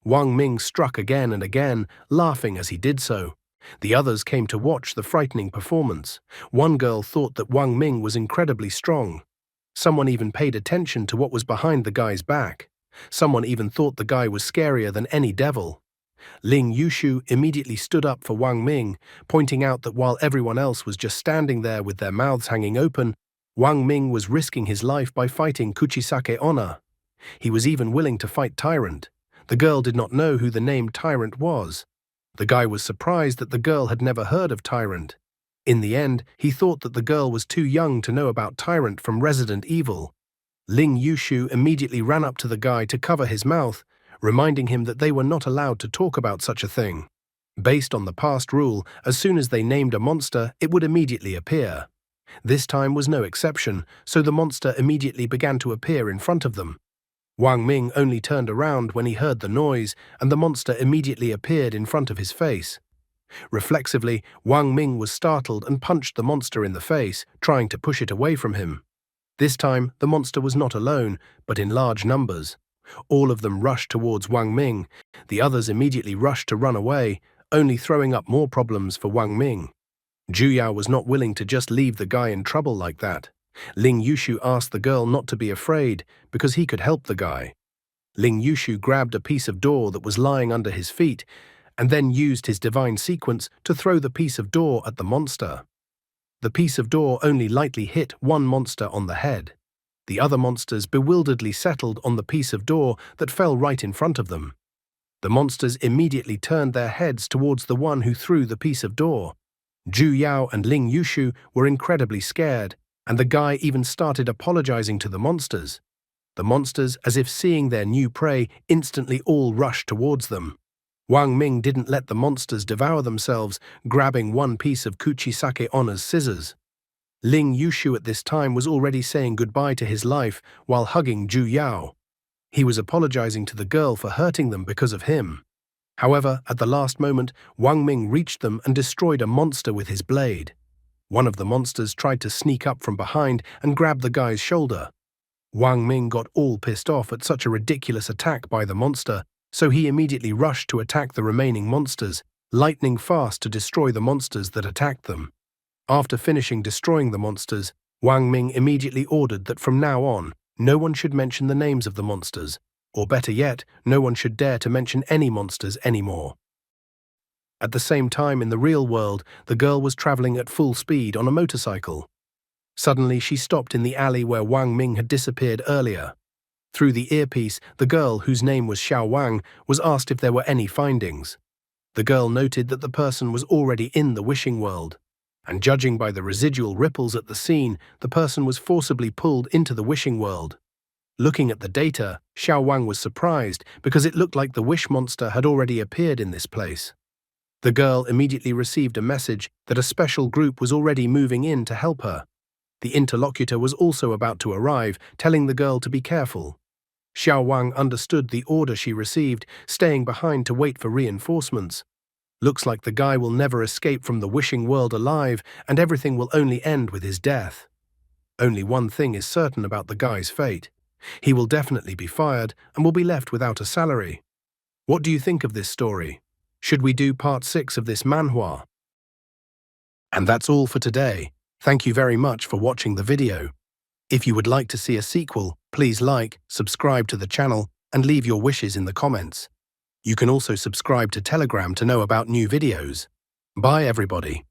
Wang Ming struck again and again, laughing as he did so. The others came to watch the frightening performance. One girl thought that Wang Ming was incredibly strong. Someone even paid attention to what was behind the guy's back. Someone even thought the guy was scarier than any devil. Ling Yushu immediately stood up for Wang Ming, pointing out that while everyone else was just standing there with their mouths hanging open, Wang Ming was risking his life by fighting Kuchisake Onna. He was even willing to fight Tyrant. The girl did not know who the name Tyrant was. The guy was surprised that the girl had never heard of Tyrant. In the end, he thought that the girl was too young to know about Tyrant from Resident Evil. Ling Yushu immediately ran up to the guy to cover his mouth, reminding him that they were not allowed to talk about such a thing. Based on the past rule, as soon as they named a monster, it would immediately appear. This time was no exception, so the monster immediately began to appear in front of them. Wang Ming only turned around when he heard the noise, and the monster immediately appeared in front of his face. Reflexively, Wang Ming was startled and punched the monster in the face, trying to push it away from him. This time, the monster was not alone, but in large numbers. All of them rushed towards Wang Ming. The others immediately rushed to run away, only throwing up more problems for Wang Ming. Zhu Yao was not willing to just leave the guy in trouble like that. Ling Yushu asked the girl not to be afraid, because he could help the guy. Ling Yushu grabbed a piece of door that was lying under his feet, and then used his divine sequence to throw the piece of door at the monster. The piece of door only lightly hit one monster on the head. The other monsters bewilderedly settled on the piece of door that fell right in front of them. The monsters immediately turned their heads towards the one who threw the piece of door. Zhu Yao and Ling Yushu were incredibly scared, and the guy even started apologizing to the monsters. The monsters, as if seeing their new prey, instantly all rushed towards them. Wang Ming didn't let the monsters devour themselves, grabbing one piece of Kuchisake Onna's scissors. Ling Yushu at this time was already saying goodbye to his life while hugging Zhu Yao. He was apologizing to the girl for hurting them because of him. However, at the last moment, Wang Ming reached them and destroyed a monster with his blade. One of the monsters tried to sneak up from behind and grab the guy's shoulder. Wang Ming got all pissed off at such a ridiculous attack by the monster, So he immediately rushed to attack the remaining monsters, lightning fast to destroy the monsters that attacked them. After finishing destroying the monsters, Wang Ming immediately ordered that from now on, no one should mention the names of the monsters, or better yet, no one should dare to mention any monsters anymore. At the same time in the real world, the girl was traveling at full speed on a motorcycle. Suddenly she stopped in the alley where Wang Ming had disappeared earlier. Through the earpiece, the girl, whose name was Xiao Wang, was asked if there were any findings. The girl noted that the person was already in the wishing world, and judging by the residual ripples at the scene, the person was forcibly pulled into the wishing world. Looking at the data, Xiao Wang was surprised because it looked like the wish monster had already appeared in this place. The girl immediately received a message that a special group was already moving in to help her. The interlocutor was also about to arrive, telling the girl to be careful. Xiao Wang understood the order she received, staying behind to wait for reinforcements. Looks like the guy will never escape from the wishing world alive, and everything will only end with his death. Only one thing is certain about the guy's fate. He will definitely be fired and will be left without a salary. What do you think of this story? Should we do part 6 of this manhwa? And that's all for today. Thank you very much for watching the video. If you would like to see a sequel, please like, subscribe to the channel, and leave your wishes in the comments. You can also subscribe to Telegram to know about new videos. Bye everybody.